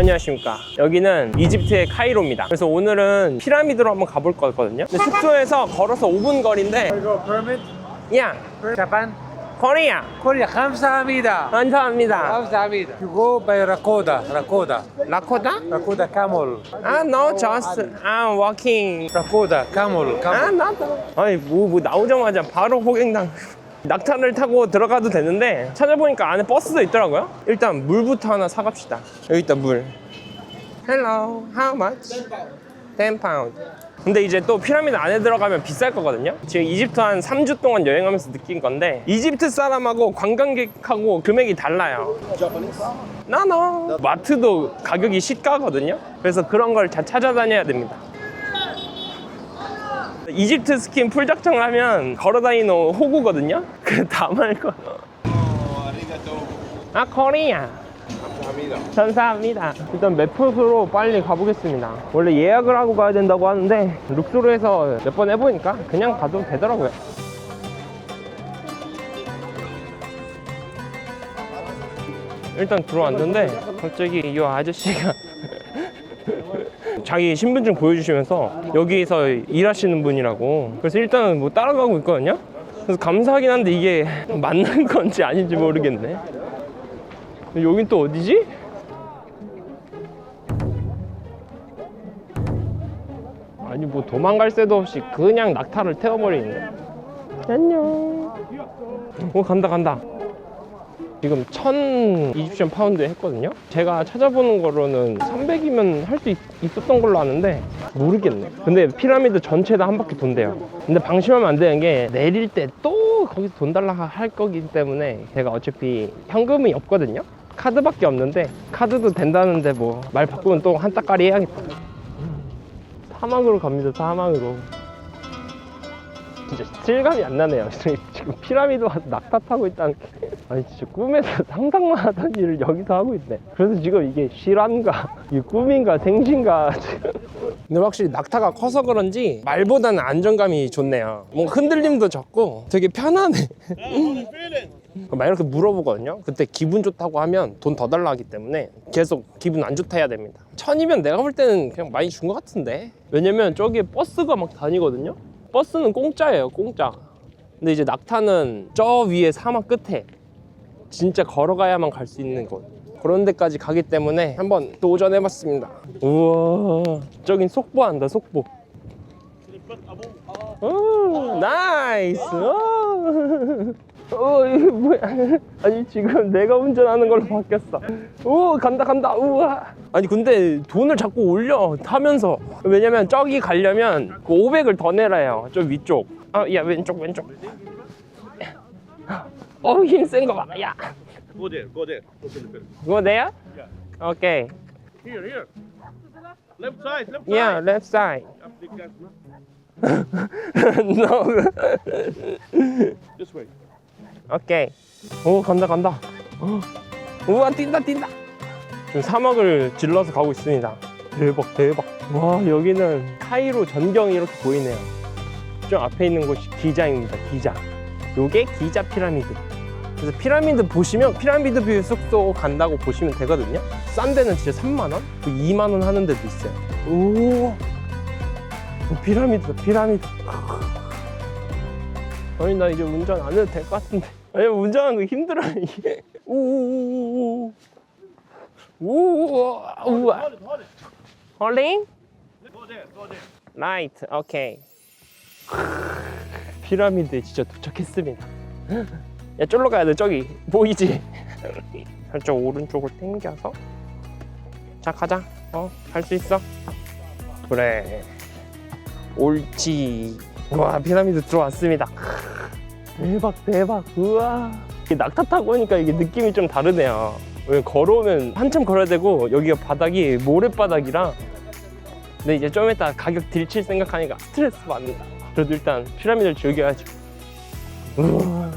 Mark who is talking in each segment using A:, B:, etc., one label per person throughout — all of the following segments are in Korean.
A: 안녕하십니까. 여기는 이집트의 카이로입니다. 그래서 오늘은 피라미드로 한번 가볼 거거든요. 근데 숙소에서 걸어서 5분 거리인데 야
B: Japan,
A: 코리아
B: Korea, 감사합니다.
A: 감사합니다.
B: 감사합니다. You go by Rakoda,
A: 라코다?
B: Rakoda camel.
A: No, just I'm walking.
B: Rakoda camel.
A: 나도. 아니 뭐 나오자마자 바로 호갱당. 낙타를 타고 들어가도 되는데 찾아보니까 안에 버스도 있더라고요. 일단 물부터 하나 사갑시다. 여기 있다 물. Hello, how much? 10 pound. 근데 이제 또 피라미드 안에 들어가면 비쌀 거거든요. 지금 이집트 한 3주 동안 여행하면서 느낀 건데 이집트 사람하고 관광객하고 금액이 달라요. 나노. 마트도 가격이 시가거든요. 그래서 그런 걸 잘 찾아다녀야 됩니다. 이집트 스킨 풀작정을 하면 걸어다니는 호구거든요. 그래 다 말고. 아 코리아. 감사합니다. 일단 맵폿으로 빨리 가보겠습니다. 원래 예약을 하고 가야 된다고 하는데 룩소르에서 몇 번 해보니까 그냥 가도 되더라고요. 일단 들어왔는데 갑자기 이 아저씨가 자기 신분증 보여주시면서 여기서 일하시는 분이라고. 그래서 일단은 뭐 따라가고 있거든요. 그래서 감사하긴 한데 이게 맞는 건지 아닌지 모르겠네. 여긴 또 어디지? 아니 뭐 도망갈 새도 없이 그냥 낙타를 태워버리네. 안녕. 간다. 지금 1000 이집션 파운드 했거든요. 제가 찾아보는 거로는 300이면 할 수 있었던 걸로 아는데 모르겠네. 근데 피라미드 전체 다 한 바퀴 돈대요. 근데 방심하면 안 되는 게 내릴 때 또 거기서 돈 달라 할 거기 때문에 제가 어차피 현금이 없거든요. 카드밖에 없는데 카드도 된다는데 뭐 말 바꾸면 또 한 따까리 해야겠다. 사막으로 갑니다. 사막으로. 진짜 실감이 안 나네요. 지금 피라미드 와서 낙타 타고 있다는 게. 아니 진짜 꿈에서 상상만 하던 일을 여기서 하고 있네. 그래서 지금 이게 실화인가 이게 꿈인가 생신가 지금. 근데 확실히 낙타가 커서 그런지 말보다는 안정감이 좋네요. 뭔가 흔들림도 적고 되게 편하네. 막 이렇게 물어보거든요. 그때 기분 좋다고 하면 돈 더 달라 하기 때문에 계속 기분 안 좋다 해야 됩니다. 1000이면 내가 볼 때는 그냥 많이 준 것 같은데. 왜냐면 저기에 버스가 막 다니거든요. 버스는 공짜예요, 공짜. 근데 이제 낙타는 저 위에 사막 끝에 진짜 걸어가야만 갈 수 있는 곳, 그런 데까지 가기 때문에 한번 도전해봤습니다. 우와, 저긴 속보한다, 속보. 오, 나이스. 이게 뭐야. 아니 지금 내가 운전하는 걸로 바뀌었어. 오, 간다. 우와. 아니 근데 돈을 자꾸 올려 타면서. 왜냐면 저기 가려면 500을 더 내라요. 저 위쪽. 야 왼쪽. 힘 센 거 봐. 야.
C: Go there.
A: Go there?
C: Yeah.
A: Okay.
C: Here. Left side.
A: Yeah, left side.
C: Up the gas, no?
A: No.
C: This way.
A: 오케이. 오, 간다. 우와, 뛴다. 지금 사막을 질러서 가고 있습니다. 대박. 와, 여기는 카이로 전경이 이렇게 보이네요. 좀 앞에 있는 곳이 기자입니다. 기자. 요게 기자 피라미드. 그래서 피라미드 보시면 피라미드 뷰 숙소 간다고 보시면 되거든요. 싼 데는 진짜 3만원? 2만원 하는 데도 있어요. 오, 피라미드다. 아니 나 이제 운전 안 해도 될 것 같은데. 아니 운전하는 거 힘들어 이게. 우와.
C: Hold it.
A: 홀링?
C: Go there.
A: 라이트. 오케이. 피라미드에 진짜 도착했습니다. 야, 쫄로 가야 돼. 저기 보이지? 살짝 오른쪽을 당겨서. 자, 가자. 갈 수 있어. 그래. 옳지. 와, 피라미드 들어왔습니다. 대박. 우와. 낙타 타고 오니까 이게 느낌이 좀 다르네요. 왜 걸어오면 한참 걸어야 되고 여기가 바닥이 모래바닥이라. 근데 이제 좀 이따 가격 딜칠 생각하니까 스트레스 받는다. 그래도 일단 피라미드를 즐겨야지. 우와.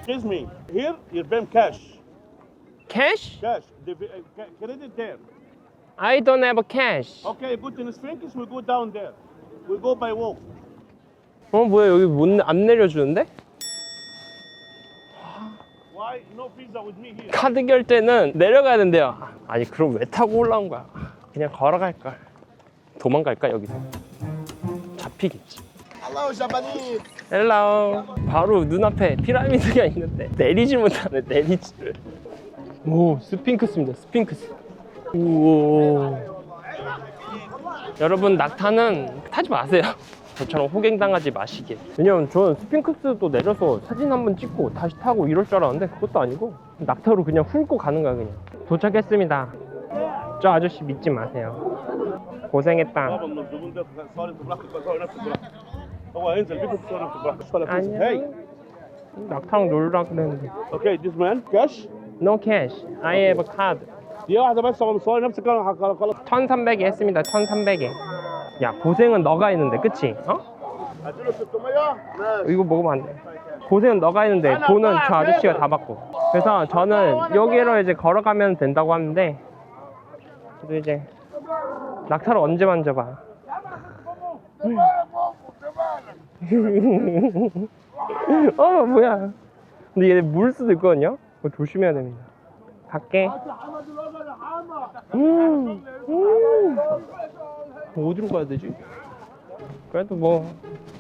C: Excuse me. Here, you pay cash.
A: Cash?
C: Cash. Credit there.
A: I don't have cash.
C: Okay, put in Sphinx. We go down there. We go by walk.
A: 뭐야, 여기 안 내려주는데?
C: Why? buy no visa with me here.
A: 카드 결제는 내려가야 된대요. 아니 그럼 왜 타고 올라온 거야? 그냥 걸어갈걸. 도망갈까 여기서? 잡히겠지.
D: Hello, Japanese.
A: 헬라우. 바로 눈앞에 피라미드가 있는데 내리질 못하네. 내리지를. 오, 스핑크스입니다. 스핑크스. 우와. 여러분 낙타는 타지 마세요. 저처럼 호갱당하지 마시길. 왜냐면 저는 스핑크스도 내려서 사진 한번 찍고 다시 타고 이럴 줄 알았는데 그것도 아니고 낙타로 그냥 훑고 가는 거야. 그냥. 도착했습니다. 저 아저씨 믿지 마세요. 고생했다.
C: بابا من الزبون ده صار انت براحتك بقى صار نفسك براحتك. هو هينزل بيكم صار انت براحتك. صار نفسك. Hey.
A: 안녕. 낙타랑 놀라 그랬는데.
C: Okay, this man cash.
A: No cash. I have a card.
C: دقيقة واحدة بس هو صار نفسك انا خلاص.
A: 1300에 했습니다. 1300에. 야, 고생은 너가 했는데, 그치? 어?
C: اديله 600 ماشي.
A: 이거 먹으면 안 돼. 고생은 너가 했는데 돈은 저 아저씨가 다 받고. 그래서 저는 여기로 이제 걸어가면 된다고 하는데 저도 이제 낙타를 언제 만져봐. 뭐야. 근데 얘 물 수도 있거든요. 그거 조심해야 됩니다. 갈게. 어디로 가야 되지? 그래도 뭐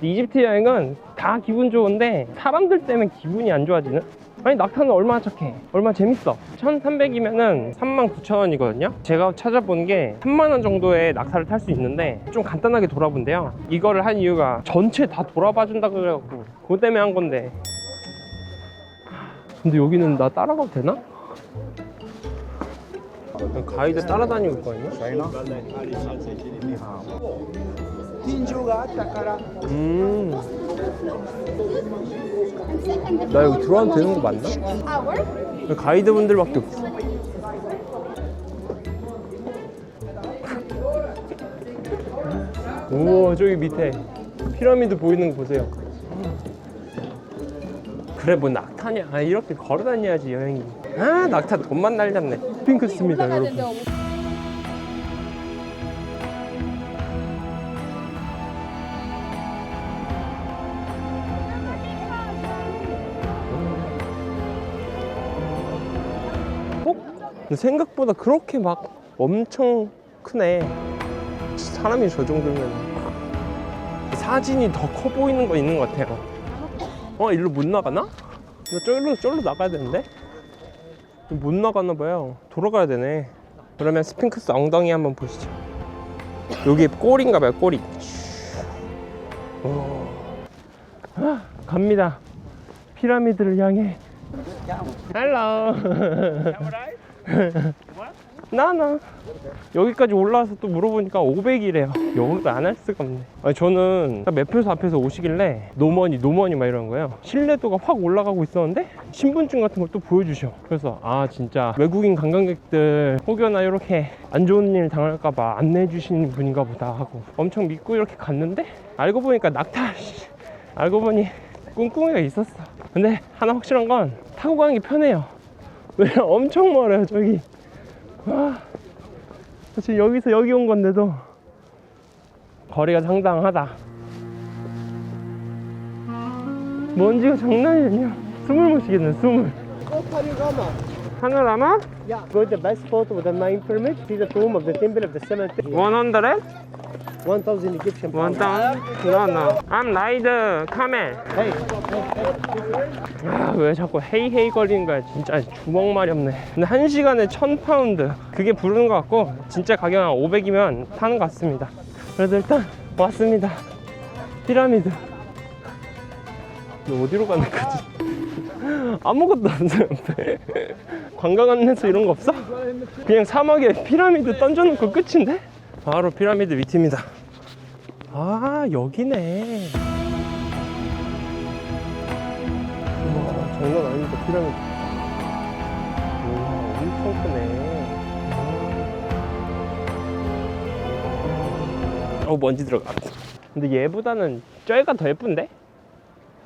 A: 이집트 여행은 다 기분 좋은데 사람들 때문에 기분이 안 좋아지는? 아니 낙타는 얼마나 착해, 얼마나 재밌어. 1300이면은 39,000원이거든요 제가 찾아본 게 3만원 정도의 낙타를 탈 수 있는데 좀 간단하게 돌아본대요. 이거를 한 이유가 전체 다 돌아봐 준다고 그래갖고 그거 때문에 한 건데. 근데 여기는 나 따라가도 되나? 가이드 따라다니고 있거든요. 나 여기 들어와도 되는 거 맞나? 가이드분들밖에 없어. 우와, 저기 밑에 피라미드 보이는 거 보세요. 그래 뭐 낙타냐. 아, 이렇게 걸어 다녀야지 여행이. 아, 낙타 돈만 날렸네. 스핑크스입니다 여러분. 근데 생각보다 그렇게 막 엄청 크네. 사람이 저 정도면 사진이 더 커 보이는 거 있는 것 같아요. 일로 못 나가나? 이거 쫄로 나가야 되는데? 못 나가나 봐요. 돌아가야 되네. 그러면 스핑크스 엉덩이 한번 보시죠. 여기 꼬리인가 봐요, 꼬리. 갑니다. 피라미드를 향해. 헬로. 나나 여기까지 올라와서 또 물어보니까 500이래요. 영어도 안 할 수가 없네. 아니, 저는 매표소 앞에서 오시길래 노머니 막 이러는 거예요. 신뢰도가 확 올라가고 있었는데 신분증 같은 걸 또 보여주셔. 그래서 아, 진짜 외국인 관광객들 혹여나 이렇게 안 좋은 일 당할까봐 안내해 주시는 분인가 보다 하고 엄청 믿고 이렇게 갔는데 알고 보니까 낙타. 알고 보니 꿍꿍이가 있었어. 근데 하나 확실한 건 타고 가는 게 편해요. 왜냐면 엄청 멀어요. 저기 와, 지금 여기서 여기 온 건데도 거리가 상당하다. 먼지가 장난이 아니야. 숨을 못 쉬겠네. 숨을. 파노라마?
D: Yeah, go the best photo with a mine permit. See the tomb of the temple of the cemetery.
A: 100?
D: 1,000 Egyptian pounds.
A: 1,000? No. I'm ride camel.
D: Hey,
A: 아, 왜 자꾸 헤이헤이 거리는 거야. 진짜 주먹 마렵네. 근데 1시간에 1,000파운드. 그게 부르는 것 같고 진짜 가격 한 500이면 타는 것 같습니다. 그래도 일단 왔습니다. 피라미드. 너 어디로 가는 거지? 아무것도 없어요. 옆에. 관광 안내소 이런 거 없어? 그냥 사막에 피라미드 던져놓고 끝인데? 바로 피라미드 밑입니다. 아, 여기네. 우와, 장난 아닙니다. 피라미드. 우와, 엄청 크네. 먼지 들어가. 근데 얘보다는 저희가 더 예쁜데?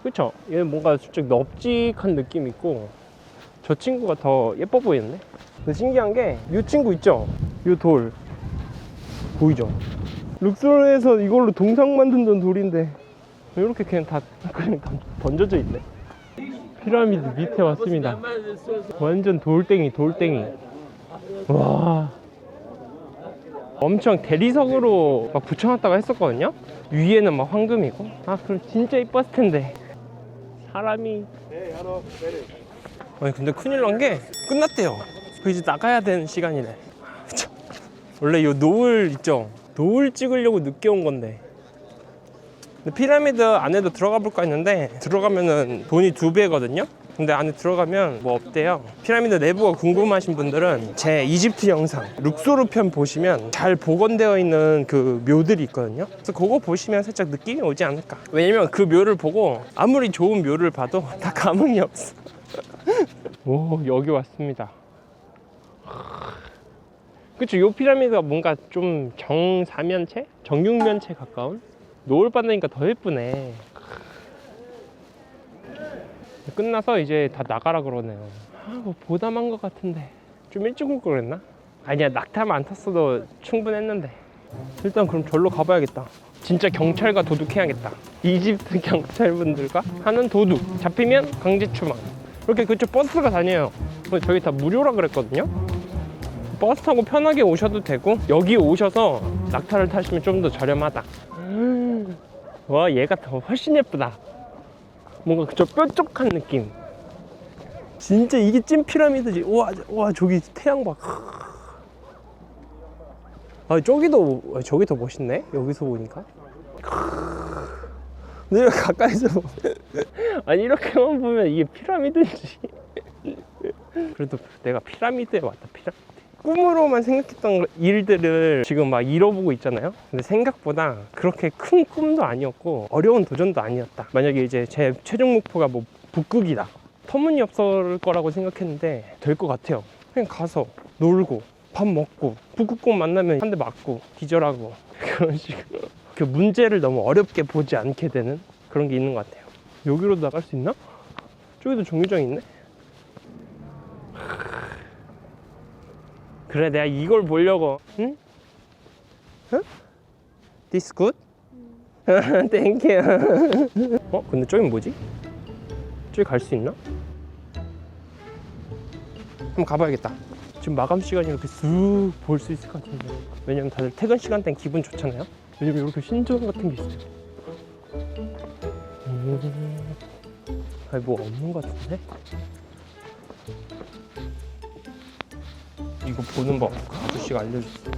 A: 그쵸? 얘는 뭔가 좀 넙직한 느낌이 있고 저 친구가 더 예뻐 보이는데? 근데 신기한 게 이 친구 있죠? 이 돌 보이죠? 룩소르에서 이걸로 동상 만든다는 돌인데 이렇게 그냥 다 던져져 있네. 피라미드 밑에 왔습니다. 완전 돌덩이. 와, 엄청 대리석으로 막 붙여놨다가 했었거든요. 위에는 막 황금이고. 아, 그럼 진짜 이뻤을 텐데. 사람이. 아니 근데 큰일 난 게 끝났대요. 이제 나가야 되는 시간이네. 원래 이 노을 있죠? 노을 찍으려고 늦게 온 건데. 근데 피라미드 안에도 들어가 볼까 했는데 들어가면은 돈이 2배거든요. 근데 안에 들어가면 뭐 없대요. 피라미드 내부가 궁금하신 분들은 제 이집트 영상 룩소르 편 보시면 잘 복원되어 있는 그 묘들이 있거든요. 그래서 그거 보시면 살짝 느낌이 오지 않을까. 왜냐면 그 묘를 보고 아무리 좋은 묘를 봐도 다 감흥이 없어. 오, 여기 왔습니다. 그쵸, 요 피라미드가 뭔가 좀 정사면체? 정육면체 가까운? 노을 받으니까 더 예쁘네. 끝나서 이제 다 나가라 그러네요. 뭐 보담한 것 같은데 좀 일찍 올 걸 그랬나? 아니야, 낙타만 안 탔어도 충분했는데. 일단 그럼 절로 가봐야겠다. 진짜 경찰과 도둑해야겠다. 이집트 경찰분들과 하는 도둑. 잡히면 강제 추방. 이렇게 그쪽 버스가 다녀요. 저희 다 무료라 그랬거든요. 버스 타고 편하게 오셔도 되고 여기 오셔서 낙타를 타시면 좀 더 저렴하다. 와, 얘가 더 훨씬 예쁘다. 뭔가 저 뾰족한 느낌. 진짜 이게 찐 피라미드지. 와, 저기 태양 봐. 아, 저기 더 멋있네. 여기서 보니까. 근데 이렇게 가까이서 아니, 이렇게만 보면 이게 피라미드인지. 그래도 내가 피라미드에 왔다. 피라미드. 꿈으로만 생각했던 일들을 지금 막 이뤄보고 있잖아요. 근데 생각보다 그렇게 큰 꿈도 아니었고 어려운 도전도 아니었다. 만약에 이제 제 최종 목표가 뭐 북극이다, 터무니없을 거라고 생각했는데 될 것 같아요. 그냥 가서 놀고 밥 먹고 북극곰 만나면 한 대 맞고 기절하고 그런 식으로 그 문제를 너무 어렵게 보지 않게 되는 그런 게 있는 것 같아요. 여기로 나갈 수 있나? 저기도 종류장 있네. 그래, 내가 이걸 보려고. 응? 응? This good? Thank you. 근데 저긴 뭐지? 저기 갈 수 있나? 한번 가봐야겠다. 지금 마감 시간이 이렇게 쑥 볼 수 있을 것 같은데. 왜냐면 다들 퇴근 시간대는 기분 좋잖아요. 왜냐면 이렇게 신전 같은 게 있어요. 아니, 뭐 없는 것 같은데? 이거 보는 법 아저씨가 알려줬어.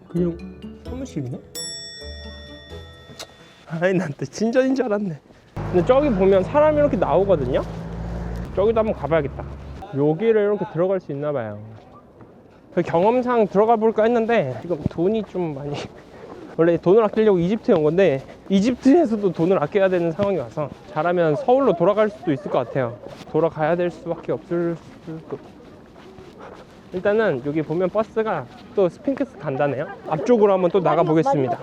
A: 그냥 사무실이네? 아이, 난 또 진전인 줄 알았네. 근데 저기 보면 사람이 이렇게 나오거든요? 저기도 한번 가봐야겠다. 여기를 이렇게 들어갈 수 있나 봐요. 경험상 들어가 볼까 했는데 지금 돈이 좀 많이 원래 돈을 아끼려고 이집트에 온 건데 이집트에서도 돈을 아껴야 되는 상황이 와서 잘하면 서울로 돌아갈 수도 있을 것 같아요. 돌아가야 될 수밖에 없을 수도. 일단은 여기 보면 버스가 또 스핑크스 간다네요. 앞쪽으로 한번 또 나가 보겠습니다.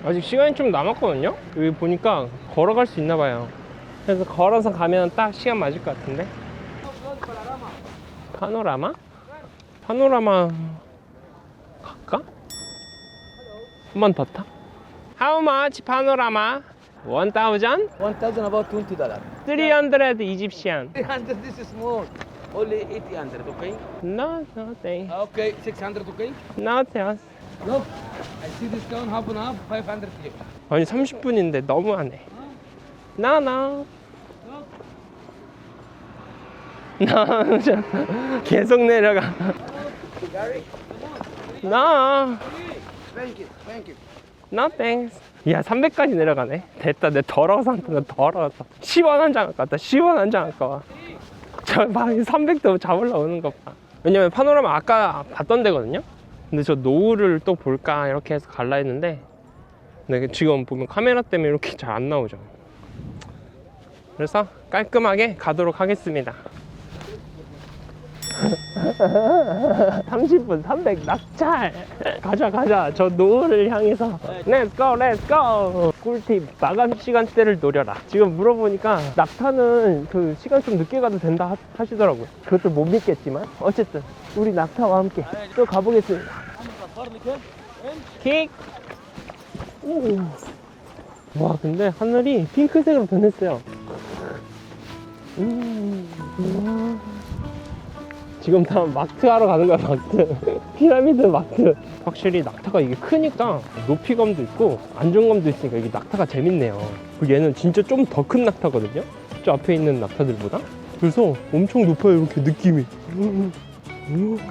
A: 아직 시간이 좀 남았거든요. 여기 보니까 걸어갈 수 있나 봐요. 그래서 걸어서 가면 딱 시간 맞을 것 같은데. 파노라마? 파노라마 갈까? 한 번 더 타? How much panorama? 1,000?
E: 1,000 about $20.
A: 300 Egyptian.
E: 300 this is small. Only 800, okay?
A: No, thanks.
E: Okay, 600, okay?
A: No, thanks.
E: Look, I see discount half and half, 500 here.
A: 아니 30분인데 너무하네. No. No, 계속 내려가. No. No thanks. 야, 300까지 내려가네. 됐다, 내 더러워서 한 ton 더러워서. 시원한 장갑 같다. 시원한 장갑 가. 저 막 300도 잡으러 오는 거 봐. 왜냐면 파노라마 아까 봤던 데거든요. 근데 저 노을을 또 볼까 이렇게 해서 갈라 했는데 근데 지금 보면 카메라 때문에 이렇게 잘 안 나오죠. 그래서 깔끔하게 가도록 하겠습니다. 30분 300 낙찰. 가자. 저 노을을 향해서 Let's go. 꿀팁, 마감 시간대를 노려라. 지금 물어보니까 낙타는 그 시간 좀 늦게 가도 된다 하시더라고요. 그것도 못 믿겠지만 어쨌든 우리 낙타와 함께 또 가보겠습니다. 킥. 오. 와, 근데 하늘이 핑크색으로 변했어요. 우와. 지금 다 마트 하러 가는 거야, 마트. 피라미드 마트. 확실히 낙타가 이게 크니까 높이감도 있고 안정감도 있으니까 이게 낙타가 재밌네요. 그리고 얘는 진짜 좀 더 큰 낙타거든요, 저 앞에 있는 낙타들보다. 그래서 엄청 높아요, 이렇게 느낌이.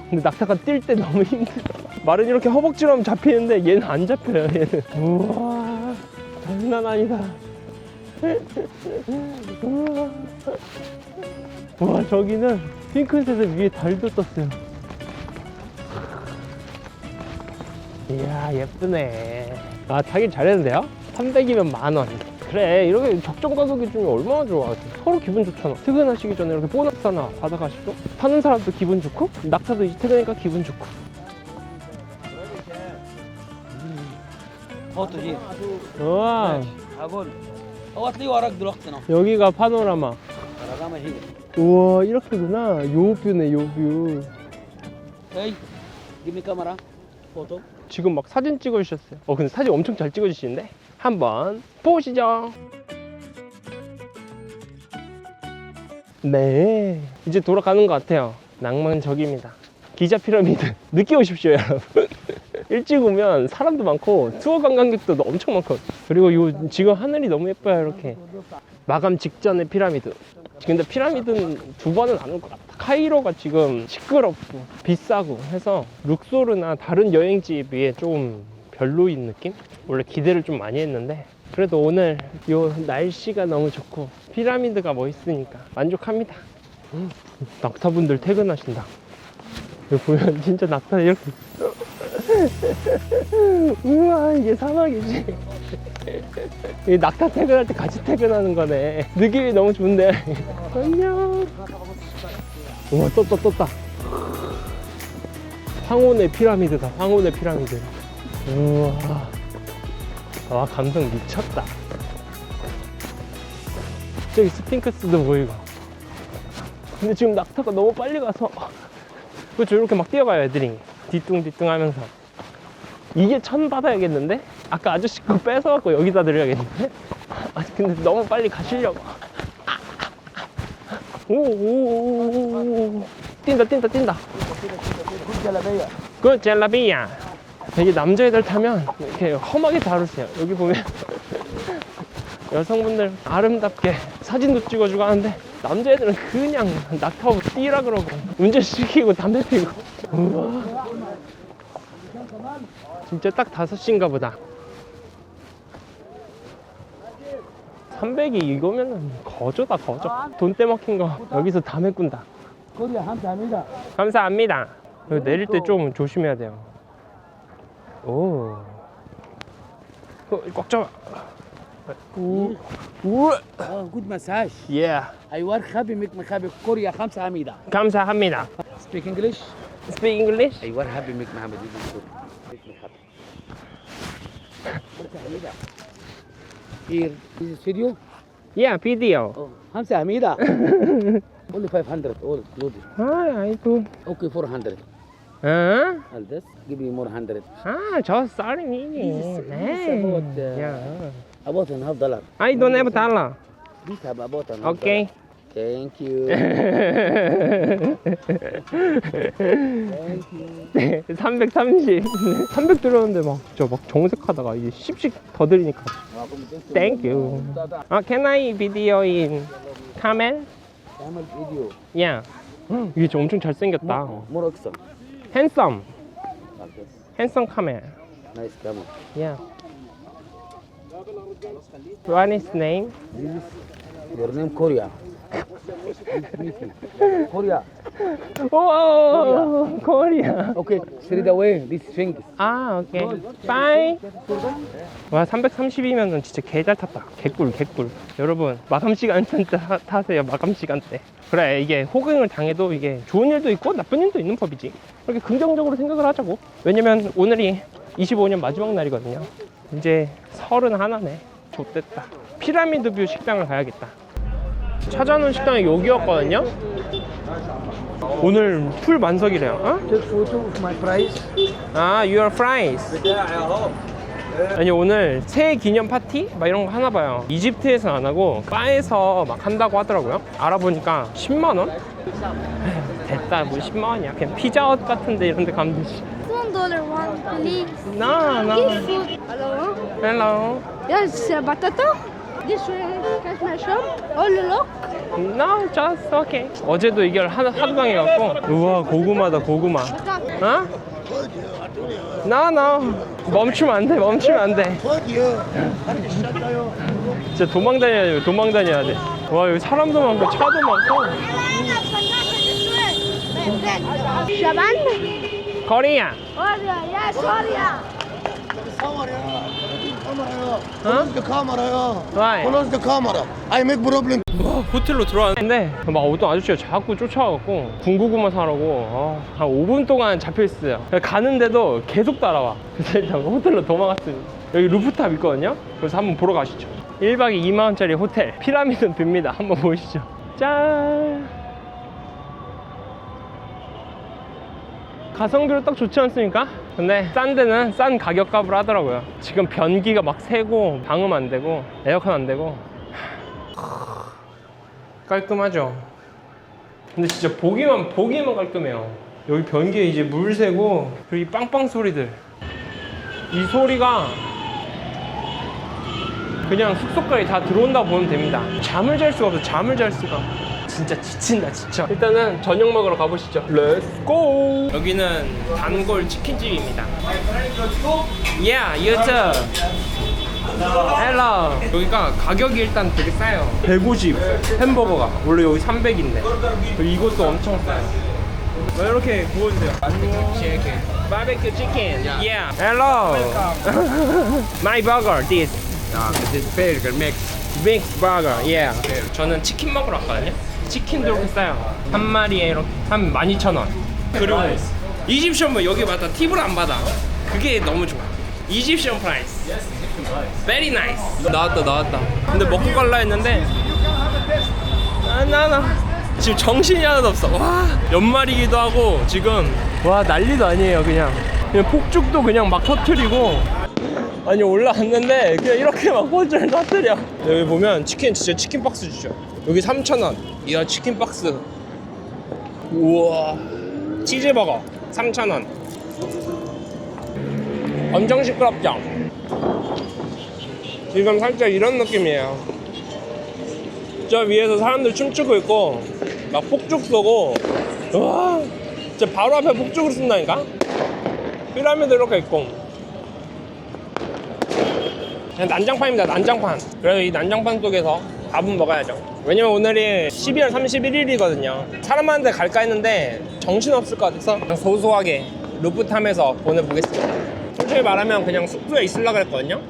A: 근데 낙타가 뛸 때 너무 힘들어. 말은 이렇게 허벅지로 잡히는데 얘는 안 잡혀요, 얘는. 우와, 장난 아니다. 와, 저기는 핑크색 위에 달도 떴어요. 이야, 예쁘네. 아, 타긴 잘했는데요? 300이면 만원. 그래, 이렇게 적정 가격에 주면 얼마나 좋아. 서로 기분 좋잖아. 퇴근하시기 전에 이렇게 보너스 하나 받아가시고, 타는 사람도 기분 좋고, 낙타도 이제 퇴근하니까 기분 좋고.
E: حطه جيب
A: 우와,
E: هقول هو هتلاقيه وراك دلوقتي اهو
A: 여기가 파노라마.
E: الرقم هي
A: 우와, 이렇게구나. 요 뷰네, 요 뷰.
E: هاي جيب لي كاميرا فوتو
A: 지금 막 사진 찍어주셨어요. 근데 사진 엄청 잘 찍어주시는데? 한번 보시죠. 네, 이제 돌아가는 것 같아요. 낭만적입니다. 기자 피라미드 늦게 오십시오, 여러분. 일찍 오면 사람도 많고 투어 관광객도 엄청 많고. 그리고 요 지금 하늘이 너무 예뻐요. 이렇게 마감 직전의 피라미드. 근데 피라미드는 두 번은 안 올 것 같아. 카이로가 지금 시끄럽고 비싸고 해서 룩소르나 다른 여행지에 비해 좀 별로인 느낌? 원래 기대를 좀 많이 했는데 그래도 오늘 요 날씨가 너무 좋고 피라미드가 멋있으니까 만족합니다. 낙타분들 퇴근하신다. 여기 보면 진짜 낙타 이렇게 우와, 이게 사막이지. 이 낙타 퇴근할 때 같이 퇴근하는 거네. 느낌이 너무 좋은데. 안녕. 우와, 떴다. 황혼의 피라미드다, 황혼의 피라미드. 우와. 와, 감성 미쳤다. 저기 스핑크스도 보이고. 근데 지금 낙타가 너무 빨리 가서 그렇죠, 이렇게 막 뛰어가요, 애들이. 뒤뚱뒤뚱 하면서. 이게 천 받아야겠는데? 아까 아저씨 거 뺏어갖고 여기다 드려야겠는데? 아, 근데 너무 빨리 가시려고. 오오오오오. 뛴다. 굿 젤라비야. 이게 남자애들 타면 이렇게 험하게 다루세요. 여기 보면 여성분들 아름답게 사진도 찍어주고 하는데 남자애들은 그냥 낙타하고 뛰라 그러고 운전시키고 담배 피고. 우와. 진짜 딱 5시인가 보다. 300이 이거면은 거저다, 거저. 돈 떼먹힌 거 여기서 다 메꾼다.
E: كوريا حمزة
A: 감사합니다. 여기 내릴 때 좀 조심해야 돼요. 오. 꽉 잡아. 오. 우와.
E: جود مساج
A: 예.
E: ايوه خبي مك مخبي كوريا 5 حميدة
A: 감사합니다.
E: سبيك انجلش
A: Speak English?
E: ايوه هبي مك محمد Here, this is video.
A: Yeah, video.
E: Oh, 5 حميدة. Only 500. All included.
A: 아이고.
E: Okay, 400.
A: 어?
E: All this. Give me more 100.
A: 저 썰이.
E: This about about $1.5.
A: I don't have dollar.
E: This have about $1.5.
A: Okay.
E: Thank you.
A: 330. 300 들었는데 막 정색하다가 이제 10씩 더 드리니까. Thank you. Can I video in camel?
E: Camel video.
A: Yeah. 이게 좀 엄청 잘생겼다.
E: More action.
A: Handsome.
E: Like this.
A: Handsome camel.
E: Nice camel.
A: Yeah. What is name?
E: This is your name Korea. Korea.
A: 오, 코리아.
E: Okay, straight away. This thing.
A: 아, 오케이. 빠이. 와, 330이면은 진짜 개 잘 탔다. 개꿀. 여러분, 마감 시간 때 타세요. 마감 시간 때. 그래, 이게 호갱을 당해도 이게 좋은 일도 있고 나쁜 일도 있는 법이지. 이렇게 긍정적으로 생각을 하자고. 왜냐면 오늘이 25년 마지막 날이거든요. 이제 31네. 좋됐다. 피라미드 뷰 식당을 가야겠다. 찾아놓은 식당이 여기였거든요. 오늘 풀 만석이래요. 어?
E: Take photo of my price.
A: 아, your fries. 아니 오늘 새해 기념 파티 막 이런 거 하나 봐요. 이집트에서 안 하고 바에서 막 한다고 하더라고요. 알아보니까 10만 원? 됐다, 뭐 10만 원이야. 그냥 피자헛 같은데 이런 데 가면 되지.
F: $1 one, please.
A: No, no.
F: Give food. Hello?
A: Hello.
F: Yes, potato. This way, catch my shop. All look.
A: No, just okay. 어제도 이걸 하도 강해갖고. 우와, 고구마다, 고구마. 어? No, no. 멈추면 안 돼, 멈추면 안 돼. 진짜 도망 다녀야 돼, 도망 다녀야 돼. 와, 여기 사람도 많고, 차도 많고.
F: Shaban?
A: 코리아.
F: Korea, yes, Korea.
G: Close the camera.
A: Why?
G: Close the camera. I make problem.
A: 와, 호텔로 들어왔는데 막 어떤 아저씨가 자꾸 쫓아와갖고 군고구마 사라고 한 5분 동안 잡혀있어요. 가는데도 계속 따라와. 그래서 일단 호텔로 도망갔습니다. 여기 루프탑 있거든요. 그래서 한번 보러 가시죠. 1박에 2만원짜리 호텔 피라미드 뷰입니다. 한번 보시죠. 짠. 가성비로 딱 좋지 않습니까? 근데 싼 데는 싼 가격값을 하더라고요. 지금 변기가 막 새고 방음 안 되고 에어컨 안 되고 깔끔하죠? 근데 진짜 보기만 깔끔해요. 여기 변기에 이제 물 새고 그리고 이 빵빵 소리들, 이 소리가 그냥 숙소까지 다 들어온다고 보면 됩니다. 잠을 잘 수가 없어. 잠을 잘 수가. 진짜 지친다 진짜. 일단은 저녁 먹으러 가보시죠. 렛츠고. 여기는 단골 치킨집입니다. Yeah, you too. Hello. 여기가 가격이 일단 되게 싸요. 150 햄버거가 원래 여기 300인데 이것도 엄청 싸요. 이렇게 구워주세요. 바베큐 치킨. Yeah. Hello. My burger. This.
E: This burger mix.
A: 믹스 버거. Yeah. 저는 치킨 먹으러 왔거든요. 치킨도 이렇게 싸요. 한 마리에 이렇게 한 12,000원. 그리고 이집션 뭐 여기 맞다 팁을 안 받아. 그게 너무 좋아. 이집션 프라이스. Very nice. 나왔다. 근데 먹고 갈라 했는데 나 지금 정신이 하나도 없어. 와, 연말이기도 하고 지금 와 난리도 아니에요. 그냥 폭죽도 그냥 막 터트리고. 아니 올라왔는데 그냥 이렇게 막 꼴줄 터뜨려. 여기 보면 치킨 진짜 치킨 박스 주죠. 여기 3,000원. 이야 치킨 박스. 우와. 치즈버거 3,000원. 엄청 시끄럽죠? 지금 살짝 이런 느낌이에요. 저 위에서 사람들 춤추고 있고 막 폭죽 쏘고. 와 진짜 바로 앞에 폭죽을 쏜다니까? 피라미드 이렇게 있고. 그냥 난장판입니다. 난장판. 그래서 이 난장판 속에서 밥은 먹어야죠. 왜냐면 오늘이 12월 31일이거든요 사람한테 갈까 했는데 정신없을 것 같아서 그냥 소소하게 루프탑에서 보내보겠습니다. 솔직히 말하면 그냥 숙소에 있으려고 했거든요.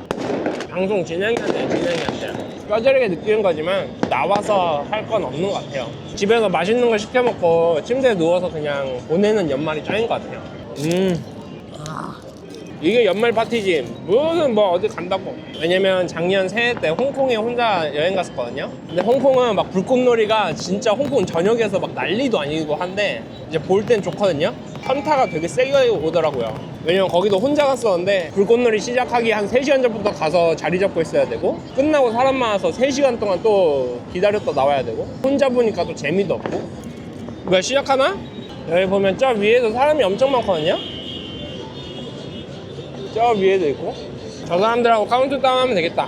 A: 방송 진행이 안 돼요. 뼈저리게 느끼는 거지만 나와서 할 건 없는 것 같아요. 집에서 맛있는 걸 시켜 먹고 침대에 누워서 그냥 보내는 연말이 짱인 것 같아요. 이게 연말 파티지 무슨 뭐 어디 간다고. 왜냐면 작년 새해 때 홍콩에 혼자 여행 갔었거든요. 근데 홍콩은 막 불꽃놀이가 진짜 홍콩 전역에서 막 난리도 아니고 한데 이제 볼 땐 좋거든요. 현타가 되게 세게 오더라고요. 왜냐면 거기도 혼자 갔었는데 불꽃놀이 시작하기 한 3시간 전부터 가서 자리 잡고 있어야 되고 끝나고 사람 많아서 3시간 동안 또 기다렸다 나와야 되고 혼자 보니까 또 재미도 없고. 왜 시작하나? 여기 보면 저 위에서 사람이 엄청 많거든요. 저 위에도 있고. 저 사람들하고 카운트다운 하면 되겠다.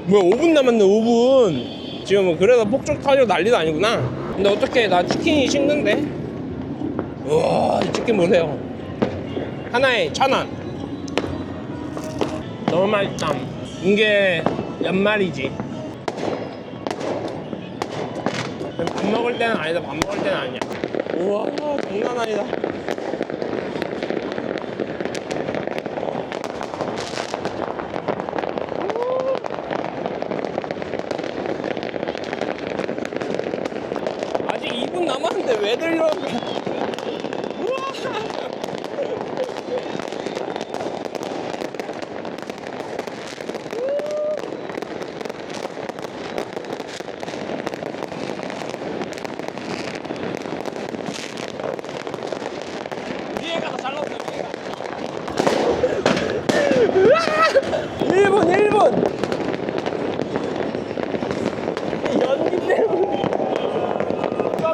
A: 뭐야 5분 남았네 5분. 지금 뭐 그래서 폭죽 터지고 난리도 아니구나. 근데 어떻게 나 치킨이 식는데. 우와 이 치킨 보세요. 하나에 1,000원. 너무 맛있다. 이게 연말이지. 밥 먹을 때는 아니다. 밥 먹을 때는 아니야. 우와 장난 아니다. 아직 2분 남았는데 왜 들려? 우와.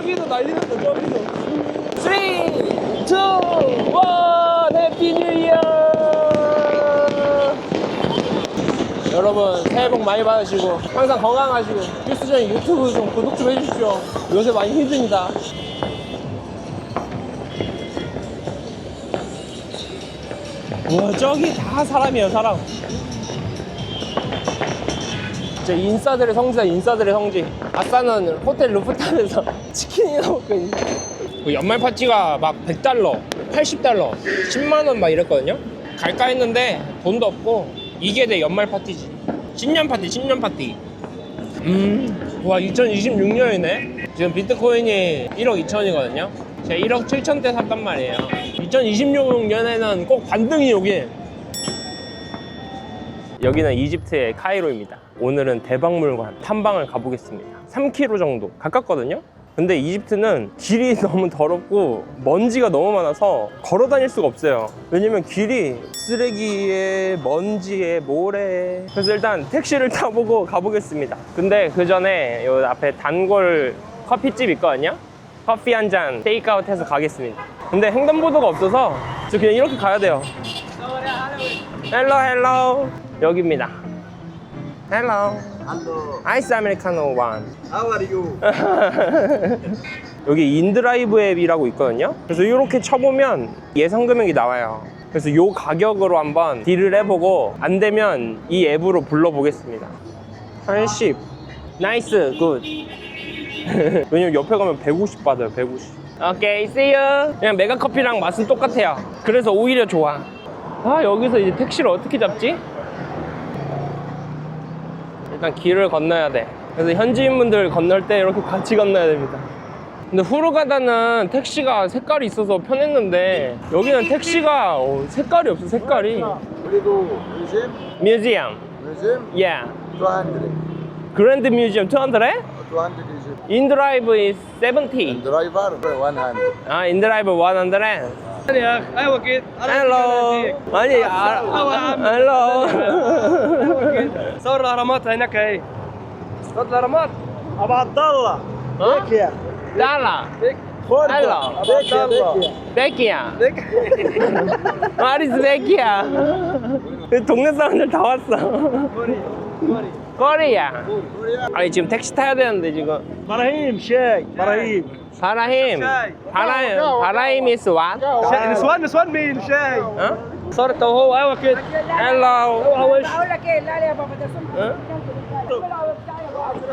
A: 저기도 난리 났다 저기도. 3, 2, 1 해피 뉴 이어. 여러분 새해 복 많이 받으시고 항상 건강하시고 필수적인 유튜브 좀 구독 좀 해주십시오. 요새 많이 힘듭니다. 와 저기 다 사람이에요 사람. 진짜 인싸들의 성지다 인싸들의 성지. 아싸는 호텔 루프탑에서 치킨이나 먹고 있는. 연말 파티가 막 100달러 80달러 10만원 막 이랬거든요. 갈까 했는데 돈도 없고 이게 내 연말 파티지. 신년 파티 신년 파티. 와 2026년이네 지금 비트코인이 1억 2천이거든요 제가 1억 7천 대 샀단 말이에요. 2026년에는 꼭 반등이 오길. 여기는 이집트의 카이로입니다. 오늘은 대박물관 탐방을 가보겠습니다. 3km 정도 가깝거든요. 근데 이집트는 길이 너무 더럽고 먼지가 너무 많아서 걸어 다닐 수가 없어요. 왜냐면 길이 쓰레기에 먼지에 모래에. 그래서 일단 택시를 타보고 가보겠습니다. 근데 그 전에 요 앞에 단골 커피집 있거든요. 커피 한 잔 테이크아웃 해서 가겠습니다. 근데 횡단보도가 없어서 저 그냥 이렇게 가야 돼요. 헬로 헬로 여기입니다. 헬로 아이스 아메리카노 원.
G: How are you?
A: 여기 인드라이브 앱이라고 있거든요. 그래서 이렇게 쳐보면 예상 금액이 나와요. 그래서 요 가격으로 한번 딜을 해보고 안 되면 이 앱으로 불러보겠습니다. 80 나이스 굿. 왜냐면 옆에 가면 150 받아요 150. 오케이 see you. 그냥 메가커피랑 맛은 똑같아요. 그래서 오히려 좋아. 아 여기서 이제 택시를 어떻게 잡지? 일단 길을 건너야 돼. 그래서 현지인분들 건널 때 이렇게 같이 건너야 됩니다. 근데 후르가다는 택시가 색깔이 있어서 편했는데 여기는 택시가 색깔이 없어 색깔이. 뮤지엄. Yeah.
G: 200.
A: 그랜드 뮤지엄 200?
G: 200
A: 인드라이브 is 70.
G: driver 100.
A: 아 인드라이브 100.
E: ايوه كده
A: 헬로. 아니 헬로.
E: صور الاهرامات هناك اهي صور الاهرامات ابو عبد الله
A: 달라. 헬로. 베키야. 마리스 베키야. 동네 사람들 다 왔어. 코리아. 아니 지금 택시 타야 되는데 지금.
E: براهيم شاي براهيم
A: 바라힘. 바라힘 is what?
E: نسوان نسوان مين شاي
A: 어?
E: صارت وهو ايوه كده
A: Hello.
F: اقول لك ايه لا يا بابا ده
A: 어?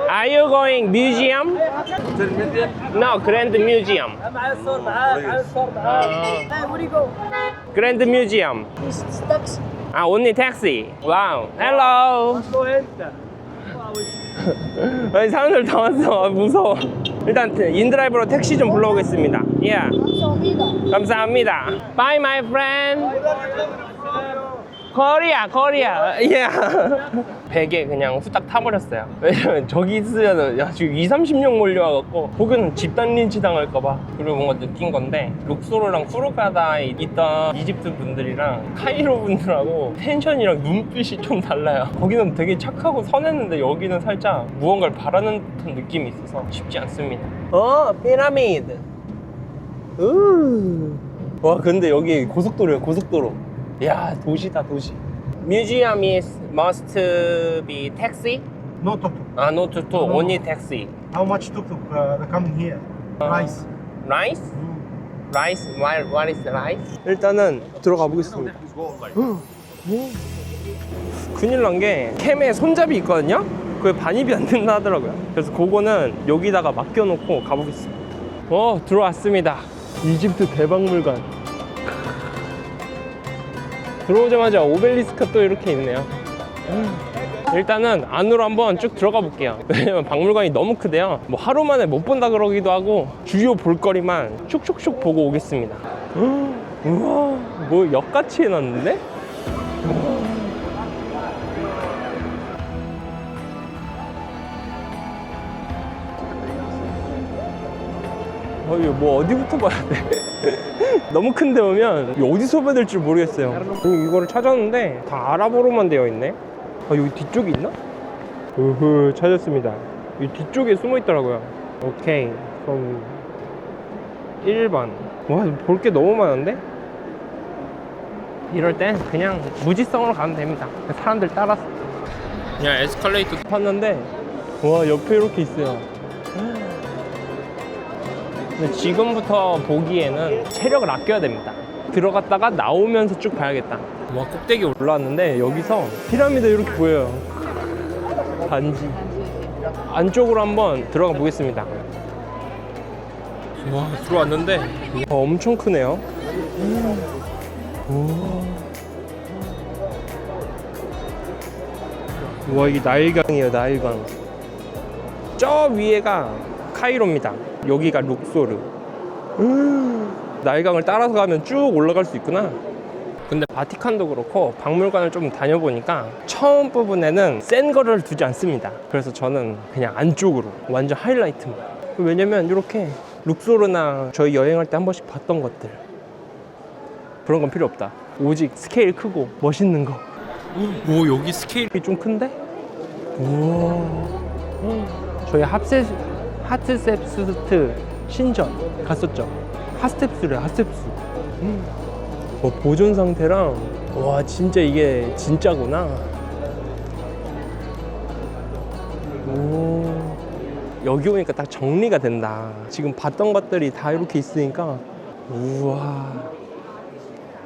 A: Are you going museum? No, Grand Museum.
E: عايز صور معاك عايز صور معاك
F: where you go
A: Grand Museum.
F: this taxi
A: 아, only taxi. Wow. Hello.
E: شو انت
A: 아니 사람들 다 왔어. 아, 무서워. 일단 인드라이브로 택시 좀 불러오겠습니다. Yeah. 감사합니다. Bye, my friend. 코리아, 코리아. Yeah. 베개 그냥 후딱 타버렸어요. 왜냐면 저기 있으면 야, 지금 20-30명 몰려와갖고 혹은 집단 린치 당할까봐. 그리고 뭔가 느낀 건데 룩소르랑 후르가다에 있던 이집트 분들이랑 카이로 분들하고 텐션이랑 눈빛이 좀 달라요. 거기는 되게 착하고 선했는데 여기는 살짝 무언가를 바라는 듯한 느낌이 있어서 쉽지 않습니다. 피라미드. 와 근데 여기 고속도로야 고속도로. 야 도시다 도시. Museum is must be taxi?
H: No tuk-tuk.
A: 아 no to only taxi.
H: How much tuk-tuk coming here? Price.
A: Rice? Rice? What is rice? 일단은 들어가 보겠습니다. 큰일 난 게 캠에 손잡이 있거든요? 그게 반입이 안 된다 하더라고요. 그래서 그거는 여기다가 맡겨놓고 가보겠습니다. 들어왔습니다. 이집트 대박물관. 들어오자마자 오벨리스크가 또 이렇게 있네요. 일단은 안으로 한번 쭉 들어가 볼게요. 왜냐면 박물관이 너무 크대요. 뭐 하루 만에 못 본다 그러기도 하고 주요 볼거리만 슉슉슉 보고 오겠습니다. 우와, 뭐 역같이 해놨는데? 이거 뭐 어디부터 봐야 돼? 너무 큰데 오면 어디서 봐야 될지 모르겠어요. 이거를 찾았는데 다 아랍어로만 되어 있네. 여기 뒤쪽에 있나? 찾았습니다. 이 뒤쪽에 숨어 있더라고요. 오케이, 그럼 1번. 와, 볼 게 너무 많은데? 이럴 땐 그냥 무지성으로 가면 됩니다. 사람들 따라서. 그냥 에스컬레이터 탔는데, 와, 옆에 이렇게 있어요. 근데 지금부터 보기에는 체력을 아껴야 됩니다. 들어갔다가 나오면서 쭉 봐야겠다. 와, 꼭대기 올라왔는데 여기서 피라미드 이렇게 보여요. 반지. 안쪽으로 한번 들어가 보겠습니다. 와, 들어왔는데 엄청 크네요. 와, 이게 나일강이에요. 나일강. 저 위에가 카이로입니다. 여기가 룩소르. 나일강을 따라서 가면 쭉 올라갈 수 있구나. 근데 바티칸도 그렇고 박물관을 좀 다녀보니까 처음 부분에는 센 거를 두지 않습니다. 그래서 저는 그냥 안쪽으로 완전 하이라이트입니다. 왜냐면 이렇게 룩소르나 저희 여행할 때 한 번씩 봤던 것들, 그런 건 필요 없다. 오직 스케일 크고 멋있는 거. 오, 여기 스케일이 좀 큰데? 우와. 저희 하트셉스트 신전 갔었죠. 핫스텝스래, 핫스텝스. 보존 상태랑, 와, 진짜 이게 진짜구나. 오, 여기 오니까 딱 정리가 된다. 지금 봤던 것들이 다 이렇게 있으니까. 우와.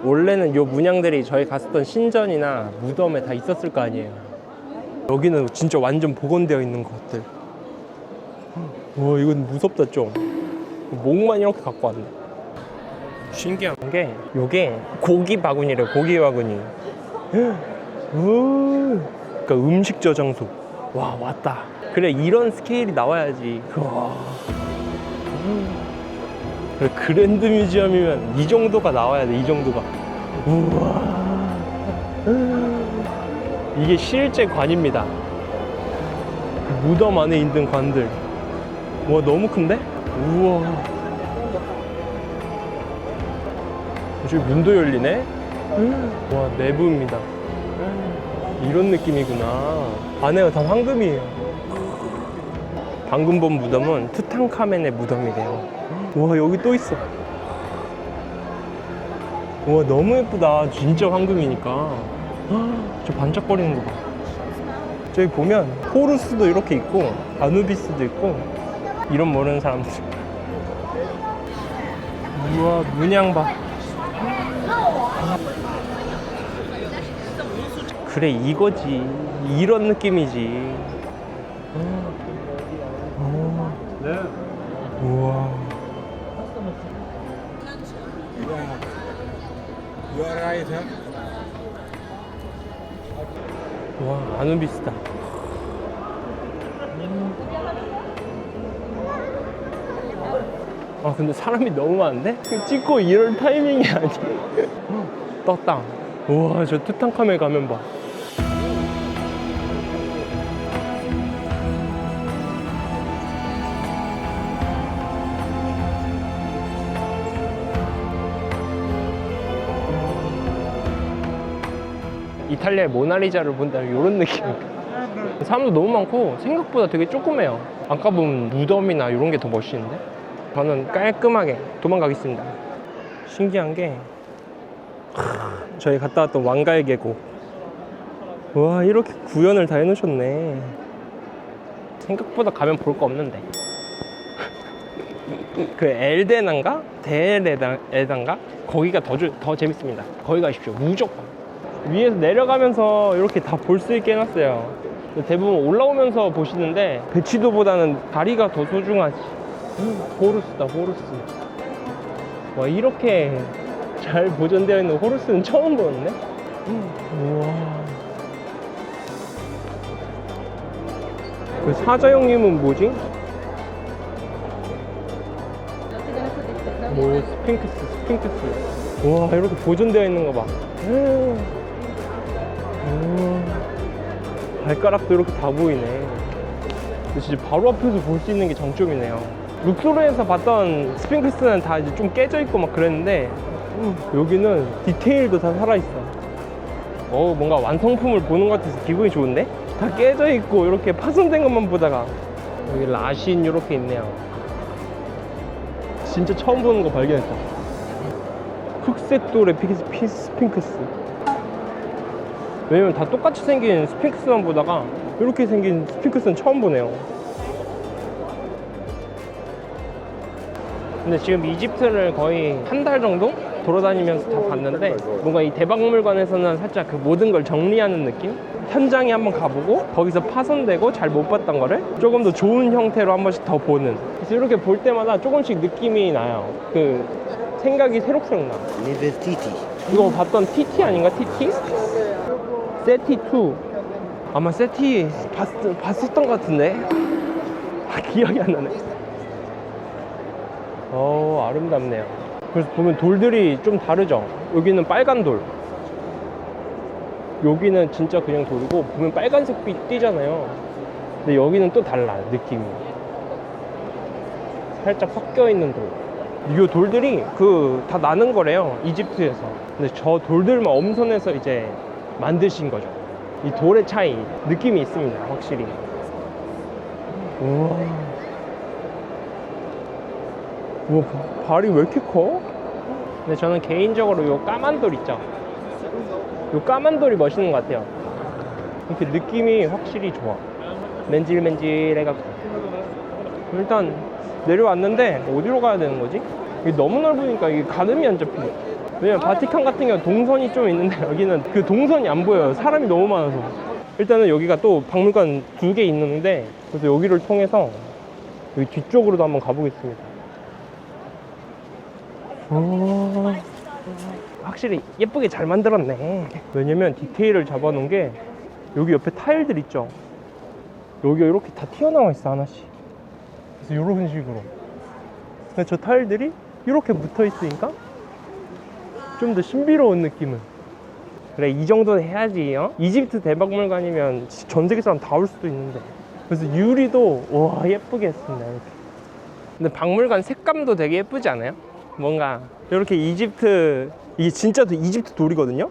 A: 원래는 요 문양들이 저희 갔었던 신전이나 무덤에 다 있었을 거 아니에요. 여기는 진짜 완전 복원되어 있는 것들. 와, 이건 무섭다 좀. 목만 이렇게 갖고 왔네. 신기한 게 요게 고기 바구니래요. 고기 바구니. 그러니까 음식 저장소. 와, 왔다. 그래, 이런 스케일이 나와야지. 와. 그래, 그랜드 뮤지엄이면 이 정도가 나와야 돼. 이 정도가. 우와. 이게 실제 관입니다. 무덤 안에 있는 관들. 와, 너무 큰데? 우와. 저기 문도 열리네? 와, 내부입니다. 이런 느낌이구나. 안에가 다 황금이에요. 방금 본 무덤은 투탕카멘의 무덤이래요. 와, 여기 또 있어. 와, 너무 예쁘다. 진짜 황금이니까. 저 반짝거리는 거 봐. 저기 보면 호루스도 이렇게 있고 아누비스도 있고, 이런 모르는 사람들. 우와, 문양 봐. 그래, 이거지. 이런 느낌이지. 우와. 와, 아누비스다. 아, 근데 사람이 너무 많은데? 찍고 이럴 타이밍이 아니야. 떴다. 우와, 저 투탕카멘 가면 봐. 이탈리아의 모나리자를 본다는 이런 느낌. 사람도 너무 많고 생각보다 되게 조그매요. 아까 본 무덤이나 이런 게 더 멋있는데? 저는 깔끔하게 도망가겠습니다. 신기한 게 저희 갔다 왔던 왕가의 계곡. 와, 이렇게 구현을 다 해놓으셨네. 생각보다 가면 볼 거 없는데. 그 엘데난가? 데엘에단가? 거기가 더 재밌습니다. 거기 가십시오. 무조건. 위에서 내려가면서 이렇게 다 볼 수 있게 해놨어요. 대부분 올라오면서 보시는데 배치도보다는 다리가 더 소중하지. 호루스다, 호루스. 와, 이렇게 잘 보존되어 있는 호루스는 처음 보는데? 우와. 그 사자형님은 뭐지? 뭐, 스핑크스. 와, 이렇게 보존되어 있는 거 봐. 발가락도 이렇게 다 보이네. 근데 진짜 바로 앞에서 볼 수 있는 게 장점이네요. 룩소르에서 봤던 스핑크스는 다 이제 좀 깨져 있고 막 그랬는데, 여기는 디테일도 다 살아있어. 뭔가 완성품을 보는 것 같아서 기분이 좋은데? 다 깨져 있고 이렇게 파손된 것만 보다가 여기 라신 이렇게 있네요. 진짜 처음 보는 거 발견했다. 흑색 돌의 스핑크스. 왜냐면 다 똑같이 생긴 스핑크스만 보다가 이렇게 생긴 스핑크스는 처음 보네요. 근데 지금 이집트를 거의 한 달 정도 돌아다니면서 다 봤는데 뭔가 이 대박물관에서는 살짝 그 모든 걸 정리하는 느낌? 현장에 한번 가보고 거기서 파손되고 잘 못 봤던 거를 조금 더 좋은 형태로 한 번씩 더 보는. 그래서 이렇게 볼 때마다 조금씩 느낌이 나요. 그 생각이 새록새록 나. 이거 봤던 TT 아닌가? TT? 세티2. 아마 세티 봤었던 것 같은데 기억이 안 나네. 아름답네요. 그래서 보면 돌들이 좀 다르죠. 여기는 빨간 돌, 여기는 진짜 그냥 돌이고 보면 빨간색 빛 띄잖아요. 근데 여기는 또 달라, 느낌이. 살짝 섞여 있는 돌. 이 돌들이 다 나는 거래요, 이집트에서. 근데 저 돌들만 엄선해서 이제 만드신 거죠. 이 돌의 차이, 느낌이 있습니다, 확실히. 우와. 우와, 발이 왜 이렇게 커? 근데 저는 개인적으로 요 까만 돌 있죠? 요 까만 돌이 멋있는 것 같아요. 이렇게 느낌이 확실히 좋아. 맨질맨질해갖고. 일단 내려왔는데 어디로 가야 되는 거지? 이게 너무 넓으니까 이게 가늠이 안 잡히네. 왜냐면 바티칸 같은 경우는 동선이 좀 있는데 여기는 그 동선이 안 보여요. 사람이 너무 많아서. 일단은 여기가 또 박물관 2개 있는데, 그래서 여기를 통해서 여기 뒤쪽으로도 한번 가보겠습니다. 확실히 예쁘게 잘 만들었네. 왜냐면 디테일을 잡아놓은 게 여기 옆에 타일들 있죠? 여기가 이렇게 다 튀어나와 있어, 하나씩. 그래서 이런 식으로. 근데 저 타일들이 이렇게 붙어 있으니까 좀 더 신비로운 느낌은. 그래, 이 정도는 해야지. 이집트 대박물관이면 전 세계 사람 다 올 수도 있는데. 그래서 유리도 와 예쁘게 했습니다, 이렇게. 근데 박물관 색감도 되게 예쁘지 않아요? 뭔가 이렇게 이집트, 이게 진짜 이집트 돌이거든요?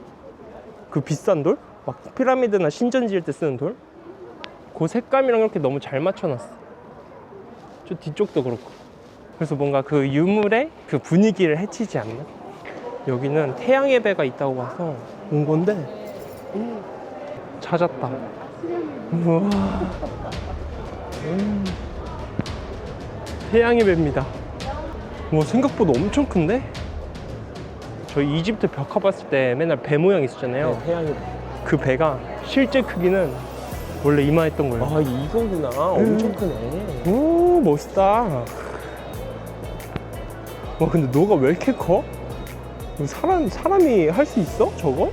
A: 그 비싼 돌? 막 피라미드나 신전 지을 때 쓰는 돌? 그 색감이랑 이렇게 너무 잘 맞춰놨어. 저 뒤쪽도 그렇고. 그래서 뭔가 그 유물의 그 분위기를 해치지 않는? 여기는 태양의 배가 있다고 봐서 온 건데 찾았다. 우와. 태양의 배입니다. 뭐 생각보다 엄청 큰데? 저희 이집트 벽화 봤을 때 맨날 배 모양 있었잖아요. 네, 태양의 배. 그 배가 실제 크기는 원래 이만했던 거예요. 아, 이거구나. 엄청 크네. 오, 멋있다. 와, 근데 너가 왜 이렇게 커? 사람이 할 수 있어? 저거?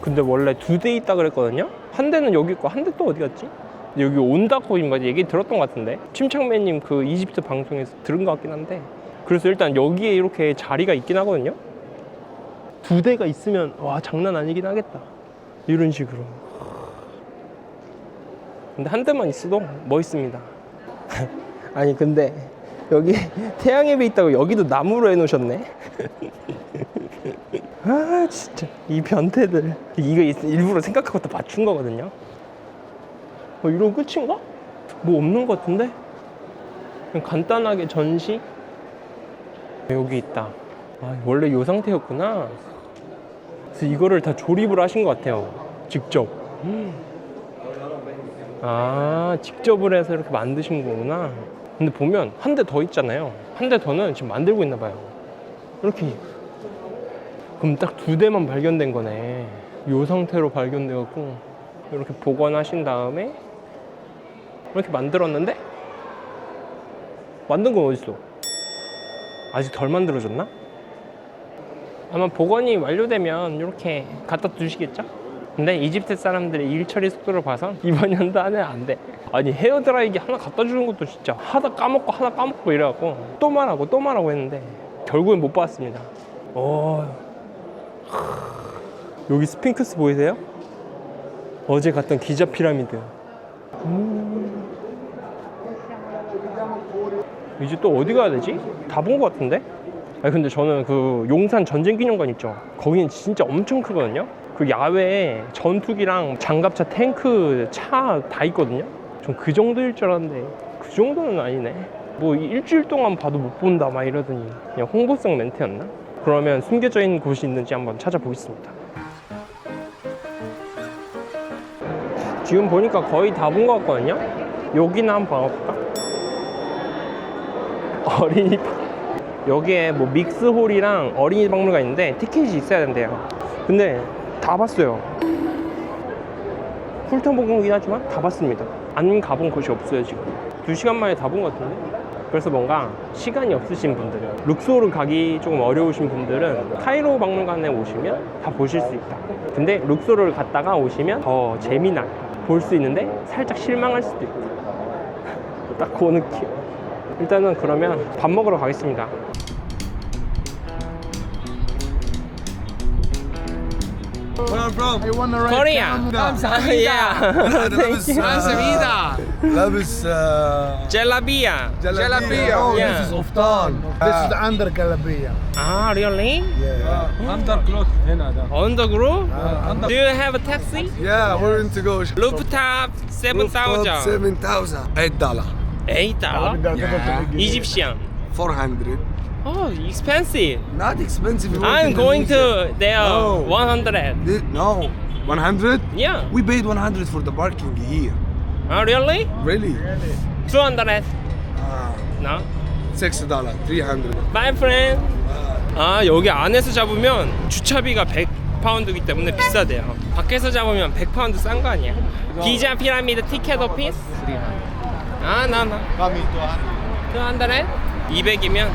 A: 근데 원래 2대 있다 그랬거든요? 한 대는 여기 있고 한 대 또 어디 갔지? 여기 온다고 얘기 들었던 것 같은데, 침착맨님 그 이집트 방송에서 들은 것 같긴 한데. 그래서 일단 여기에 이렇게 자리가 있긴 하거든요. 2대가 있으면 와 장난 아니긴 하겠다, 이런 식으로. 근데 한 대만 있어도 멋있습니다. 아니 근데 여기 태양의 배 있다고 여기도 나무로 해놓으셨네. 아 진짜 이 변태들. 이거 일부러 생각하고 다 맞춘 거거든요. 이러고 끝인가? 뭐 없는 것 같은데? 그냥 간단하게 전시? 여기 있다. 아, 원래 이 상태였구나. 그래서 이거를 다 조립을 하신 것 같아요, 직접. 아, 직접을 해서 이렇게 만드신 거구나. 근데 보면 한 대 더 있잖아요. 한 대 더는 지금 만들고 있나 봐요, 이렇게. 그럼 딱 2대만 발견된 거네. 이 상태로 발견돼갖고 이렇게 복원하신 다음에 이렇게 만들었는데, 만든 건 어딨어? 아직 덜 만들어졌나? 아마 복원이 완료되면 이렇게 갖다 두시겠죠? 근데 이집트 사람들의 일 처리 속도를 봐서 이번 연도 안에 안 돼. 아니 헤어드라이기 하나 갖다 주는 것도 진짜 하다 까먹고 이래갖고 또 말하고 했는데 결국엔 못 받았습니다. 여기 스핑크스 보이세요? 어제 갔던 기자 피라미드. 이제 또 어디 가야 되지? 다 본 것 같은데? 아니 근데 저는 그 용산 전쟁기념관 있죠. 거기는 진짜 엄청 크거든요. 그 야외에 전투기랑 장갑차, 탱크, 차 다 있거든요. 전 그 정도일 줄 알았는데 그 정도는 아니네. 뭐 일주일 동안 봐도 못 본다 막 이러더니 그냥 홍보성 멘트였나? 그러면 숨겨져 있는 곳이 있는지 한번 찾아보겠습니다. 지금 보니까 거의 다 본 것 같거든요. 여기는 한번 봐볼까? 어린이 여기에 뭐 믹스홀이랑 어린이 박물관 있는데 티켓이 있어야 된대요. 근데 다 봤어요. 쿨톤 본 거긴 하지만 다 봤습니다. 안 가본 곳이 없어요. 지금 2시간 만에 다 본 것 같은데. 그래서 뭔가 시간이 없으신 분들은, 룩소르 가기 조금 어려우신 분들은 카이로 박물관에 오시면 다 보실 수 있다. 근데 룩소르를 갔다가 오시면 더 재미나게 볼 수 있는데 살짝 실망할 수도 있다. 딱 그 느낌. 일단은 그러면 밥 먹으러 가겠습니다.
G: Where are you from?
H: You wanna ride
A: Korea.
H: camera?
A: Yeah. Thank you.
G: لابس
A: Jalapia.
G: جلابيه.
H: Oh,
A: Yeah.
H: this is Oftan. This is under Calabria.
A: Ah, really?
B: Undercloth هنا ده.
A: Underground? Do you have a taxi?
G: Yeah, we're in to go.
A: Rooftop 7,000.
G: 7,000. $8.
A: $8?
G: Yeah.
A: Egyptian.
G: 400.
A: Oh, expensive.
G: Not expensive. You
A: I'm
G: want
A: going
G: Indonesia.
A: to there
G: No.
A: 100.
G: No. 100?
A: Yeah.
G: We paid 100 for the parking here.
A: Oh, really?
G: Really?
A: 200. No?
G: $6. 300.
A: My friend. 아, 여기 안에서 잡으면 주차비가 100파운드이기 때문에 비싸대요. 밖에서 잡으면 100파운드 싼 거 아니야? 기자 피라미드 티켓 오피스? 아, 나. 200? 200이면?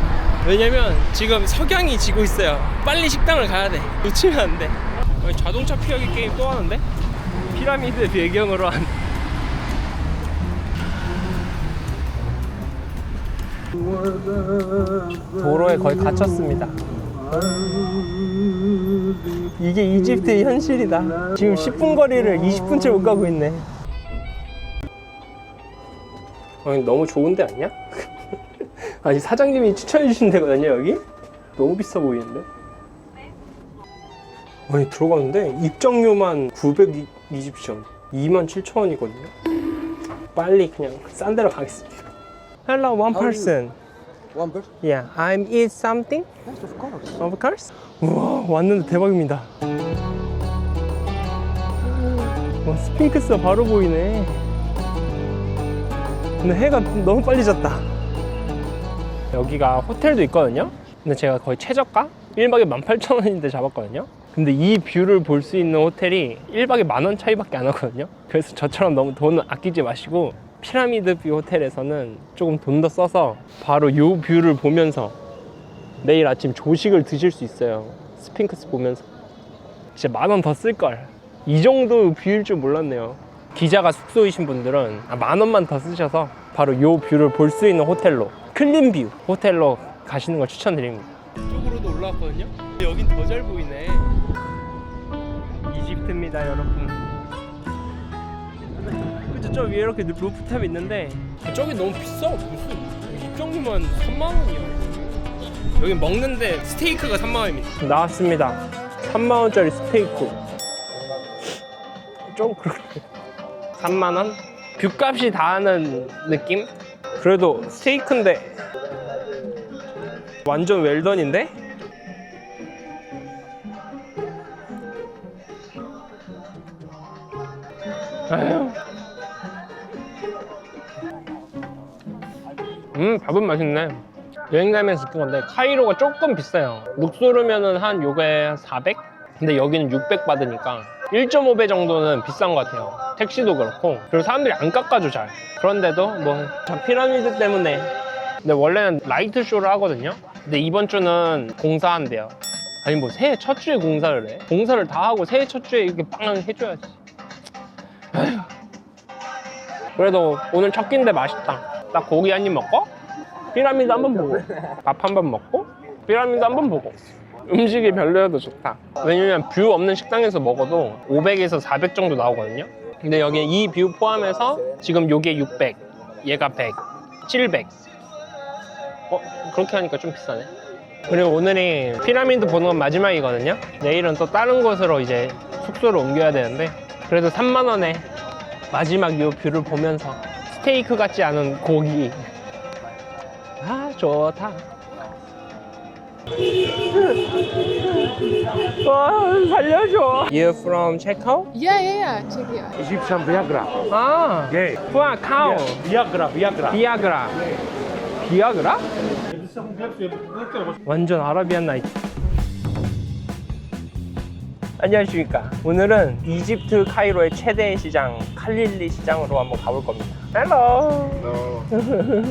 A: 왜냐면 지금 석양이 지고 있어요. 빨리 식당을 가야 돼. 놓치면 안 돼. 자동차 피하기 게임 또 하는데? 피라미드 배경으로 한. 도로에 거의 갇혔습니다. 이게 이집트의 현실이다. 지금 10분 거리를 20분째 못 가고 있네. 아니, 너무 좋은데 아니야? 아니, 사장님이 추천해 주신 데거든요. 여기 너무 비싸 보이는데. 아니, 들어가는데 입장료만 920션 27,000원이거든요 빨리 그냥 싼 데로 가겠습니다. Hello, one person.
G: One person?
A: Yeah, I'm eat something.
G: Yes, of course.
A: Of course. 우와, 왔는데 대박입니다. 와, 스핑크스가 바로 보이네. 근데 해가 너무 빨리 졌다. 여기가 호텔도 있거든요. 근데 제가 거의 최저가 1박에 18,000원인데 잡았거든요. 근데 이 뷰를 볼 수 있는 호텔이 1박에 10,000원 차이밖에 안 하거든요. 그래서 저처럼 너무 돈을 아끼지 마시고 피라미드 뷰 호텔에서는 조금 돈 더 써서 바로 이 뷰를 보면서 내일 아침 조식을 드실 수 있어요. 스핑크스 보면서. 진짜 10,000원 더 쓸걸. 이 정도 뷰일 줄 몰랐네요. 기자가 숙소이신 분들은 10,000원만 더 쓰셔서 바로 이 뷰를 볼 수 있는 호텔로, 클린뷰 호텔로 가시는 걸 추천드립니다. 이쪽으로도 올라왔거든요. 여긴 더 잘 보이네. 이집트입니다, 여러분. 그쵸, 저 위에 이렇게 루프탑이 있는데 저기 너무 비싸. 무슨 입장료만 30,000원이야. 여기 먹는데 스테이크가 30,000원입니다. 나왔습니다. 30,000원짜리 스테이크. 좀 그렇게 30,000원? 뷰값이 다 하는 느낌? 그래도 스테이크인데 완전 웰던인데? 아휴. 밥은 맛있네. 여행 가면서 느낀 건데 카이로가 조금 비싸요. 룩소르면은 한 요게 400? 근데 여기는 600 받으니까 1.5배 정도는 비싼 것 같아요. 택시도 그렇고. 그리고 사람들이 안 깎아줘 잘. 그런데도 뭐 피라미드 때문에. 근데 원래는 라이트 쇼를 하거든요. 근데 이번 주는 공사한대요. 아니 뭐 새해 첫 주에 공사를 해? 공사를 다 하고 새해 첫 주에 이렇게 빵 해줘야지. 에휴. 그래도 오늘 첫 끼인데 맛있다. 딱 고기 한 입 먹고 피라미드 한번 보고 밥 한 번 먹고 피라미드 한번 보고. 음식이 별로여도 좋다. 왜냐면 뷰 없는 식당에서 먹어도 500에서 400 정도 나오거든요. 근데 여기 이 뷰 포함해서 지금 요게 600, 얘가 100, 700. 그렇게 하니까 좀 비싸네. 그리고 오늘이 피라미드 보는 건 마지막이거든요. 내일은 또 다른 곳으로 이제 숙소를 옮겨야 되는데 그래도 3만 원에 마지막 이 뷰를 보면서 스테이크 같지 않은 고기. 아 좋다. 와 살려줘. You from Czechia?
F: Yeah, check it out.
C: Egyptian Viagra.
A: 아,
C: Gay.
A: 후아 카오.
C: Viagra, Viagra.
A: 비아그라. 비아그라? 완전 아라비안 나이트. 안녕하십니까. 오늘은 이집트 카이로의 최대 시장 칼릴리 시장으로 한번 가볼 겁니다. 헬로.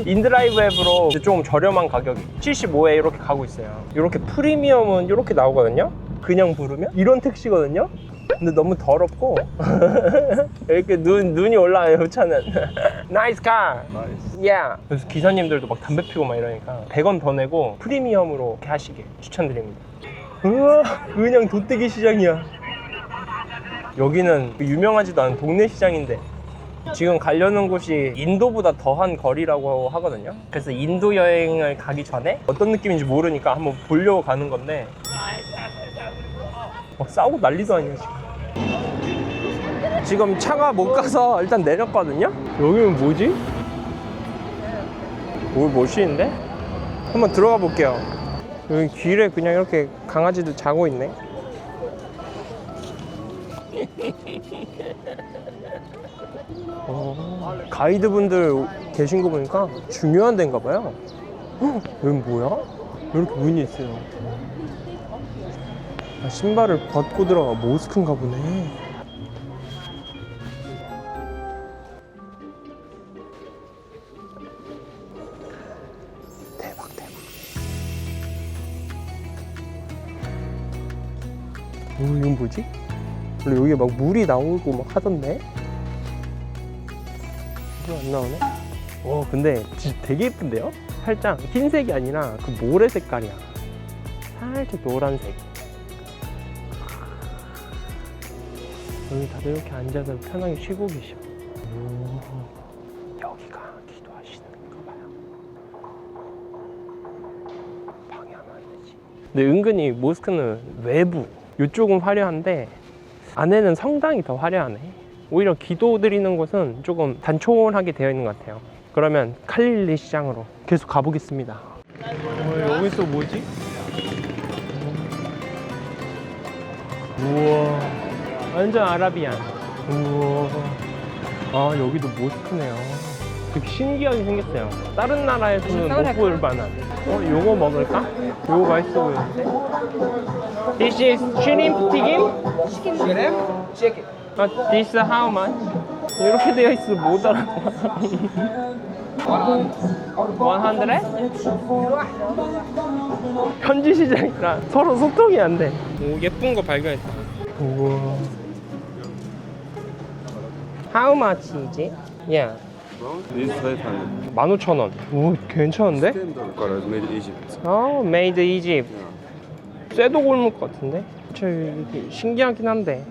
A: 인드라이브 앱으로 조금 저렴한 가격이 75에 이렇게 가고 있어요. 이렇게 프리미엄은 이렇게 나오거든요. 그냥 부르면 이런 택시거든요. 근데 너무 더럽고 이렇게 눈이 올라와요 차는. 나이스 카. 야. 그래서 기사님들도 막 담배 피고 막 이러니까 100원 더 내고 프리미엄으로 이렇게 하시길 추천드립니다. 우와 그냥 돗대기 시장이야. 여기는 유명하지도 않은 동네 시장인데 지금 가려는 곳이 인도보다 더한 거리라고 하거든요. 그래서 인도 여행을 가기 전에 어떤 느낌인지 모르니까 한번 보려고 가는 건데 막 싸우고 난리도 아니야 지금 차가 못 가서 일단 내렸거든요. 여기는 뭐지? 뭘 멋있는데? 한번 들어가 볼게요. 여기 길에 그냥 이렇게 강아지들 자고 있네. 가이드분들 계신 거 보니까 중요한 데인가 봐요. 여긴 뭐야? 이렇게 문이 있어요. 아, 신발을 벗고 들어가 모스크인가 보네. 대박 대박. 오 이건 뭐지? 원래 여기 막 물이 나오고 막 하던데? 이거 안 나오네? 근데 진짜 되게 예쁜데요? 살짝 흰색이 아니라 그 모래 색깔이야. 살짝 노란색. 여기 다들 이렇게 앉아서 편하게 쉬고 계셔. 여기가 기도하시는가 봐요. 방해하면 안 되지. 근데 은근히 모스크는 외부 이쪽은 화려한데 안에는 성당이 더 화려하네. 오히려 기도 드리는 곳은 조금 단촐하게 되어 있는 것 같아요. 그러면 칼릴리 시장으로 계속 가보겠습니다. 여기 또 뭐지? 우와 완전 아라비안. 우와 아 여기도 모스크네요. 되게 신기하게 생겼어요. 다른 나라에서는 못 볼 만한. 요거 먹을까? 요거 맛있어 보이는데? This is shrimp 튀김?
E: Chicken.
A: This how much? 이렇게 되어 있어 못 알아봐. 100? 현지 시장이라 서로 소통이 안 돼. 오 예쁜 거 발견했다. 우와. How much is it? Yeah.
I: This is 500.
A: 15,000원. 오 괜찮은데?
I: Colors made in Egypt.
A: Made Egypt. 쇠도 골목 같은데? 저 이게 신기하긴 한데.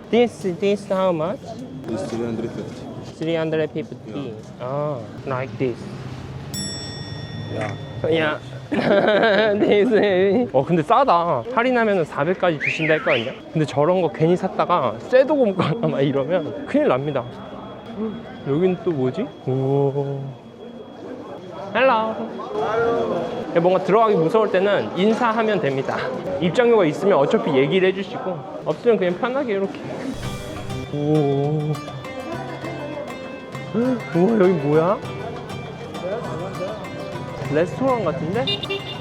A: This how much?
I: This is 350.
A: 350. Like this.
I: Yeah.
A: this. 근데 싸다. 할인하면 400까지 주신다 했거든요. 근데 저런 거 괜히 샀다가 쇠도 곰거나 막 이러면 큰일 납니다. 여긴 또 뭐지? 오. 헬로. 뭔가 들어가기 무서울 때는 인사하면 됩니다. 입장료가 있으면 어차피 얘기를 해주시고 없으면 그냥 편하게 이렇게. 오. 우와 여기 뭐야? 레스토랑 같은데?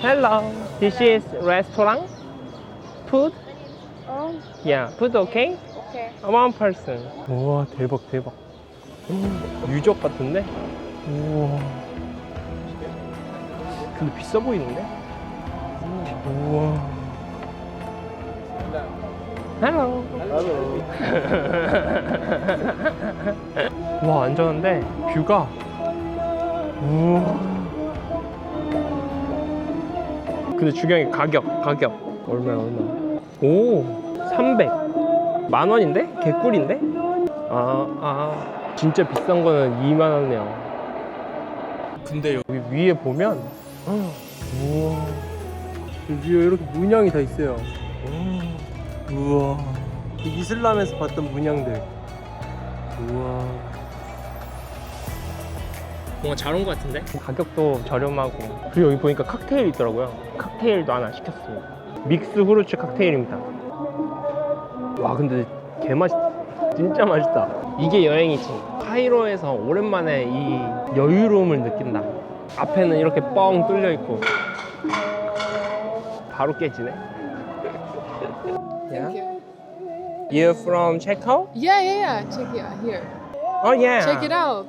A: Hello, this is restaurant. Food? Yeah, food okay?
F: Okay.
A: One person. 우와 대박 대박. 유적 같은데? 우와. 근데 비싸 보이는데? 우와. Hello. 와 안전한데 뷰가. 우와. 근데 중요한 게 가격 얼마 오 300 만원인데? 개꿀인데? 진짜 비싼 거는 2만원이네요. 근데 여기 위에 보면 우와 드디어 이렇게 문양이 다 있어요. 우와. 이슬람에서 봤던 문양들. 우와. 뭔가 잘 온 것 같은데? 가격도 저렴하고. 그리고 여기 보니까 칵테일이 있더라고요. 칵테일도 하나 시켰습니다. 믹스 후르츠 칵테일입니다. 와, 근데 진짜 맛있다. 이게 여행이지. 카이로에서 오랜만에 이 여유로움을 느낀다. 앞에는 이렇게 뻥 뚫려 있고 바로 깨지네.
J: Thank you.
A: You're from Czechia?
J: Yeah. Check it out here.
A: Oh yeah.
J: Check it out.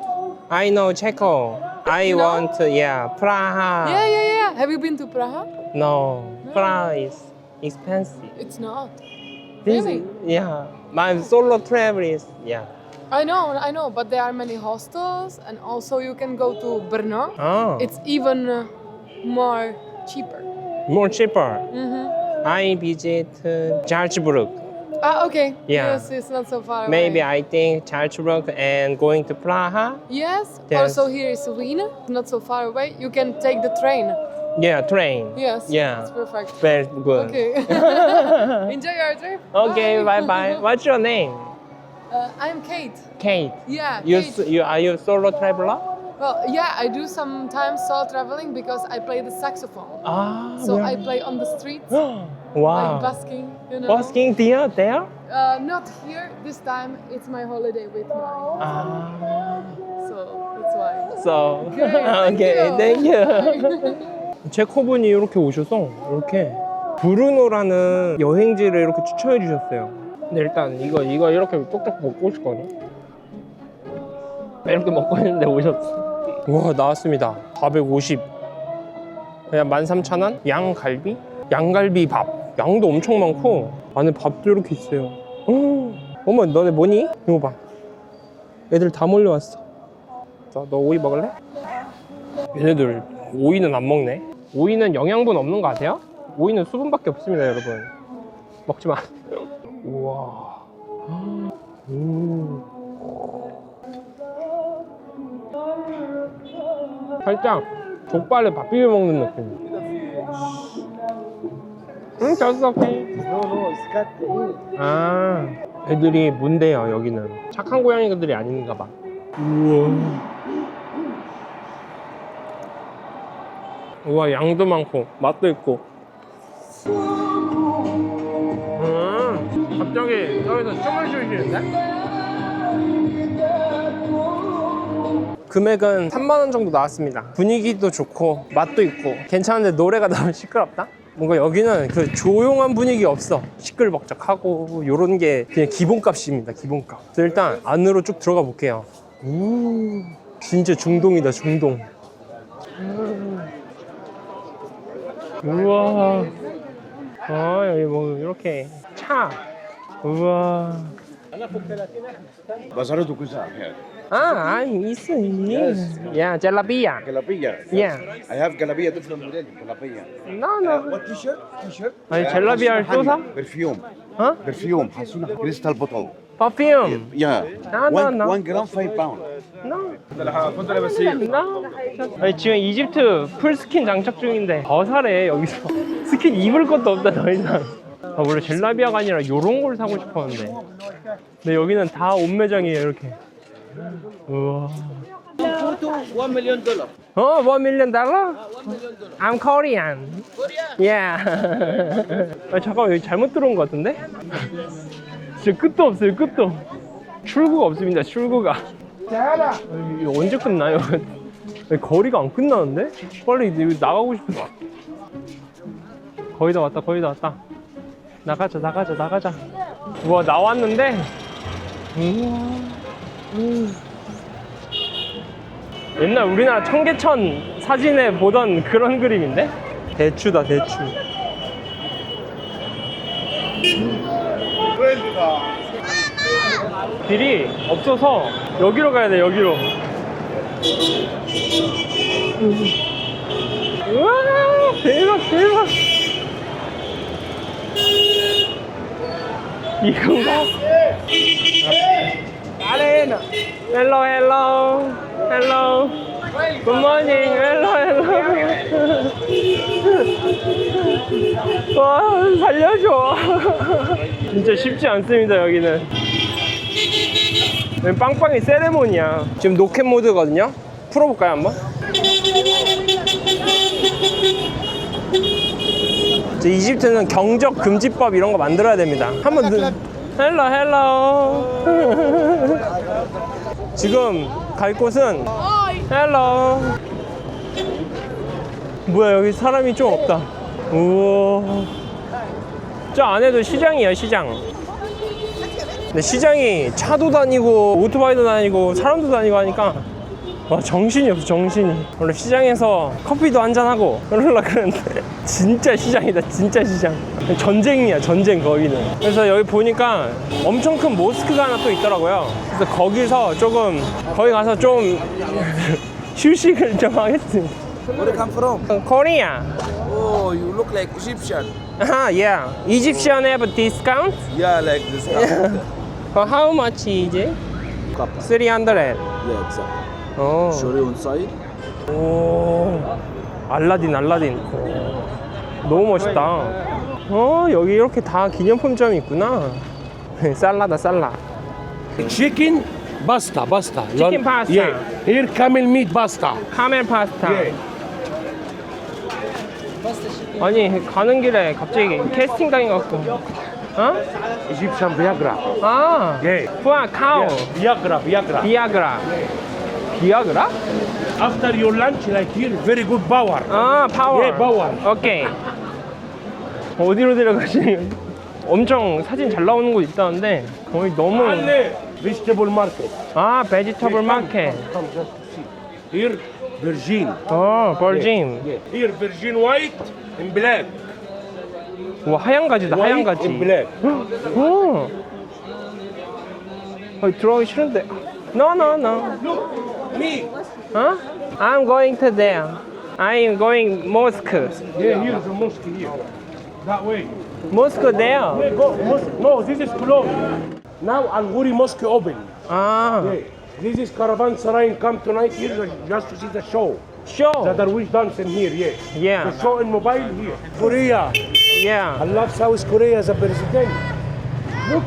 A: I know Czechia. I
J: You know?
A: want Praha.
J: Yeah. Have you been to Praha?
A: No, Praha is expensive.
J: It's not.
A: This
J: Really?
A: Yeah. My solo travel is
J: I know, but there are many hostels, and also you can go to Brno.
A: Oh,
J: It's even more cheaper.
A: more cheaper.
J: Mm-hmm.
A: I visit Salzburg.
J: Ah, okay.
A: Yeah.
J: Yes, it's not so far away.
A: Maybe I think Salzburg and going to Praha.
J: Yes.
A: Yes.
J: Also here is Wien, not so far away. You can take the train.
A: Yeah, train.
J: Yes.
A: Yeah.
J: It's perfect.
A: Very good.
J: Okay. Enjoy your trip.
A: Okay, bye bye. What's your name?
J: I'm Kate.
A: Kate.
J: Yeah.
A: You,
J: Kate.
A: are you solo traveler?
J: Well, yeah, I do sometimes solo traveling because I play the saxophone.
A: Ah,
J: So
A: where-
J: I play on the streets,
A: wow.
J: like busking, you know.
A: Busking there?
J: Not here. This time it's my holiday with my husband.
A: Ah.
J: So that's why.
A: So,
J: Okay,
A: okay, thank
J: thank
A: you. 체코분이 이렇게 오셔서 이렇게 브루노라는 여행지를 이렇게 추천해 주셨어요. 근데 일단 이거 이렇게 쪽쪽 먹고 싶거든요. 이렇게 먹고 있는데 오셨어. 우와, 나왔습니다. 450. 그냥 13,000원? 양갈비? 양갈비 밥. 양도 엄청 많고 안에 밥도 이렇게 있어요. 어머, 너네 뭐니? 이거 봐. 애들 다 몰려왔어. 자, 너 오이 먹을래? 얘네들 오이는 안 먹네. 오이는 영양분 없는 거 아세요? 오이는 수분밖에 없습니다, 여러분. 먹지 마. 우와. 살짝 족발에 밥 비벼 먹는 느낌. 응, 됐어, 오케이. 아, 애들이 문대요, 여기는. 착한 고양이들이 아닌가 봐. 우와, 양도 많고 맛도 있고. 갑자기 여기서 춤을 추시는데? 금액은 3만원 정도 나왔습니다. 분위기도 좋고 맛도 있고 괜찮은데 노래가 너무 시끄럽다? 뭔가 여기는 그 조용한 분위기 없어. 시끌벅적하고 요런 게 그냥 기본값입니다. 기본값. 그래서 일단 안으로 쭉 들어가 볼게요. 진짜 중동이다, 중동. 우와. 여기 뭐 이렇게 차. 우와.
C: بازارته كلها
A: 있어. 야, 젤라비야.
C: جلابيه
A: 야.
C: I have جلابيه different model جلابيه
A: No.
C: what t-shirt
A: 아니, 젤라비야를 또 사?
C: برفيوم
A: 어?
C: برفيوم حسونه كريستال بوتل
A: 퍼퓸.
C: yeah
A: No.
C: 1 gram 5 pound
A: No. 아니, 지금 이집트 풀스킨 장착 중인데 더 사래, 여기서. 스킨 입을 것도 없다, 더 이상. 원래 젤라비아가 아니라 요런 걸 사고 싶었는데. 근데 여기는 다 옷 매장이에요, 이렇게. 우와.
E: $1 million.
A: $1 million? I'm Korean. Yeah. 잠깐만, 여기 잘못 들어온 것 같은데? 진짜 끝도 없어요, 끝도. 출구가 없습니다, 출구가. 이거 언제 끝나요? 거리가 안 끝나는데? 빨리 여기 나가고 싶어. 거의 다 왔다, 거의 다 왔다. 나가자. 우와, 나왔는데? 옛날 우리나라 청계천 사진에 보던 그런 그림인데? 대추다, 대추. 길이 없어서 여기로 가야 돼, 여기로. 우와, 대박. 이건가? Hello. Good morning. Hello. 와, 살려줘. 진짜 쉽지 않습니다, 여기는. 여기 빵빵이 세레모니야. 지금 노켓 모드거든요. 풀어볼까요, 한번? 이제 이집트는 경적 금지법 이런 거 만들어야 됩니다. 한번 헬로. 지금 갈 곳은 헬로. 뭐야, 여기 사람이 좀 없다. 우와. 저 안에도 시장이야, 시장. 근데 시장이 차도 다니고 오토바이도 다니고 사람도 다니고 하니까 와, 정신이 없어, 정신이. 원래 시장에서 커피도 한잔하고 그러려고 그러는데 진짜 시장이다, 진짜 시장. 전쟁이야, 전쟁. 거기는. 그래서 여기 보니까 엄청 큰 모스크가 하나 또 있더라고요. 그래서 거기서 조금, 거기 가서 좀 휴식을 좀 하겠습니다.
G: Where you come from?
A: Korea.
G: Oh, you look like Egyptian.
A: Yeah. Egyptian have a discount?
G: Yeah, like this.
A: For how much is it? 300.
G: Yeah, exactly.
A: 어.
G: Show you inside.
A: 오. 알라딘. 오. 너무 멋있다. 여기 이렇게 다 기념품점이 있구나. 살라다, 살라.
B: Chicken pasta.
A: Chicken pasta.
B: Yeah. Here camel meat pasta.
A: 카멜 파스타. 아니, 가는 길에 갑자기 캐스팅 당해갖고. 어?
B: Egyptian Viagra.
A: 아.
B: Yeah.
A: 후아, 카오.
B: Viagra.
A: 비아그라. 비아그라?
B: After your lunch, like here, very good power.
A: 아, 파워.
B: 예, 파워.
A: 오케이. 어디로 데려가시는? 엄청 사진 잘 나오는 곳 있다는데 거의 너무.
B: Only vegetable market.
A: 아, 베지터블 마켓.
B: Come just to see. Here, virgin.
A: 버진.
B: Yeah. Here, virgin white and black.
A: 와, 하얀 가지다, 하얀
B: White
A: 가지.
B: and black.
A: 오. 들어가기 싫은데. No.
B: Me.
A: 어? I'm going to there. I'm going mosque.
B: Yeah, here's the mosque here. That way.
A: Mosque there.
B: Yeah, go mosque. No, this is closed. Now Al Ghuri Mosque open.
A: 아,
B: Yeah. This is Caravanserai. Come tonight here just to see the show.
A: show.
B: The Darwish dance in here, yeah.
A: Yeah.
B: The show in mobile here. Korea.
A: Yeah.
B: I love South Korea as a president. Look,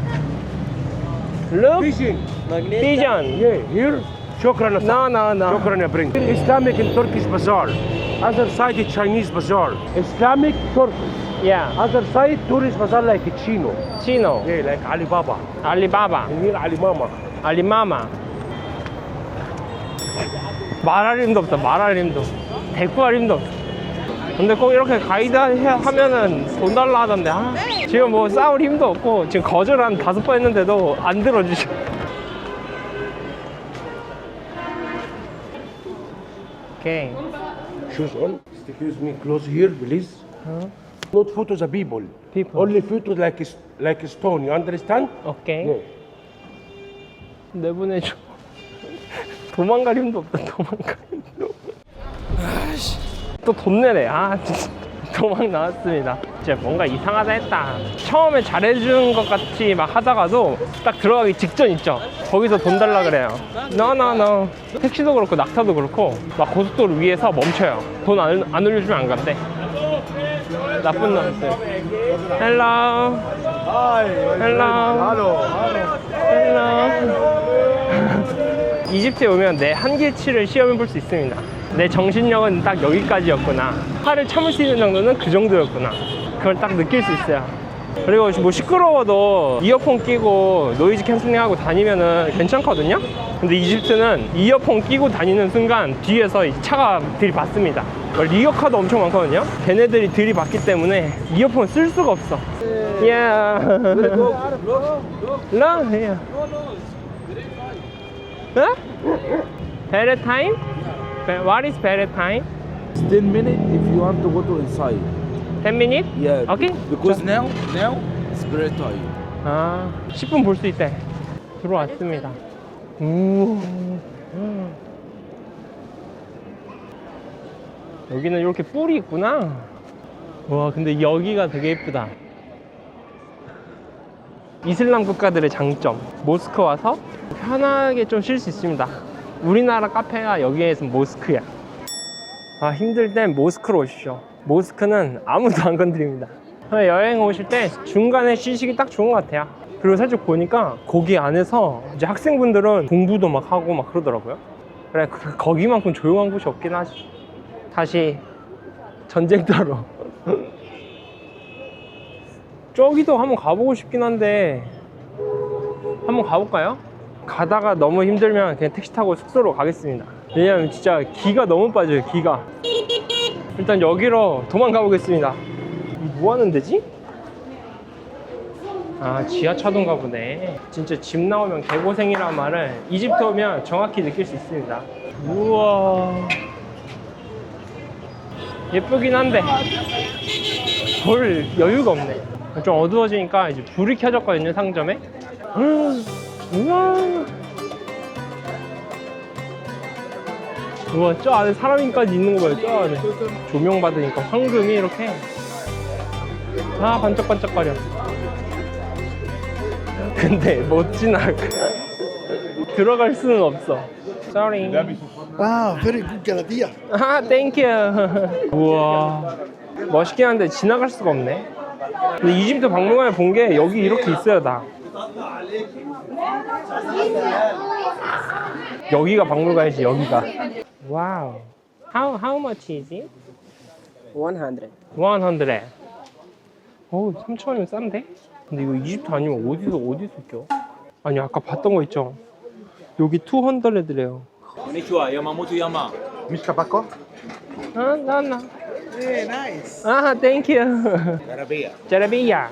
A: Look.
B: fishing.
A: Pigeon.
B: Yeah, here. Shukran.
A: No.
B: Shukran, ya bring. Islamic and Turkish bazaar. Other side is Chinese bazaar. Islamic, Turkish.
A: Yeah.
B: Other side, tourist bazaar like Chino.
A: Chino.
B: Yeah, like Alibaba.
A: 알리바바.
B: And here Alimama.
A: 알리마마. 말할 힘도 없다, 말할 힘도. 대꾸할 힘도 없어. 근데 꼭 이렇게 가이드 하면은 돈 달라 하던데. 아, 지금 뭐 싸울 힘도 없고 지금 거절 한 5번 했는데도 안 들어주셔. 오케이.
B: Shoes on. Excuse me, close here, please. Not photos of people.
A: People.
B: Only photos like stone. You understand?
A: 오케이.
B: Yeah.
A: 내보내줘. 도망갈 힘도 없다, 도망갈 힘도. 아씨. 또 돈 내래. 아, 진짜. 도망 나왔습니다. 진짜 뭔가 이상하다 했다. 처음에 잘해주는 것 같이 막 하다가도 딱 들어가기 직전 있죠. 거기서 돈 달라 그래요. No. 택시도 그렇고 낙타도 그렇고 막 고속도로 위에서 멈춰요. 돈 안 올려주면 안 간대. 나쁜 놈들. 헬로. 이집트에 오면 내 한계치를 시험해 볼 수 있습니다. 내 정신력은 딱 여기까지였구나. 화를 참을 수 있는 정도는 그 정도였구나. 그걸 딱 느낄 수 있어요. 그리고 뭐 시끄러워도 이어폰 끼고 노이즈 캔슬링하고 다니면은 괜찮거든요. 근데 이집트는 이어폰 끼고 다니는 순간 뒤에서 차가 들이받습니다. 리어카도 엄청 많거든요. 걔네들이 들이받기 때문에 이어폰 쓸 수가 없어. Yeah. No, yeah. Huh? Better time? What is better time?
G: 10 minutes if you want to go to inside.
A: 10 minutes?
G: Yeah.
A: Okay.
G: Because now it's very time.
A: 아, 10분 볼 수 있대. 들어왔습니다. 여기는 이렇게 뿔이 있구나. 와, 근데 여기가 되게 예쁘다. 이슬람 국가들의 장점. 모스크 와서 편하게 좀 쉴 수 있습니다. 우리나라 카페가 여기에서 모스크야. 아, 힘들 땐 모스크로 오십시오. 모스크는 아무도 안 건드립니다. 여행 오실 때 중간에 쉬시기 딱 좋은 것 같아요. 그리고 살짝 보니까 거기 안에서 이제 학생분들은 공부도 막 하고 막 그러더라고요. 그래, 거기만큼 조용한 곳이 없긴 하지. 다시 전쟁터로. 저기도 한번 가보고 싶긴 한데 한번 가볼까요? 가다가 너무 힘들면 그냥 택시 타고 숙소로 가겠습니다. 왜냐면 진짜 기가 너무 빠져요, 기가. 일단 여기로 도망가 보겠습니다. 뭐 하는 데지? 아, 지하차도인가 보네. 진짜 집 나오면 개고생이란 말을 이집트 오면 정확히 느낄 수 있습니다. 우와, 예쁘긴 한데 볼 여유가 없네. 좀 어두워지니까 이제 불이 켜졌거든요, 상점에. 우와, 우와, 저 안에 사람인까지 있는 거 봐요. 저 안에 조명 받으니까 황금이 이렇게 아, 반짝반짝거려. 근데 못 지나가. 들어갈 수는 없어. Sorry.
H: Wow, very good Galatia.
A: 아, 땡큐. 우와, 멋있긴 한데 지나갈 수가 없네. 근데 이집트 박물관에 본 게 여기 이렇게 있어요, 다. 여기가 박물관이지, 여기가. 와우. How much is it?
D: 100.
A: 100. 어우, 3,000원이면 싼데? 근데 이거 이집트 아니면 어디서 껴? 아니, 아까 봤던 거 있죠? 여기 200래요.
E: Konnichiwa, Yamamoto Yama.
H: Miska Paco?
A: 아, 나.
H: Hey, nice.
A: 아, 땡큐. 제라비야.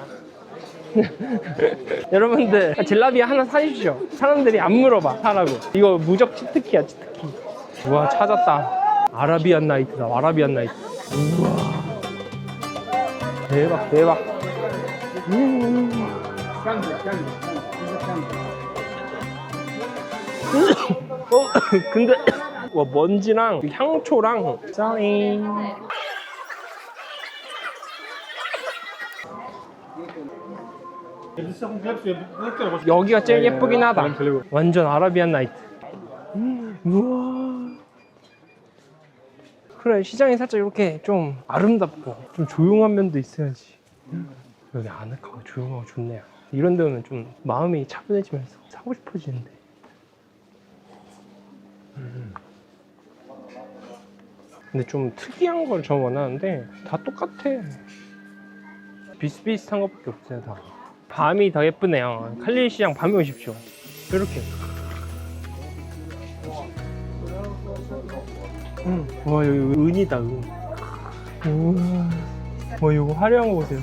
A: 여러분들, 젤라비야 하나 사주시죠. 사람들이 안 물어봐, 사라고. 이거 무적 치트키야, 치트키. 우와, 찾았다. 아라비안 나이트다, 아라비안 나이트. 우와. 대박, 대박. 근데 와, 먼지랑 향초랑 짠. 여기가 제일 예쁘긴 하다. 완전 아라비안 나이트. 우와. 그래, 시장이 살짝 이렇게 좀 아름답고 좀 조용한 면도 있어야지. 여기 아늑하고 조용하고 좋네요. 이런 데 오면 좀 마음이 차분해지면서 사고 싶어지는데. 근데 좀 특이한 걸 저 원하는데 다 똑같아. 비슷비슷한 것밖에 없어요, 다. 밤이 더 예쁘네요. 칼릴 시장 밤에 오십시오. 이렇게. 와, 여기 은이다, 은. 우와. 와, 이거 화려한 거 보세요.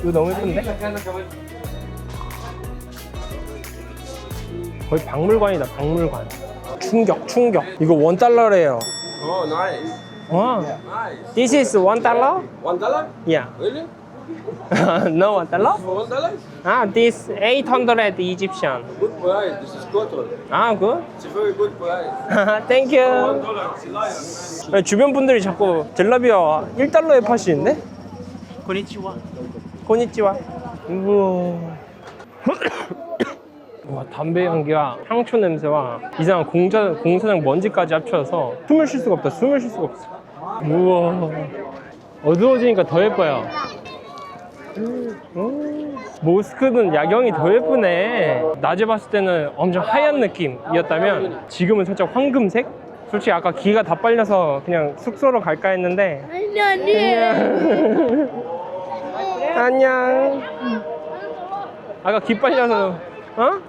A: 이거 너무 예쁜데? 거의 박물관이다, 박물관. 충격. 이거 $1래요.
G: Oh, nice.
A: 와. This is $1?
G: $1?
A: Yeah.
G: Really?
A: No $1?
G: For $1?
A: Ah, this 800 Egyptian.
G: Good price. This is cotton.
A: Ah, good.
G: It's a very good price.
A: Thank you. 주변 분들이 자꾸 젤라비아 $1에 파시는데? 고니치와. 우와. 와, 담배 향기와 향초 냄새와 이상한 공사장 먼지까지 합쳐서 숨을 쉴 수가 없다. 우와. 어두워지니까 더 예뻐요. 모스크는 야경이 더 예쁘네. 낮에 봤을 때는 엄청 하얀 느낌이었다면 지금은 살짝 황금색? 솔직히 아까 기가 다 빨려서 그냥 숙소로 갈까 했는데. 안녕. 아까 기 빨려서. 어?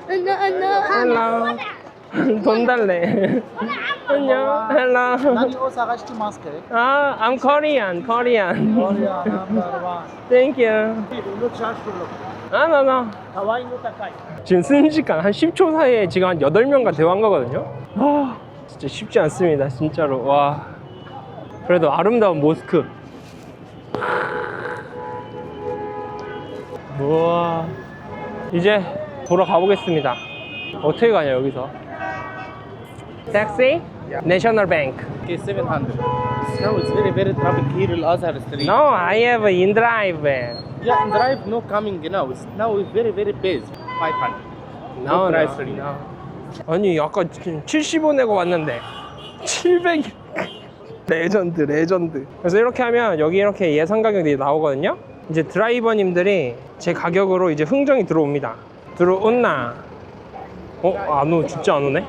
A: 헬로. 돈 달래. 안녕. 헬로. 아, I'm Korean. Thank you. 아, no. 지금 순식간 한 10초 사이에 지금 한 8명과 대화한 거거든요. 아, 진짜 쉽지 않습니다, 진짜로. 와. 그래도 아름다운 모스크. 우와. 이제 돌아가 보겠습니다. 어떻게 가냐, 여기서? 택시? National Bank.
D: Okay, 700. Now it's very traffic here in Azhar Street.
A: No, I have in drive.
D: Yeah, in drive no coming now. Now it's very busy. 500.
A: No,
D: price.
A: no. 아니, 아까 70원 내고 왔는데 700. 레전드. 그래서 이렇게 하면 여기 이렇게 예상 가격이 나오거든요. 이제 드라이버님들이 제 가격으로 이제 흥정이 들어옵니다. 들어온나? 안 오, 진짜 안 오네?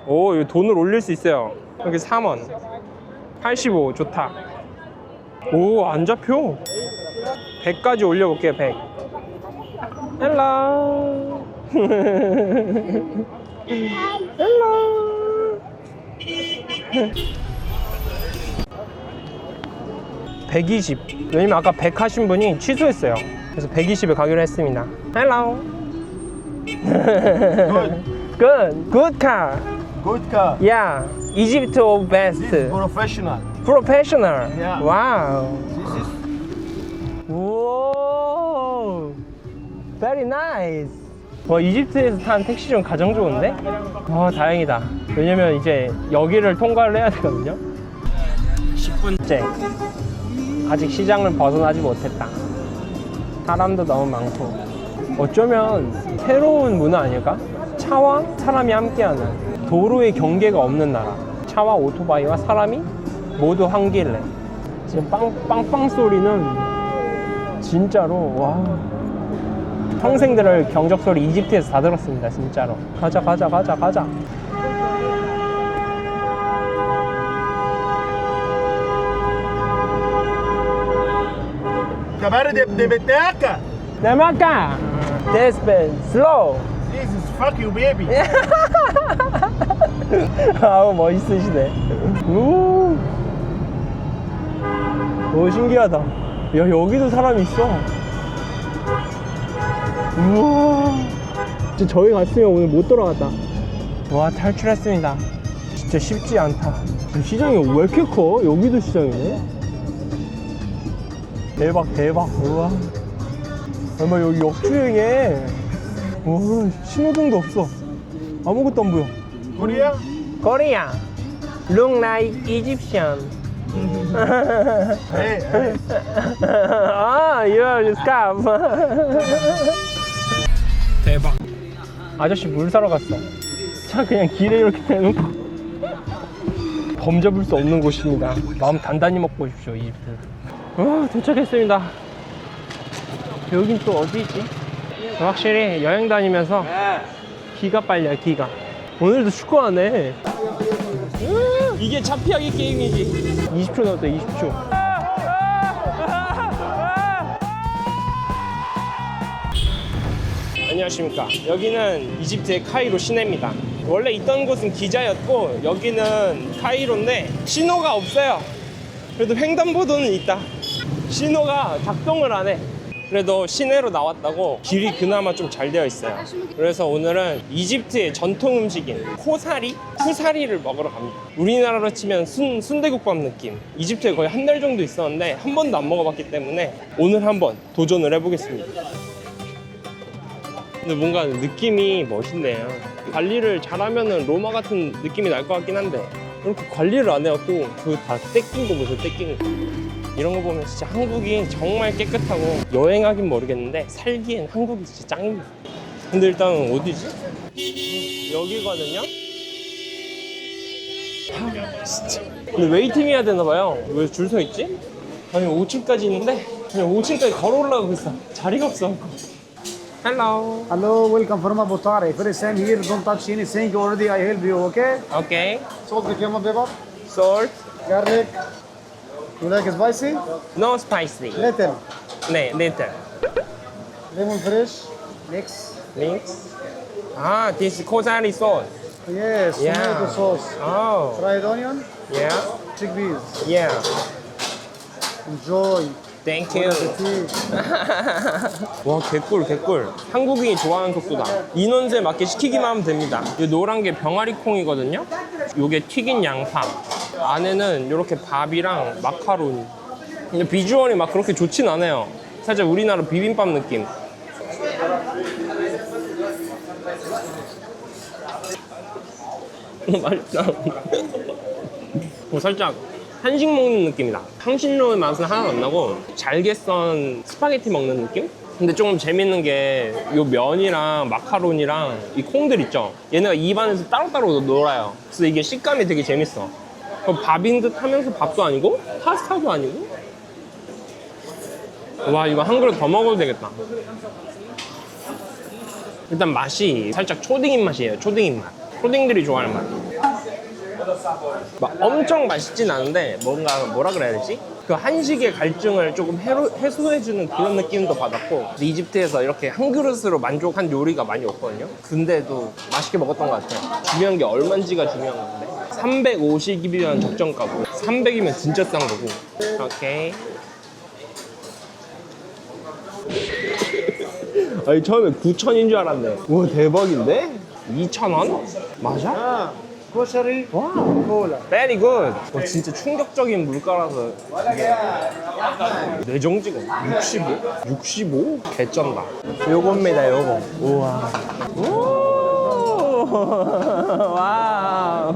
A: 오, 이거 돈을 올릴 수 있어요. 여기 3원 85 좋다. 오, 안 잡혀. 100까지 올려볼게요. 100. 헬로. 헬로. 120. 왜냐면 아까 100 하신 분이 취소했어요. 그래서 120에 가기로 했습니다. 헬로. Good car.
E: Good car.
A: Yeah. Egypt of best.
E: Professional.
A: Professional.
E: Yeah.
A: Wow.
E: This is
A: Whoa. Very nice. 이집트에서 탄 택시 중 가장 좋은데? 다행이다. 왜냐면 이제 여기를 통과를 해야 되거든요. 10분째. 아직 시장을 벗어나지 못했다. 사람도 너무 많고. 어쩌면 새로운 문화 아닐까? 차와 사람이 함께하는 도로의 경계가 없는 나라. 차와 오토바이와 사람이 모두 한 길래. 지금 빵빵 소리는 진짜로 와. 평생 들을 경적 소리 이집트에서 다 들었습니다. 진짜로. 가자.
E: كمان دي بتاكا.
A: 내마까 데스펜 슬로우.
E: This is fuck you baby.
A: 아우 멋있으시네. 오 신기하다. 야 여기도 사람이 있어. 우와. 진짜 저희 갔으면 오늘 못 돌아갔다. 와 탈출했습니다. 진짜 쉽지 않다. 시장이 왜 이렇게 커? 여기도 시장이네. 대박. 우와. 얼마 여기 역주행해. 와 신호등도 없어. 아무것도 안 보여.
E: Korea?
A: Korea. Look like Egyptian.
E: Hey.
A: Your scarf. 대박. 아저씨 물 사러 갔어. 차 그냥 길에 이렇게 대놓고. 범접을 수 없는 곳입니다. 마음 단단히 먹고 오십시오, 이집트. 도착했습니다. 여긴 또 어디지? 확실히 여행 다니면서 기가 빨려요, 기가. 오늘도 축구하네. 이게 차 피하기 게임이지. 20초 남았다, 20초. 안녕하십니까. 여기는 이집트의 카이로 시내입니다. 원래 있던 곳은 기자였고 여기는 카이로인데 신호가 없어요. 그래도 횡단보도는 있다. 신호가 작동을 안 해. 그래도 시내로 나왔다고 길이 그나마 좀 잘 되어 있어요. 그래서 오늘은 이집트의 전통 음식인 푸사리를 먹으러 갑니다. 우리나라로 치면 순대국밥 느낌. 이집트에 거의 한 달 정도 있었는데 한 번도 안 먹어봤기 때문에 오늘 한번 도전을 해보겠습니다. 근데 뭔가 느낌이 멋있네요. 관리를 잘하면 로마 같은 느낌이 날 것 같긴 한데 이렇게 관리를 안 해갖고 그거 다 떼낀 거 보세요. 떼낀 거. 이런 거 보면 진짜 한국이 정말 깨끗하고 여행하긴 모르겠는데 살기엔 한국이 진짜 짱입니다. 근데 일단 어디지? 여기거든요? 진짜. 근데 웨이팅 해야 되나봐요. 왜 줄 서 있지? 아니 5층까지 있는데 그냥 5층까지 걸어 올라가고 있어. 자리가 없어. Hello.
E: Hello, welcome from Abu Tari. First time here, don't touch anything already. I help you, okay?
A: Okay.
E: Salt, lemon pepper,
A: Salt.
E: garlic. You like spicy?
A: No spicy.
E: Little.
A: 네, little.
E: Lemon fresh. Mix.
A: Mix. This kozari sauce.
E: Yes,
A: Yeah.
E: tomato sauce.
A: Oh.
E: Fried onion,
A: Yeah.
E: chickpeas.
A: Yeah.
E: Enjoy.
A: Thank you.
E: Tea.
A: 와 개꿀. 한국인이 좋아하는 속도다. 인원수에 맞게 시키기만 하면 됩니다. 이 노란 게 병아리 콩이거든요. 요게 튀긴 양파. 안에는 이렇게 밥이랑 마카로니. 근데 비주얼이 막 그렇게 좋진 않아요. 살짝 우리나라 비빔밥 느낌. 맛있다. 살짝 한식 먹는 느낌이다. 향신료의 맛은 하나도 안 나고 잘게 썬 스파게티 먹는 느낌? 근데 조금 재밌는 게 요 면이랑 마카로니랑 이 콩들 있죠? 얘네가 입안에서 따로따로 놀아요. 그래서 이게 식감이 되게 재밌어. 그럼 밥인 듯 하면서 밥도 아니고 파스타도 아니고. 와, 이거 한 그릇 더 먹어도 되겠다. 일단 맛이 살짝 초딩인 맛이에요. 초딩인 맛. 초딩들이 좋아하는 맛. 막 엄청 맛있진 않은데 뭔가 뭐라 그래야 되지? 그 한식의 갈증을 조금 해소해주는 그런 느낌도 받았고, 이집트에서 이렇게 한 그릇으로 만족한 요리가 많이 없거든요. 근데도 맛있게 먹었던 것 같아요. 중요한 게 얼마인지가 중요한 건데 350이면 적정가고 300이면 진짜 싼 거고. 오케이. 아니 처음에 9,000인 줄 알았네. 우와 대박인데? 2,000원? 맞아?
B: كشري
A: 와,
B: كولا.
A: very good. 진짜 충격적인 물가라서 이게 뇌정지가 65? 개쩐다. 요겁니다, 요거. 우와. 오! 와우.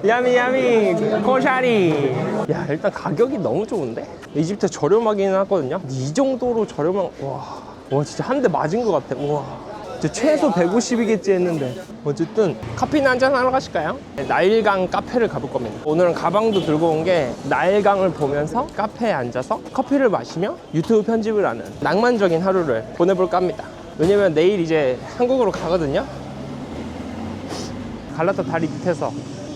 A: 야미 코샤리. 야, 일단 가격이 너무 좋은데? 이집트 저렴하기는 하거든요. 이 정도로 저렴한, 와 진짜 한 대 맞은 것 같아. 우와. 최소 150이겠지 했는데. 어쨌든 커피나 한잔 하러 가실까요? 나일강 카페를 가볼 겁니다. 오늘은 가방도 들고 온 게 나일강을 보면서 카페에 앉아서 커피를 마시며 유튜브 편집을 하는 낭만적인 하루를 보내볼까 합니다. 왜냐면 내일 이제 한국으로 가거든요. 갈라타 다리 밑에서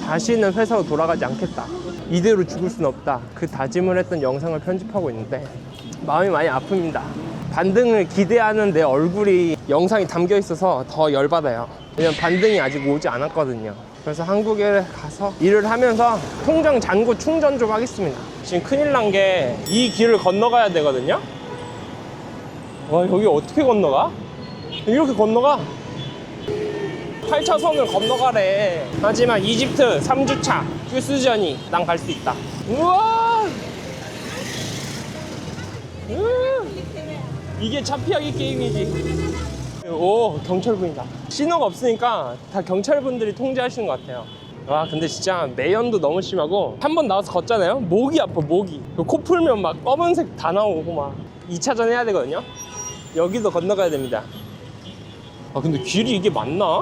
A: 다시는 회사로 돌아가지 않겠다, 이대로 죽을 순 없다, 그 다짐을 했던 영상을 편집하고 있는데 마음이 많이 아픕니다. 반등을 기대하는 내 얼굴이 영상이 담겨 있어서 더 열받아요. 왜냐면 반등이 아직 오지 않았거든요. 그래서 한국에 가서 일을 하면서 통장 잔고 충전 좀 하겠습니다. 지금 큰일 난 게 이 길을 건너가야 되거든요. 와, 여기 어떻게 건너가? 이렇게 건너가? 8차선을 건너가래. 하지만 이집트 3주차 큐스전이 난 갈 수 있다. 우와! 이게 차피하기 게임이지. 오, 경찰분이다. 신호가 없으니까 다 경찰분들이 통제하시는 것 같아요. 와, 근데 진짜 매연도 너무 심하고, 한 번 나와서 걷잖아요? 목이 아파, 목이. 코 풀면 막 검은색 다 나오고 막. 2차전 해야 되거든요? 여기도 건너가야 됩니다. 아, 근데 길이 이게 맞나?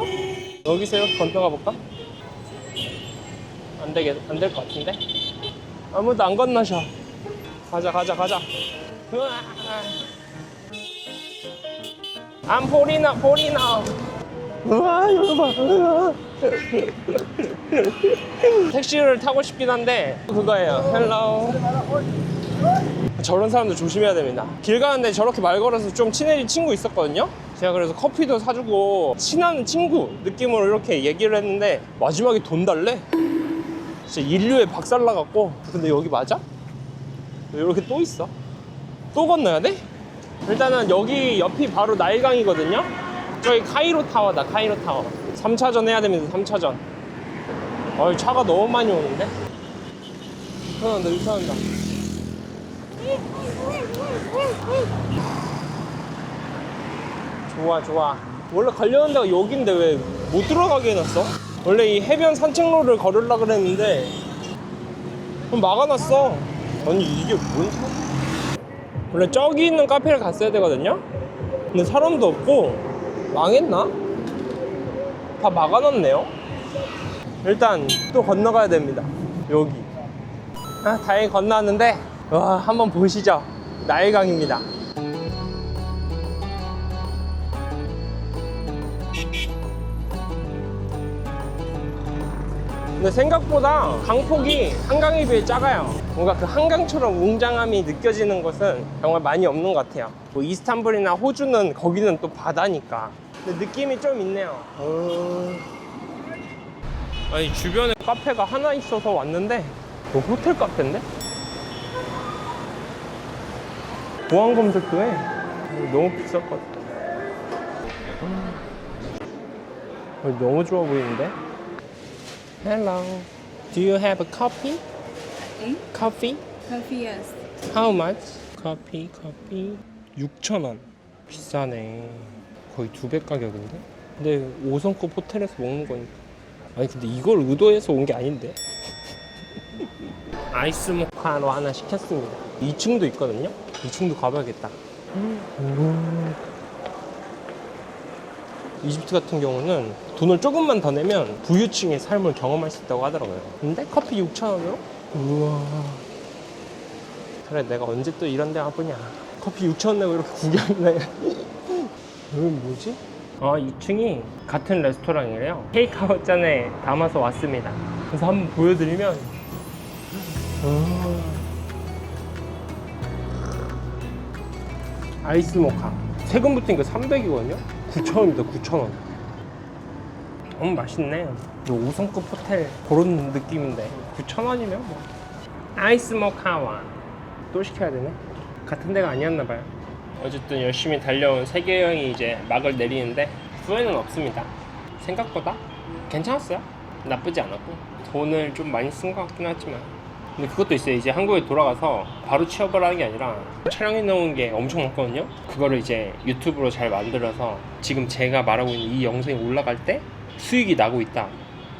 A: 여기서 이렇게 건너가 볼까? 안 될 것 같은데? 아무도 안 건너셔. 가자. 으아. I'm 포리나. 우와, 이거 봐. 우와. 택시를 타고 싶긴 한데 그거예요. 헬로. 저런 사람들 조심해야 됩니다. 길 가는데 저렇게 말 걸어서 좀 친해진 친구 있었거든요. 제가 그래서 커피도 사주고 친한 친구 느낌으로 이렇게 얘기를 했는데 마지막에 돈 달래. 진짜 인류에 박살나갖고. 근데 여기 맞아? 이렇게 또 있어. 또 건너야 돼? 일단은 여기 옆이 바로 나일강이거든요. 저기 카이로 타워다, 카이로 타워. 3차전 해야 됩니다, 3차전. 차가 너무 많이 오는데? 이상한다. 좋아. 원래 가려는 데가 여긴데 왜 못 들어가게 해놨어? 원래 이 해변 산책로를 걸으려고 그랬는데 막아놨어. 아니, 이게 뭔 차? 원래 저기 있는 카페를 갔어야 되거든요? 근데 사람도 없고 망했나? 다 막아놨네요. 일단 또 건너가야 됩니다. 여기. 다행히 건너왔는데, 와, 한번 보시죠. 나일강입니다. 근데 생각보다 강폭이 한강에 비해 작아요. 뭔가 그 한강처럼 웅장함이 느껴지는 것은 정말 많이 없는 것 같아요. 뭐 이스탄불이나 호주는 거기는 또 바다니까. 근데 느낌이 좀 있네요. 아니, 주변에 카페가 하나 있어서 왔는데 뭐 호텔 카페인데? 보안 검색도 해. 너무 비쌀 것 같아. 너무 좋아 보이는데? Hello. Do you have a coffee? Coffee?
K: Coffee, yes.
A: How much? Coffee. 6,000원. 비싸네. 거의 2배 가격인데? 근데 5성급 호텔에서 먹는 거니까. 아니, 근데 이걸 의도해서 온 게 아닌데? 아이스 모카로 하나 시켰습니다. 2층도 있거든요? 2층도 가봐야겠다. 이집트 같은 경우는 돈을 조금만 더 내면 부유층의 삶을 경험할 수 있다고 하더라고요. 근데 커피 6,000원으로? 우와. 그래, 내가 언제 또 이런 데 와보냐. 커피 6,000원 내고 이렇게 구경이나 해. 여기 뭐지? 2층이 같은 레스토랑이래요. 테이크아웃 잔에 담아서 왔습니다. 그래서 한번 보여드리면 아이스 모카 세금 붙으니까 300이거든요? 9,000원입니다. 9,000원. 맛있네. 5성급 호텔 그런 느낌인데 9,000원이면 뭐. 아이스 모카와 또 시켜야 되네. 같은 데가 아니었나봐요. 어쨌든 열심히 달려온 세계 여행이 이제 막을 내리는데 후회는 없습니다. 생각보다 괜찮았어요. 나쁘지 않았고 돈을 좀 많이 쓴 것 같긴 하지만, 근데 그것도 있어요. 이제 한국에 돌아가서 바로 취업을 하는 게 아니라 촬영해 놓은 게 엄청 많거든요. 그거를 이제 유튜브로 잘 만들어서 지금 제가 말하고 있는 이 영상이 올라갈 때 수익이 나고 있다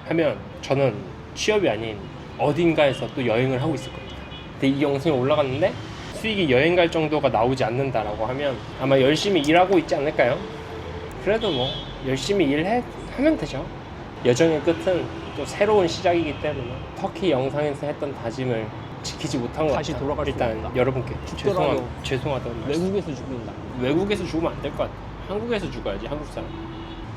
A: 하면 저는 취업이 아닌 어딘가에서 또 여행을 하고 있을 겁니다. 근데 이 영상이 올라갔는데 수익이 여행 갈 정도가 나오지 않는다라고 하면 아마 열심히 일하고 있지 않을까요? 그래도 뭐 열심히 하면 되죠. 여정의 끝은 또 새로운 시작이기 때문에 터키 영상에서 했던 다짐을 지키지 못한 것
E: 다시
A: 같아요.
E: 돌아갈 수
A: 일단
E: 없다.
A: 여러분께
E: 죽더라도
A: 죄송하다는 말씀.
E: 외국에서 죽는다.
A: 외국에서 죽으면 안 될 것 같아요. 한국에서 죽어야지, 한국 사람.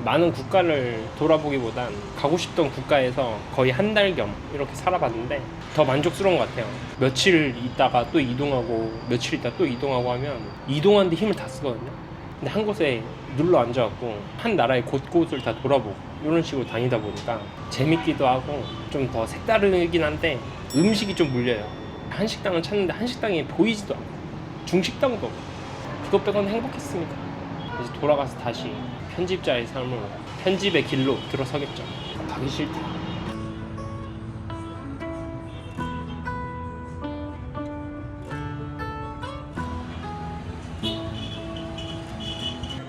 A: 많은 국가를 돌아보기보단 가고 싶던 국가에서 거의 한 달 겸 이렇게 살아봤는데 더 만족스러운 것 같아요. 며칠 있다가 또 이동하고 며칠 있다가 또 이동하고 하면 이동하는데 힘을 다 쓰거든요. 근데 한 곳에 눌러 앉아갖고 한 나라의 곳곳을 다 돌아보고 이런 식으로 다니다 보니까 재밌기도 하고 좀 더 색다르긴 한데 음식이 좀 물려요. 한식당을 찾는데 한식당이 보이지도 않고 중식당도 없고 그것 빼고는 행복했습니다. 이제 돌아가서 다시 편집자의 삶으로 편집의 길로 들어서겠죠. 가기 싫다.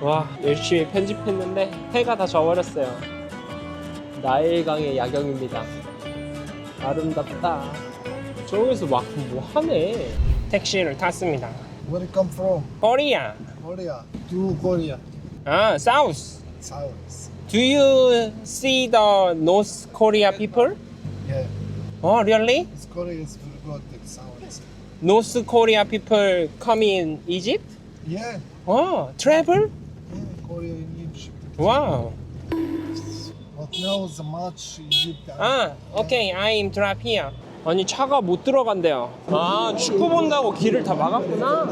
A: 와, 열심히 편집했는데 해가 다 져버렸어요. 나일강의 야경입니다. 아름답다. 저기서 막 뭐 하네. 택시를 탔습니다.
H: Where you come from?
A: 코리아.
H: Korea. To Korea.
A: 아, South.
H: South.
A: Do you see the North Korea people?
H: Yeah.
A: Oh, really?
H: This Korea is very good. The sounds.
A: North Korea people come in Egypt?
H: Yeah.
A: Oh, travel?
H: Yeah. Korea in Egypt.
A: Wow.
H: But now the match Egypt.
A: 아, okay, I'm drop here. 아니, 차가 못 들어간대요. 아, 축구 본다고 길을 다 막았구나.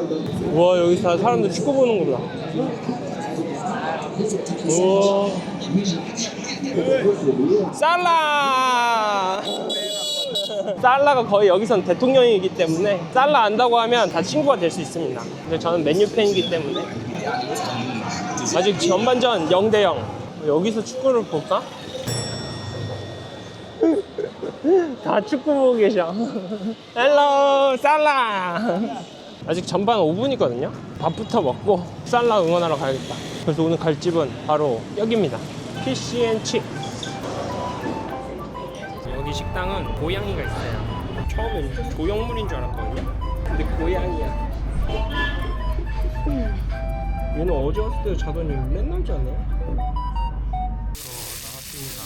A: 와, 여기 다 사람들 축구 보는구나. 우와. 살라! 살라가 거의 여기선 대통령이기 때문에 살라 안다고 하면 다 친구가 될 수 있습니다. 근데 저는 맨유 팬이기 때문에 아직 전반전 0대0. 여기서 축구를 볼까? 다 축구 보고 계셔. 헬로 살라. 아직 전반 5분이거든요. 밥부터 먹고 살라 응원하러 가야겠다. 그래서 오늘 갈 집은 바로 여기입니다. 피쉬앤칩. 여기 식당은 고양이가 있어요. 처음엔 조형물인 줄 알았거든요. 근데 고양이야. 얘는 어제 왔을 때 자더니 맨날 자네. 나왔습니다.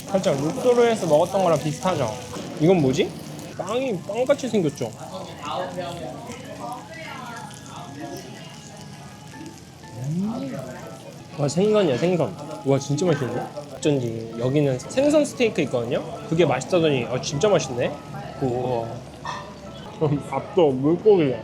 A: 살짝 룩소르에서 먹었던 거랑 비슷하죠? 이건 뭐지? 빵이 빵같이 생겼죠? 와, 생선이야, 생선. 와, 진짜 맛있는데? 어쩐지 여기는 생선 스테이크 있거든요? 그게 맛있다더니 진짜 맛있네? 우와. 밥도 물고기야.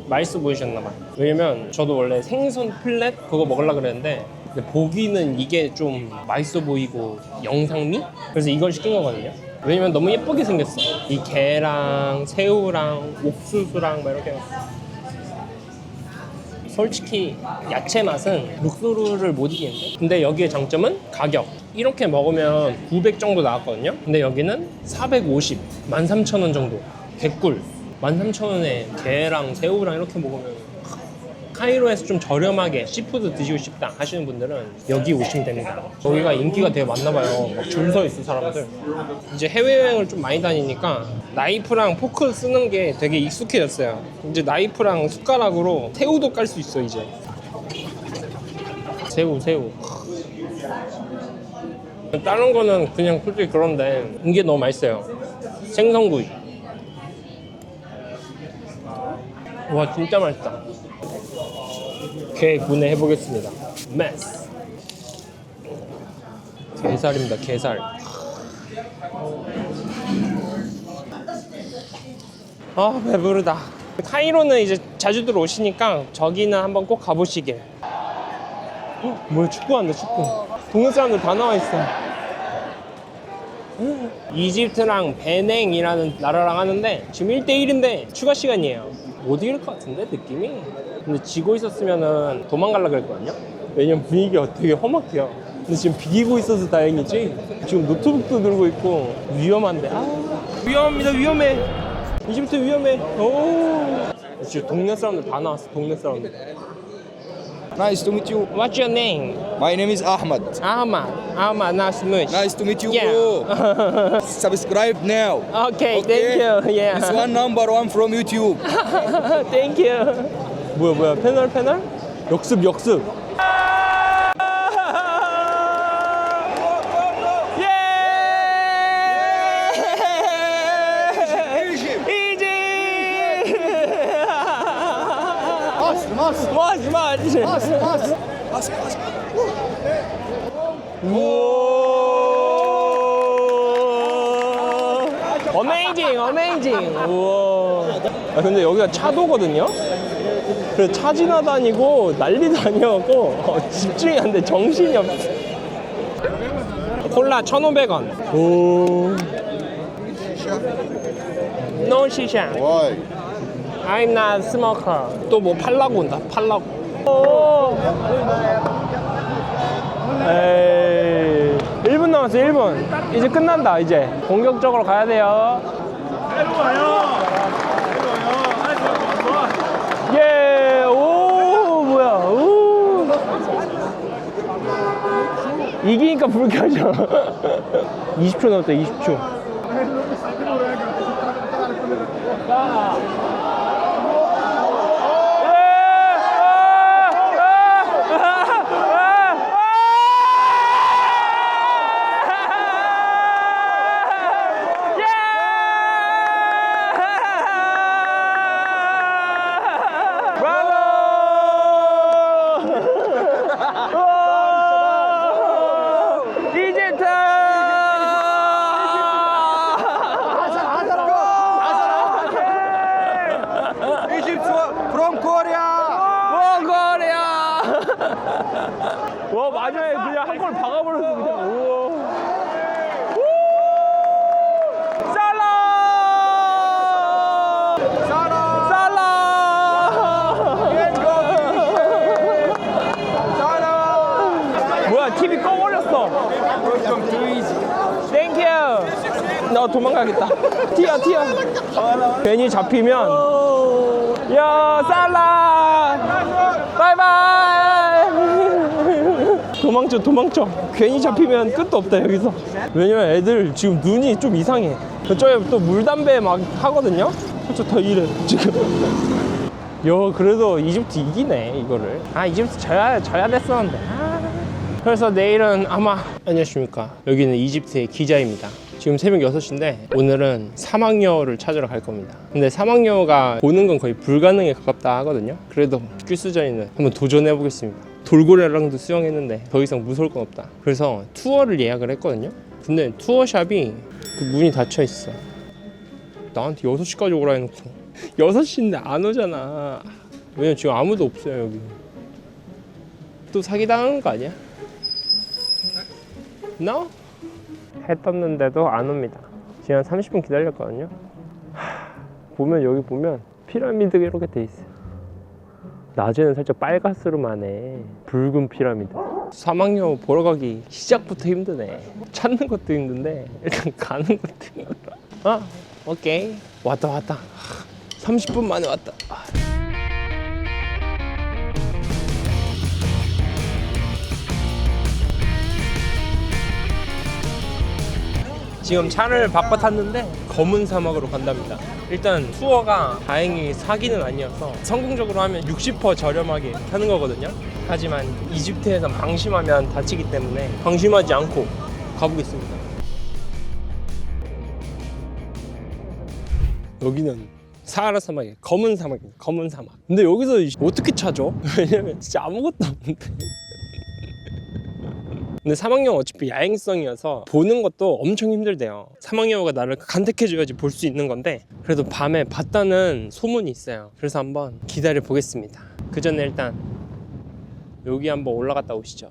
A: 맛있어 보이셨나봐. 왜냐면 저도 원래 생선 플랫 그거 먹으려고 그랬는데 근데 보기는 이게 좀 맛있어 보이고 영상미? 그래서 이걸 시킨 거거든요. 왜냐면 너무 예쁘게 생겼어. 이 게랑 새우랑 옥수수랑 막 이렇게. 솔직히 야채 맛은 룩소르를 못 이기는데, 근데 여기의 장점은 가격. 이렇게 먹으면 900 정도 나왔거든요. 근데 여기는 450, 13,000원 정도. 개꿀. 13,000원에 게랑 새우랑 이렇게 먹으면 카이로에서 좀 저렴하게 시푸드 드시고 싶다 하시는 분들은 여기 오시면 됩니다. 여기가 인기가 되게 많나 봐요. 막 줄 서 있는 사람들. 이제 해외여행을 좀 많이 다니니까 나이프랑 포크 쓰는 게 되게 익숙해졌어요. 이제 나이프랑 숟가락으로 새우도 깔 수 있어 이제. 새우. 다른 거는 그냥 솔직히 그런데 이게 너무 맛있어요. 생선구이. 와 진짜 맛있다. 게 구내 해보겠습니다. 메스. 게살입니다. 게살. 아 배부르다. 카이로는 이제 자주들 오시니까 저기는 한번 꼭 가보시길. 뭐야 축구한다 축구. 동네 사람들 다 나와 있어. 이집트랑 베냉이라는 나라랑 하는데 지금 1대1인데 추가 시간이에요. 못 이길 것 같은데 느낌이. 근데 지고 있었으면은 도망가려고 했거든요. 왜냐면 분위기가 되게 험악해요. 근데 지금 비기고 있어서 다행이지. 지금 노트북도 들고 있고 위험한데. 위험합니다. 위험해. 이집트 위험해. 오. 지금 동네 사람들 다 나왔어. 동네 사람들.
K: Nice to meet you.
A: What's your name?
K: My name is Ahmad.
A: Ahmad, nice to meet you.
K: Nice to meet you,
A: Yeah.
K: bro. Subscribe now.
A: Okay, thank you. Yeah.
K: This one number one from YouTube.
A: Thank you. 뭐야 패널? 역습. 어메이징. 우와. 아, 근데 여기가 차도거든요. 그래서 차 지나다니고 난리도 아니었고 집중이 안 돼. 정신이 없어. 콜라 1,500원. 오. No shisha.
K: Why?
A: I'm not smoker. 또 뭐 팔라고 온다. 오. 에이. 1분 남았어. 1분. 이제 끝난다. 이제 공격적으로 가야 돼요. 예. 오 뭐야. 오. 이기니까 불 켜져. 20초 남았다. 20초. 와 마지막에 그냥 한 골 박아버렸어 그냥. 우와. 뭐야 TV 꺼버렸어. 땡큐. 나 도망가겠다. 튀어. 괜히 잡히면 야 살라 바이바이. 도망쳐. 괜히 잡히면 끝도 없다 여기서. 왜냐면 애들 지금 눈이 좀 이상해. 저쪽에 또 물담배 막 하거든요. 저쪽 더 이래 지금. 그래도 이집트 이기네 이거를. 이집트 져야 됐었는데. 그래서 내일은 아마 안녕하십니까. 여기는 이집트의 기자입니다. 지금 새벽 6시인데 오늘은 사막여우를 찾으러 갈 겁니다. 근데 사막여우가 보는 건 거의 불가능에 가깝다 하거든요. 그래도 퀴즈전에는 한번 도전해 보겠습니다. 돌고래랑도 수영했는데 더 이상 무서울 건 없다. 그래서 투어를 예약을 했거든요. 근데 투어샵이 그 문이 닫혀 있어. 나한테 6시까지 오라 해놓고 6시인데 안 오잖아. 왜냐면 지금 아무도 없어요 여기. 또 사기당하는 거 아니야? No? 해 떴는데도 안 옵니다. 지금 한 30분 기다렸거든요. 보면 여기 보면 피라미드가 이렇게 돼 있어요. 낮에는 살짝 빨갛스름하네. 붉은 피라미드. 사막여우 보러 가기 시작부터 힘드네. 찾는 것도 힘든데 일단 가는 것도 힘들어. 오케이. 왔다. 30분 만에 왔다. 지금 차를 바꿔 탔는데 검은 사막으로 간답니다. 일단 투어가 다행히 사기는 아니어서 성공적으로 하면 60% 저렴하게 하는 거거든요. 하지만 이집트에선 방심하면 다치기 때문에 방심하지 않고 가보겠습니다. 여기는 사하라 사막이에요. 검은 사막이에요. 검은 사막. 근데 여기서 어떻게 찾아? 왜냐면 진짜 아무것도 없는데. 근데 사막여우 어차피 야행성이어서 보는 것도 엄청 힘들대요. 사막여우가 나를 간택해줘야지 볼 수 있는 건데 그래도 밤에 봤다는 소문이 있어요. 그래서 한번 기다려 보겠습니다. 그 전에 일단 여기 한번 올라갔다 오시죠.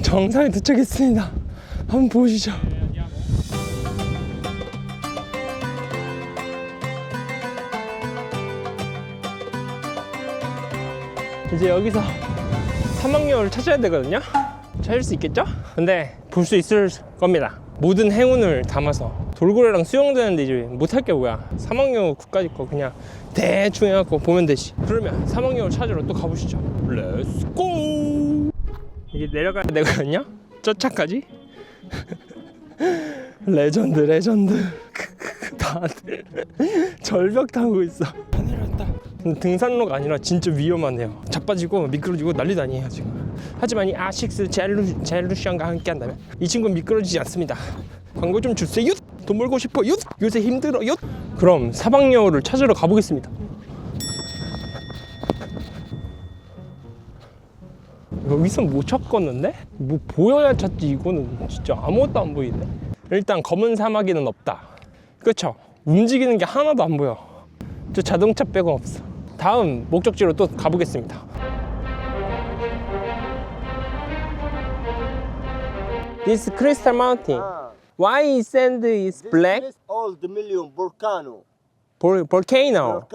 A: 정상에 도착했습니다. 한번 보시죠. 이제 여기서 사막여우를 찾아야 되거든요. 찾을 수 있겠죠? 근데 볼 수 있을 겁니다. 모든 행운을 담아서. 돌고래랑 수영되는데 이제 못할 게 뭐야. 사막여우 국가지 거 그냥 대충 해갖고 보면 되지. 그러면 사막여우 찾으러 또 가보시죠. 렛츠고. 이게 내려가야 되거든요. 저 차까지. 레전드. 다들 절벽 타고 있어. 다 내려왔다. 등산로가 아니라 진짜 위험하네요. 자빠지고 미끄러지고 난리도 아니에요 지금. 하지만 이 아식스 젤루션과 함께 한다면 이 친구는 미끄러지지 않습니다. 광고 좀 주세요. 돈 벌고 싶어요. 요새 힘들어요. 그럼 사막여우를 찾으러 가보겠습니다. 여기서 못 찾겠는데? 뭐 보여야 찾지. 이거는 진짜 아무것도 안 보이네. 일단 검은 사마귀는 없다. 그쵸? 움직이는 게 하나도 안 보여. 저 자동차 빼고 없어. 다음 목적지로 또 가보겠습니다. This crystal mountain. Why sand is black?
E: Old million volcano.
A: Volcano.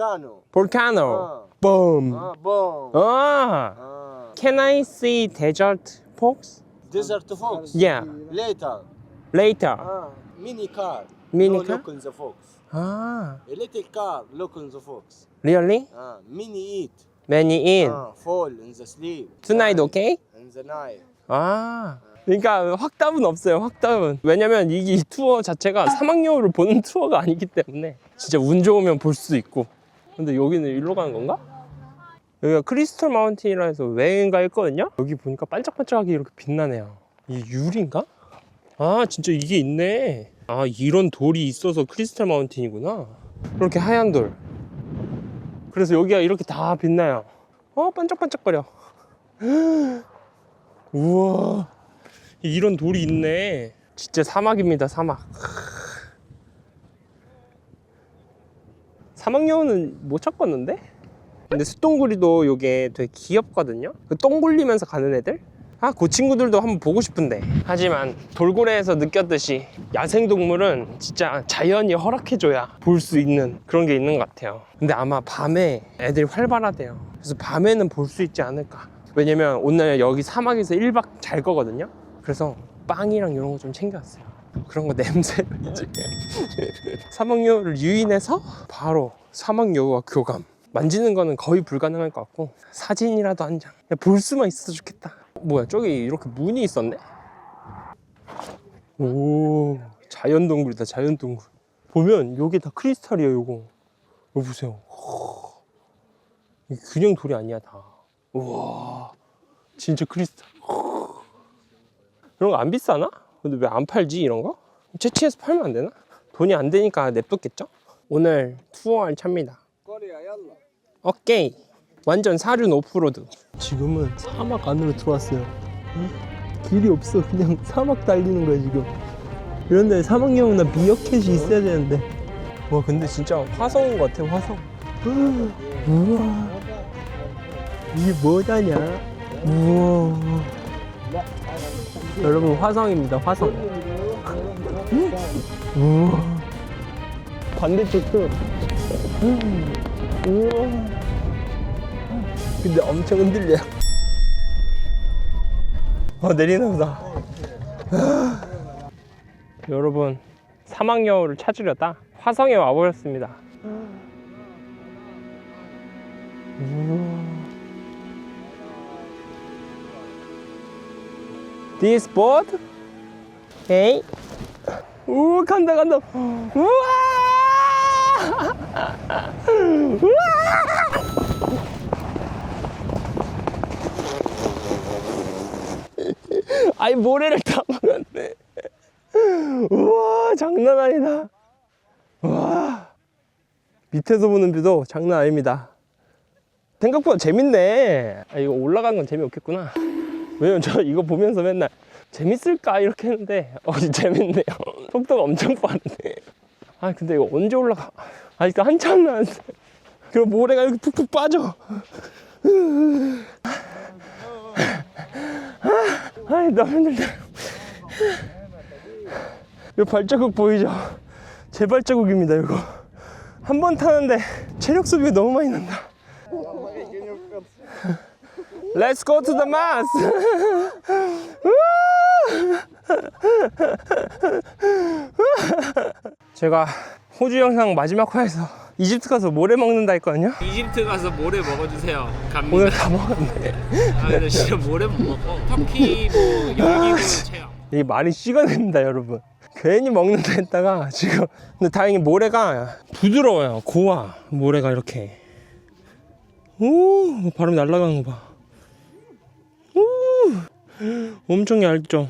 A: Boom.
E: Boom.
A: Can I see desert fox?
E: Desert fox.
A: Yeah.
E: Later.
A: Later.
E: Mini car.
A: Mini
E: No
A: car?
E: look in the fox.
A: Ah.
E: A little car look in the fox.
A: Really?
E: Mini eat.
A: Many in.
E: Fall in the sleep.
A: Tonight okay?
E: In the night.
A: 아. 그러니까 확답은 없어요. 확답은. 왜냐면 이 투어 자체가 사막여우를 보는 투어가 아니기 때문에 진짜 운 좋으면 볼 수 있고. 근데 여기는 일로 가는 건가? 여기가 크리스털 마운틴이라 해서 왜인가 했거든요. 여기 보니까 반짝반짝하게 이렇게 빛나네요. 이 유리인가? 아 진짜 이게 있네. 아 이런 돌이 있어서 크리스털 마운틴이구나. 이렇게 하얀 돌. 그래서 여기가 이렇게 다 빛나요. 반짝반짝거려. 우와 이런 돌이 있네. 진짜 사막입니다. 사막. 사막여우는 못 찾겠는데? 근데 숫동구리도 요게 되게 귀엽거든요. 그 똥 굴리면서 가는 애들? 그 친구들도 한번 보고 싶은데. 하지만 돌고래에서 느꼈듯이 야생동물은 진짜 자연이 허락해줘야 볼 수 있는 그런 게 있는 것 같아요. 근데 아마 밤에 애들이 활발하대요. 그래서 밤에는 볼 수 있지 않을까. 왜냐면 오늘 여기 사막에서 1박 잘 거거든요. 그래서 빵이랑 이런 거 좀 챙겨왔어요. 그런 거 냄새를 이제 사막여우를 유인해서 바로 사막여우와 교감. 만지는 거는 거의 불가능할 것 같고 사진이라도 한 장 볼 수만 있어서 좋겠다. 뭐야 저기 이렇게 문이 있었네? 오 자연동굴이다. 자연동굴. 보면 여기 다 크리스탈이에요. 요거 보세요. 이게 그냥 돌이 아니야 다. 우와 진짜 크리스탈. 이런 거 안 비싸나? 근데 왜 안 팔지 이런 거? 채취해서 팔면 안 되나? 돈이 안 되니까 냅뒀겠죠? 오늘 투어할 차입니다. 오케이. 완전 사륜 오프로드. 지금은 사막 안으로 들어왔어요. 길이 없어. 그냥 사막 달리는 거야 지금. 이런데 사막여우나 미어캣이 있어야 되는데. 와 근데 진짜 화성인 것 같아. 화성. 우와 이게 뭐다냐. 우와 여러분 화성입니다. 화성. 우와 반대쪽도 우와 근데 엄청 흔들려요. 내리나 보다. 여러분 사막여우를 찾으려다 화성에 와버렸습니다. This boat 에이. 오, 간다. 우와! 우와! 아이, 모래를 다 먹었네. 우와, 장난 아니다. 와, 밑에서 보는 뷰도 장난 아닙니다. 생각보다 재밌네. 아, 이거 올라가는 건 재미없겠구나. 왜냐면 저 이거 보면서 맨날 재밌을까 이렇게 했는데 재밌네요. 속도가 엄청 빠르네. 아, 근데 이거 언제 올라가? 아직도 한참 남았어. 그럼 모래가 이렇게 푹푹 빠져. 아이, 너무 힘들다. 이 발자국 보이죠? 제 발자국입니다. 이거 한 번 타는데 체력 소비가 너무 많이 난다. Let's go to the Mars. 제가 호주 영상 마지막 화에서 이집트 가서 모래 먹는다 했거든요.
E: 이집트 가서 모래 먹어주세요. 갑니다.
A: 오늘 다 먹었네.
E: 아, 근데 진짜 모래 못 먹고 터키 뭐 열기구 체험.
A: 이게 말이 식어냅니다, 여러분. 괜히 먹는다 했다가 지금. 근데 다행히 모래가 부드러워요. 고와 모래가 이렇게. 오, 바람이 날아가는 거 봐. 오, 엄청 얇죠.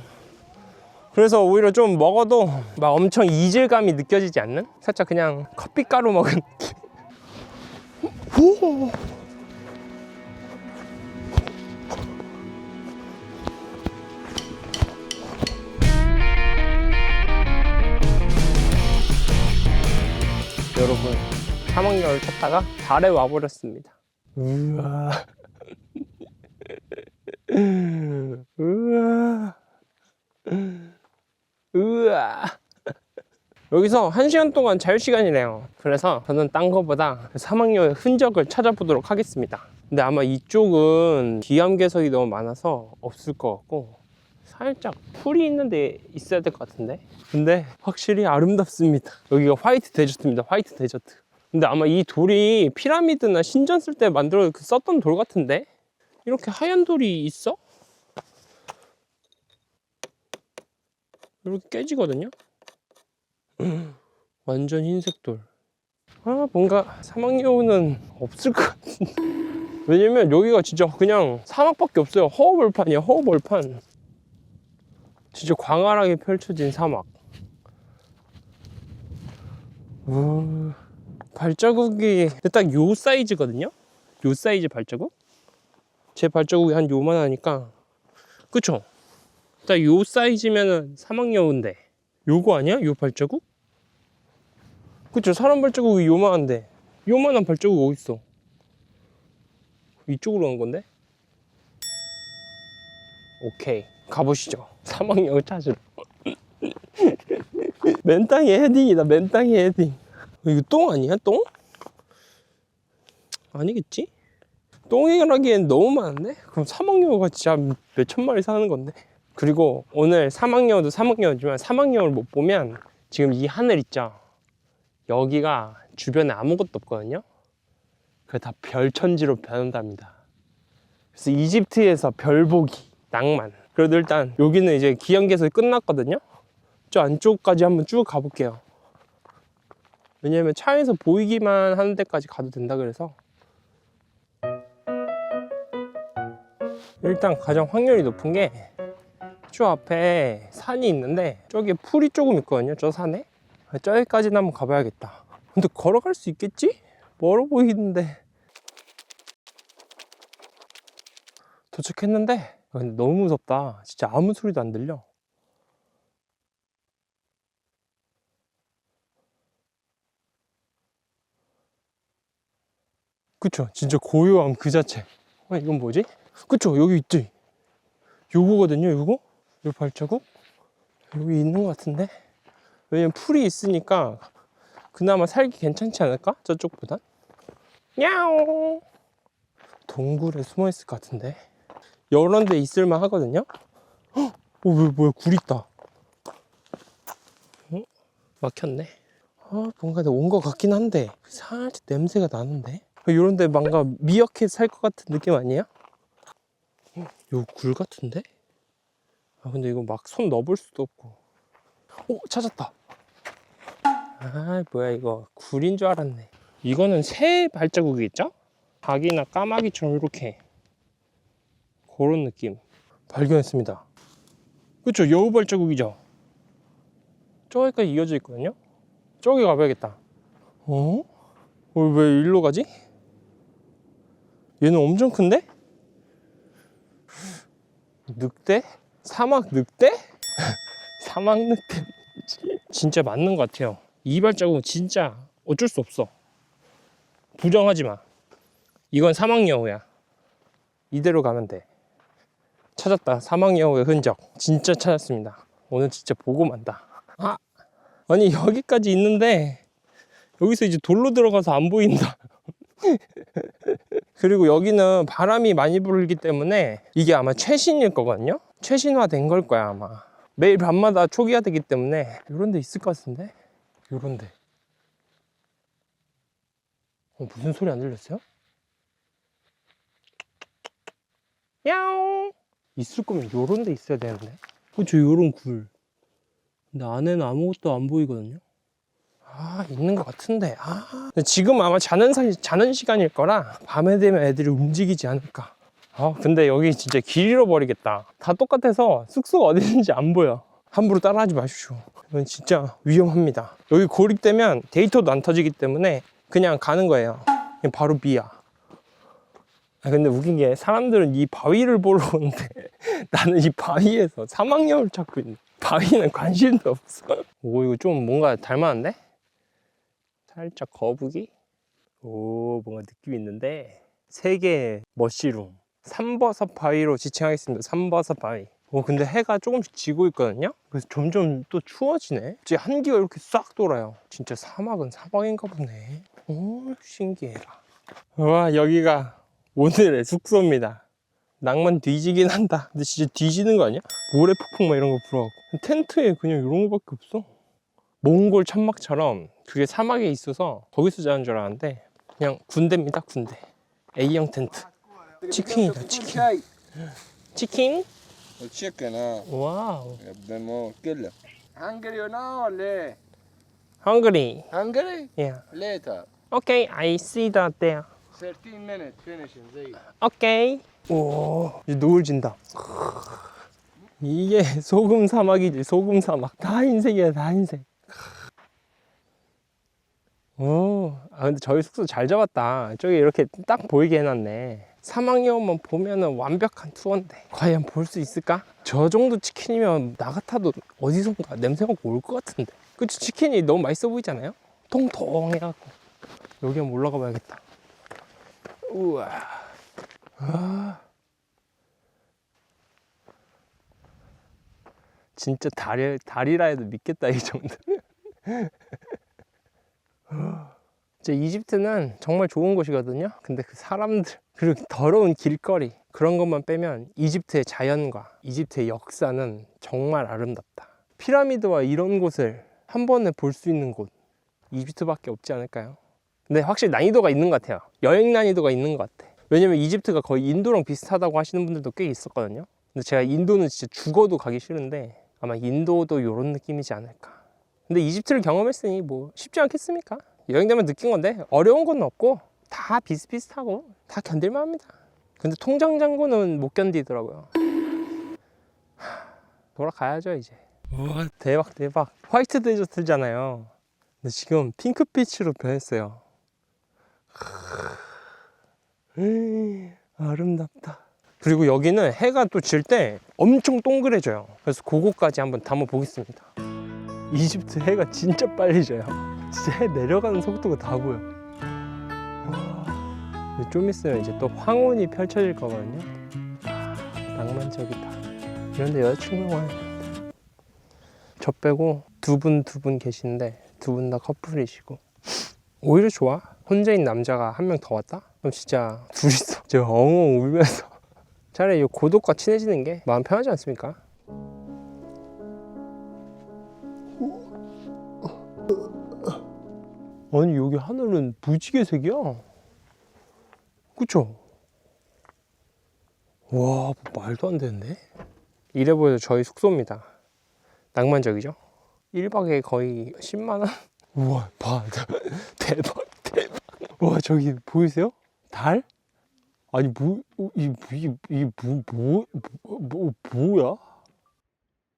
A: 그래서 오히려 좀 먹어도 막 엄청 이질감이 느껴지지 않는? 살짝 그냥 커피가루 먹은 느낌. 오. 여러분, 사막여울 탔다가 달에 와버렸습니다. 우와. 우와. 우와. 여기서 1시간 동안 자유시간이래요. 그래서 저는 딴 거보다 사막여울의 흔적을 찾아보도록 하겠습니다. 근데 아마 이쪽은 기암괴석이 너무 많아서 없을 것 같고, 살짝 풀이 있는 데 있어야 될 것 같은데. 근데 확실히 아름답습니다. 여기가 화이트 데저트입니다. 화이트 데저트. 근데 아마 이 돌이 피라미드나 신전 쓸 때 만들어 썼던 돌 같은데? 이렇게 하얀 돌이 있어? 이렇게 깨지거든요? 완전 흰색 돌. 아, 뭔가 사막여우는 없을 것 같은데. 왜냐면 여기가 진짜 그냥 사막밖에 없어요. 허허벌판이야, 허허벌판. 진짜 광활하게 펼쳐진 사막. 발자국이 딱 요 사이즈거든요? 요 사이즈 발자국? 제 발자국이 한 요만하니까. 그쵸? 딱 요 사이즈면은 사막여우인데 요거 아니야? 요 발자국? 그쵸? 사람 발자국이 요만한데 요만한 발자국 어딨어? 이쪽으로 간 건데? 오케이, 가보시죠. 사막여우 찾으러. 맨땅에 헤딩이다. 맨땅에 헤딩. 이거 똥 아니야? 똥? 아니겠지? 똥이라기엔 너무 많은데? 그럼 사막여우가 진짜 몇천 마리 사는 건데. 그리고 오늘 사막여우도 사막여우지만 사막여우를 못 보면 지금 이 하늘 있죠? 여기가 주변에 아무것도 없거든요? 그게 다 별천지로 변한답니다. 그래서 이집트에서 별 보기, 낭만. 그래도 일단 여기는 이제 기암괴석이 끝났거든요? 저 안쪽까지 한번 쭉 가볼게요. 왜냐면 차에서 보이기만 하는 데까지 가도 된다 그래서. 일단 가장 확률이 높은 게 저 앞에 산이 있는데 저기 풀이 조금 있거든요. 저 산에 저기까지는 한번 가봐야겠다. 근데 걸어갈 수 있겠지? 멀어 보이는데. 도착했는데 근데 너무 무섭다. 진짜 아무 소리도 안 들려. 그쵸? 진짜 고요함 그 자체. 이건 뭐지? 그쵸? 여기 있지? 요거거든요, 요거? 요 발자국? 여기 있는 것 같은데? 왜냐면 풀이 있으니까 그나마 살기 괜찮지 않을까? 저쪽보단? 야옹! 동굴에 숨어 있을 것 같은데? 여러 데 있을만 하거든요? 헉! 뭐야, 굴 있다. 막혔네. 뭔가 온 것 같긴 한데 살짝 냄새가 나는데? 이런데 뭔가 미어캣 살 것 같은 느낌 아니야? 요 굴 같은데? 근데 이거 막 손 넣어볼 수도 없고. 오, 찾았다. 아, 뭐야 이거 굴인 줄 알았네. 이거는 새 발자국이겠죠? 닭이나 까마귀처럼 이렇게 그런 느낌 발견했습니다. 그쵸? 여우 발자국이죠? 저기까지 이어져 있거든요? 저기 가봐야겠다. 어? 왜 일로 가지? 얘는 엄청 큰데? 늑대? 사막 늑대? 사막 늑대 진짜 맞는 것 같아요. 이 발자국은 진짜 어쩔 수 없어. 부정하지 마. 이건 사막여우야. 이대로 가면 돼. 찾았다. 사막여우의 흔적 진짜 찾았습니다. 오늘 진짜 보고 만다. 아, 아니 여기까지 있는데 여기서 이제 돌로 들어가서 안 보인다. 그리고 여기는 바람이 많이 불기 때문에 이게 아마 최신일 거거든요. 최신화된 걸 거야 아마. 매일 밤마다 초기화되기 때문에 이런 데 있을 것 같은데. 요런 데. 무슨 소리 안 들렸어요? 야옹. 있을 거면 요런 데 있어야 되는데. 그쵸, 요런 굴. 근데 안에는 아무것도 안 보이거든요. 아, 있는 것 같은데. 아, 근데 지금 아마 자는 시간일 거라 밤에 되면 애들이 움직이지 않을까. 아, 근데 여기 진짜 길 잃어버리겠다. 다 똑같아서 숙소가 어디 있는지 안 보여. 함부로 따라하지 마십시오. 이건 진짜 위험합니다. 여기 고립되면 데이터도 안 터지기 때문에 그냥 가는 거예요. 그냥 바로 비야. 아, 근데 웃긴 게 사람들은 이 바위를 보러 오는데 나는 이 바위에서 사막여우를 찾고 있네. 바위는 관심도 없어. 오, 이거 좀 뭔가 닮았는데? 살짝 거북이? 오, 뭔가 느낌 있는데. 세계 머시룸. 삼버섯 바위로 지칭하겠습니다. 삼버섯 바위. 오, 근데 해가 조금씩 지고 있거든요. 그래서 점점 또 추워지네. 이제 한기가 이렇게 싹 돌아요. 진짜 사막은 사막인가 보네. 오, 신기해라. 와, 여기가 오늘의 숙소입니다. 낭만 뒤지긴 한다. 근데 진짜 뒤지는 거 아니야? 모래폭풍 막 이런 거 불어갖고 텐트에 그냥 이런 거밖에 없어. 몽골 천막처럼 그게 사막에 있어서 거기서 자는 줄 알았는데 그냥 군대입니다. 군대. A형 텐트. 치킨이다. 치킨. 치킨?
K: chicken,
A: 와우.
K: بدنا كله. Hungry or no? ولا
A: Hungry.
K: hungry?
A: Yeah.
K: Later.
A: Okay, I see that there.
K: 13 minutes finishing. زي.
A: 오케이. 오, 이제 노을 진다. 이게 소금 사막이지. 소금 사막. 다 흰색이야. 다 흰색. 오, 아 근데 저희 숙소 잘 잡았다. 저기 이렇게 딱 보이게 해놨네. 사막여우만 보면은 완벽한 투어인데 과연 볼 수 있을까? 저 정도 치킨이면 나 같아도 어디선가 냄새가 올 것 같은데. 그치? 치킨이 너무 맛있어 보이잖아요? 통통해갖고. 여기 한번 올라가 봐야겠다. 우와. 아. 진짜 달이라 해도 믿겠다 이 정도면. 진짜 이집트는 정말 좋은 곳이거든요. 근데 그 사람들 그리고 더러운 길거리 그런 것만 빼면 이집트의 자연과 이집트의 역사는 정말 아름답다. 피라미드와 이런 곳을 한 번에 볼 수 있는 곳 이집트밖에 없지 않을까요? 근데 확실히 난이도가 있는 것 같아요. 여행 난이도가 있는 것 같아. 왜냐면 이집트가 거의 인도랑 비슷하다고 하시는 분들도 꽤 있었거든요. 근데 제가 인도는 진짜 죽어도 가기 싫은데 아마 인도도 이런 느낌이지 않을까. 근데 이집트를 경험했으니 뭐 쉽지 않겠습니까? 여행 되면 느낀 건데 어려운 건 없고 다 비슷비슷하고 다 견딜만 합니다. 근데 통장 잔고는 못 견디더라고요. 돌아가야죠 이제. 우와, 대박 대박. 화이트 데저트잖아요. 근데 지금 핑크빛으로 변했어요. 아름답다. 그리고 여기는 해가 또 질 때 엄청 동그래져요. 그래서 그거까지 한번 담아 보겠습니다. 이집트 해가 진짜 빨리 져요. 진짜 해 내려가는 속도가 다 보여. 와, 좀 있으면 이제 또 황혼이 펼쳐질 거거든요. 낭만적이다. 이런데 여자친구가 와야 되는데. 저 빼고 두 분 계시는데 두 분 다 커플이시고 오히려 좋아. 혼자인 남자가 한 명 더 왔다? 그럼 진짜 둘이서 저 엉엉 울면서 차라리 이 고독과 친해지는 게 마음 편하지 않습니까? 아니 여기 하늘은 무지개색이야. 그쵸? 와, 말도 안 되는데? 이래 보여서 저희 숙소입니다. 낭만적이죠? 1박에 거의 10만 원? 우와, 봐. 대박. 와, 저기 보이세요? 달? 아니 뭐야?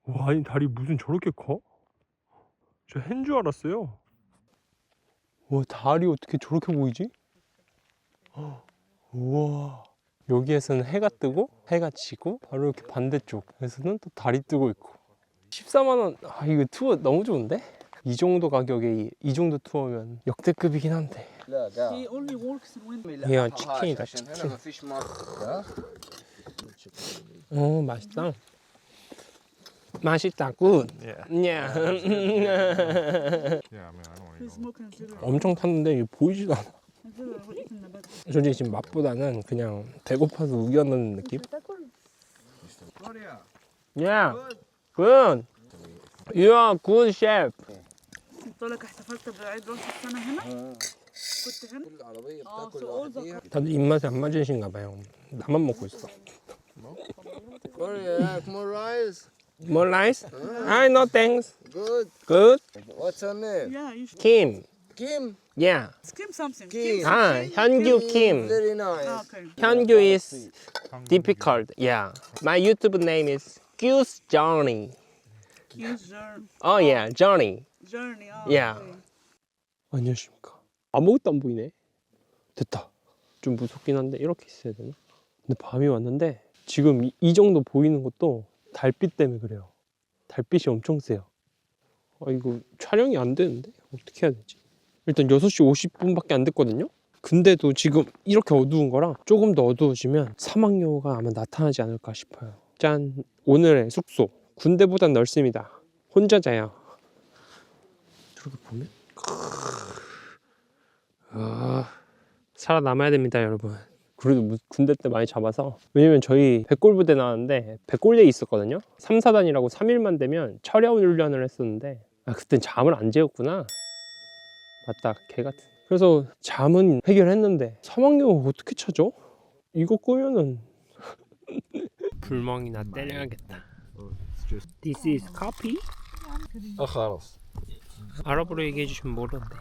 A: 와, 아니 달이 무슨 저렇게 커? 저 해인 줄 알았어요. 와, 달이 어떻게 저렇게 보이지? 우와. 여기에서는 해가 뜨고 해가 지고 바로 이렇게 반대쪽에서는 또 달이 뜨고 있고. 14만 원. 아, 이거 투어 너무 좋은데? 이 정도 가격에 이 정도 투어면 역대급이긴 한데. 이야, 치킨이다, 치킨. 맛있다. 맛있다, 굿. 엄청 탔는데 이게 보이지도 않아. 솔직히 지금 맛보다는 그냥 배고파서 우겨넣는 느낌? Yeah, good. You are good chef. 다들 입맛에 안 맞으신가 봐요. 나만 먹고 있어.
K: Korea, more rice.
A: More rice? I no thanks.
K: Good.
A: Good.
K: What's her name?
A: Kim.
K: Kim.
A: Yeah.
F: Kim something.
K: Kim.
A: 현규 Kim.
K: Very nice.
A: 현규 is difficult. Yeah. My YouTube name is Goose Journey. Oh yeah, Journey. Yeah. 안녕하십니까. 아무것도 안 보이네. 됐다. 좀 무섭긴 한데 이렇게 있어야 되나? 근데 밤이 왔는데 지금 이 정도 보이는 것도 달빛 때문에 그래요. 달빛이 엄청 세요. 아, 이거 촬영이 안 되는데 어떻게 해야 되지? 일단 6시 50분밖에 안 됐거든요. 근데도 지금 이렇게 어두운 거라 조금 더 어두워지면 사막여우가 아마 나타나지 않을까 싶어요. 짠! 오늘의 숙소 군대보단 넓습니다. 혼자 자요. 저렇게 보면 살아남아야 됩니다, 여러분. 그래도 군대 때 많이 잡아서. 왜냐면 저희 백골부대 나왔는데 백골대에 있었거든요. 3, 4단이라고 3일만 되면 철야 훈련을 했었는데 그땐 잠을 안 재웠구나. 맞다, 개같은. 그래서 잠은 해결했는데 사막여우 어떻게 찾아? 이거 끄면은 불멍이나 때려야겠다. This is coffee?
K: خلاص.
A: 아랍어로 얘기해 주시면 모르는데.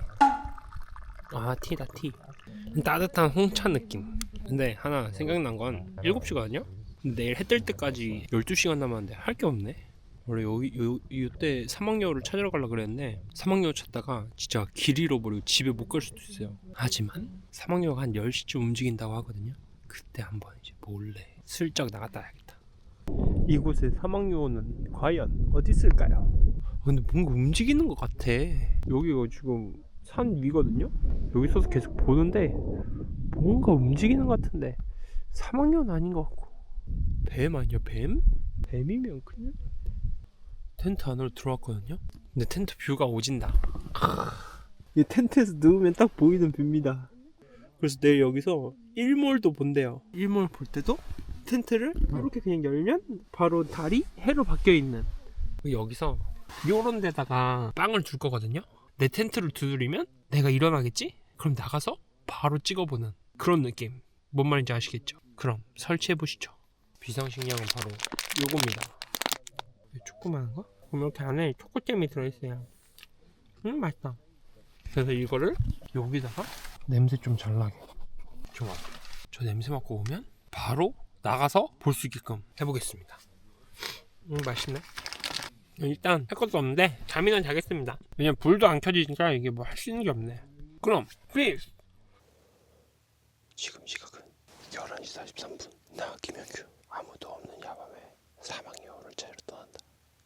A: 아, 티다, 티. 따뜻한 홍차 느낌. 근데 하나 생각난 건 7시거든요? 근데 내일 해 뜰 때까지 12시간 남았는데 할 게 없네. 원래 이때 사막여우를 찾으러 가려고 그랬는데 사막여우 찾다가 진짜 길 잃어버리고 집에 못 갈 수도 있어요. 하지만 사막여우가 한 10시쯤 움직인다고 하거든요. 그때 한번 이제 몰래 슬쩍 나갔다 와야겠다. 이곳의 사막여우는 과연 어디 있을까요? 근데 뭔가 움직이는 것 같아. 여기가 지금 산 위거든요? 여기 서서 계속 보는데 뭔가 움직이는 것 같은데 사막여우는 아닌 것 같고. 뱀 아니야, 뱀? 뱀이면 큰일. 텐트 안으로 들어왔거든요? 근데 텐트 뷰가 오진다. 이 텐트에서 누우면 딱 보이는 뷰입니다. 그래서 내일 여기서 일몰도 본대요. 일몰 볼 때도 텐트를 이렇게 그냥 열면 바로 달이 해로 바뀌어 있는. 여기서 요런 데다가 빵을 둘 거거든요. 내 텐트를 두드리면 내가 일어나겠지? 그럼 나가서 바로 찍어보는 그런 느낌. 뭔 말인지 아시겠죠? 그럼 설치해 보시죠. 비상식량은 바로 요겁니다. 조그마한 거? 그럼 이렇게 안에 초코잼이 들어있어요. 맛있다. 그래서 이거를 여기다가 냄새 좀 잘 나게. 좋아. 저 냄새 맡고 오면 바로 나가서 볼 수 있게끔 해보겠습니다. 맛있네. 일단 할 것도 없는데 잠이나 자겠습니다. 왜냐면 불도 안 켜지니까 이게 뭐 할 수 있는 게 없네. 그럼 플리즈. 지금 시각은 11시 43분. 나 김현규 아무도 없는 야밤에 사막여우를 찾으러 떠난다.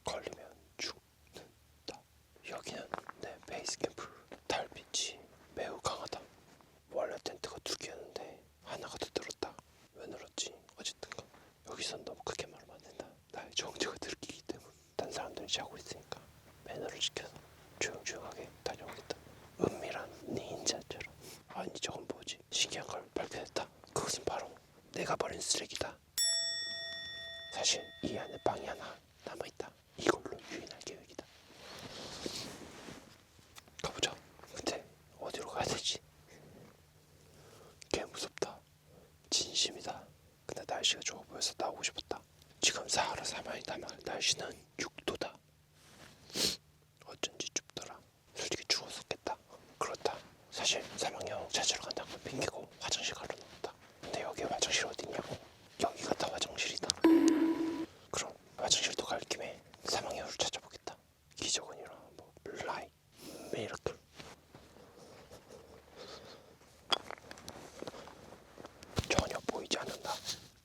A: 걸리면 죽는다. 여기는 내 베이스 캠프. 달빛이 매우 강하다. 원래 텐트가 2개였는데 하나가 더 늘었다. 왜 늘었지? 어쨌든가 여기선 너무 크게 말하면 안 된다. 나의 정체가 들키기 때문에. 딴 사람들이 자고 있으니까 매너를 지켜서 조용조용하게 다녀오겠다. 은밀한 닌자처럼. 아니, 저건 뭐지? 신기한 걸 발견했다. 그것은 바로 내가 버린 쓰레기다. 사실 이 안에 빵이 하나 남아있다. 이걸로 유인할 계획이다. 가보자. 근데 어디로 가야 되지? 개 무섭다. 진심이다. 근데 날씨가 좋아 보여서 나오고 싶었다. 지금 사하라 사막이 남아 날씨는 6도다. like milk. 전혀 보이지 않는다.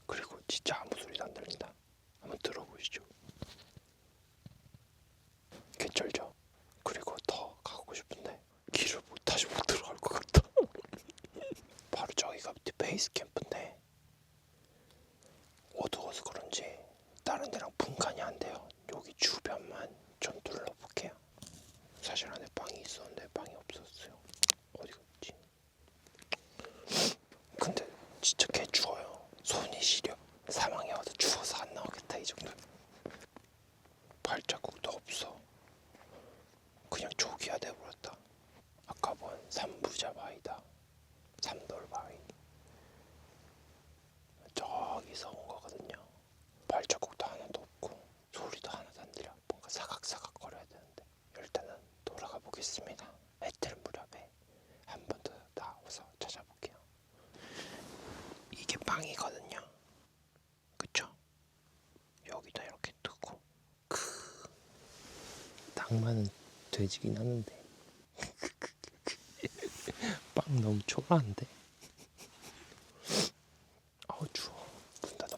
A: 그리고 진짜 아무 소리도 안 들린다. 한번 들어보시죠. 개쩔죠? 그리고 더 가고 싶은데 길을 못 다시 못 들어갈 것 같다. 바로 저기가 밑에 베이스 캠프인데 어두워서 그런지 다른 데랑 분간이 안 돼요. 여기 주변만 좀 둘러볼게요. 사실 안에 방이 있었는데 방이 없었어요. 어디 갔지? 근데 진짜 개 추워요. 손이 시려. 사망에 와도 추워서 안 나오겠다 이 정도. 발자국도 없어. 그냥 조기화 돼버렸다. 아까 본 삼부자 바위다. 삼돌바위. 저기서 온 거거든요. 발자국도 하나도 없고 소리도 하나도 안 들려. 뭔가 사각사각 거려야 되는데 일단은 돌아가 보겠습니다. 해 뜰 무렵에 한 번 더 나와서 찾아볼게요. 이게 방이거든요. 그쵸? 여기다 이렇게 두고 낭만은 돼지긴 하는데 빵 너무 초라한데. 아우 추워. 문 닫아.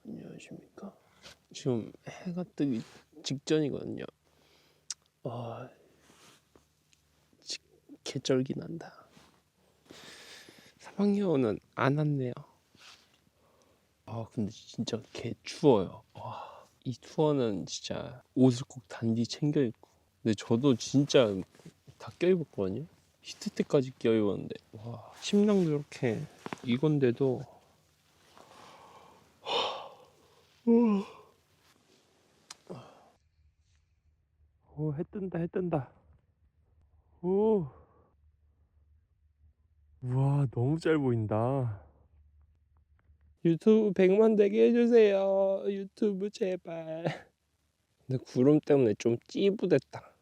A: 안녕하십니까. 지금 해가 뜨기 직전이거든요. 개쩔긴 한다. 사막여우는 안 왔네요. 근데 진짜 개 추워요. 이 투어는 진짜 옷을 꼭 단디 챙겨 입고. 근데 저도 진짜 다 껴입었거든요. 히트텍까지 껴입었는데 침낭도 이렇게 이건데도 해 뜬다. 우와 너무 잘 보인다. 유튜브 100만 되게 해주세요. 유튜브 제발. 근데 구름 때문에 좀 찌부됐다.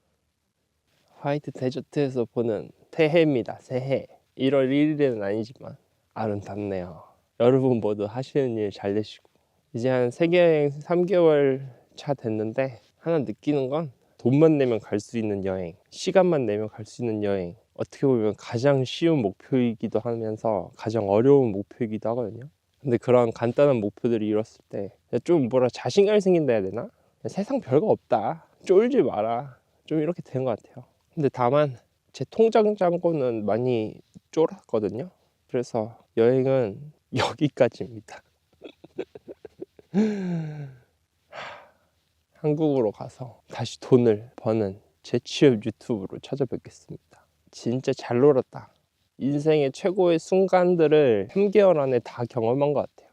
A: 화이트 데저트에서 보는 새해입니다. 새해. 1월 1일에는 아니지만 아름답네요. 여러분 모두 하시는 일 잘 되시고. 이제 한 세계여행 3개월 차 됐는데 하나 느끼는 건 돈만 내면 갈 수 있는 여행, 시간만 내면 갈 수 있는 여행, 어떻게 보면 가장 쉬운 목표이기도 하면서 가장 어려운 목표이기도 하거든요. 근데 그런 간단한 목표들을 이뤘을 때 좀 자신감이 생긴다 해야 되나? 세상 별거 없다, 쫄지 마라, 좀 이렇게 된 것 같아요. 근데 다만 제 통장 잔고는 많이 쫄았거든요. 그래서 여행은 여기까지입니다. 한국으로 가서 다시 돈을 버는 재취업 유튜브로 찾아뵙겠습니다. 진짜 잘 놀았다. 인생의 최고의 순간들을 3개월 안에 다 경험한 것 같아요.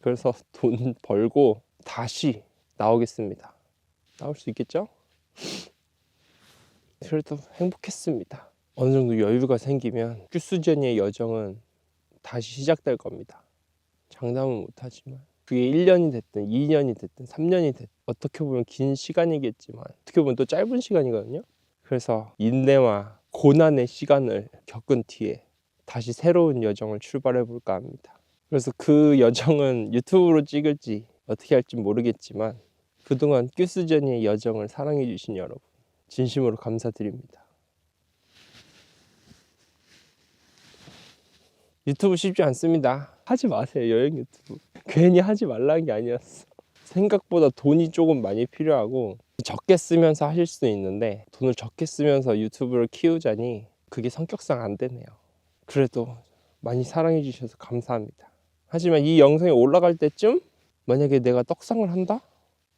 A: 그래서 돈 벌고 다시 나오겠습니다. 나올 수 있겠죠? 그래도 행복했습니다. 어느 정도 여유가 생기면 큐스저니의 여정은 다시 시작될 겁니다. 장담은 못하지만 그게 1년이 됐든 2년이 됐든 3년이 됐든 어떻게 보면 긴 시간이겠지만 어떻게 보면 또 짧은 시간이거든요. 그래서 인내와 고난의 시간을 겪은 뒤에 다시 새로운 여정을 출발해 볼까 합니다. 그래서 그 여정은 유튜브로 찍을지 어떻게 할지 모르겠지만 그동안 큐스저니의 여정을 사랑해 주신 여러분 진심으로 감사드립니다. 유튜브 쉽지 않습니다. 하지 마세요. 여행 유튜브 괜히 하지 말라는 게 아니었어. 생각보다 돈이 조금 많이 필요하고 적게 쓰면서 하실 수도 있는데 돈을 적게 쓰면서 유튜브를 키우자니 그게 성격상 안 되네요. 그래도 많이 사랑해 주셔서 감사합니다. 하지만 이 영상이 올라갈 때쯤 만약에 내가 떡상을 한다?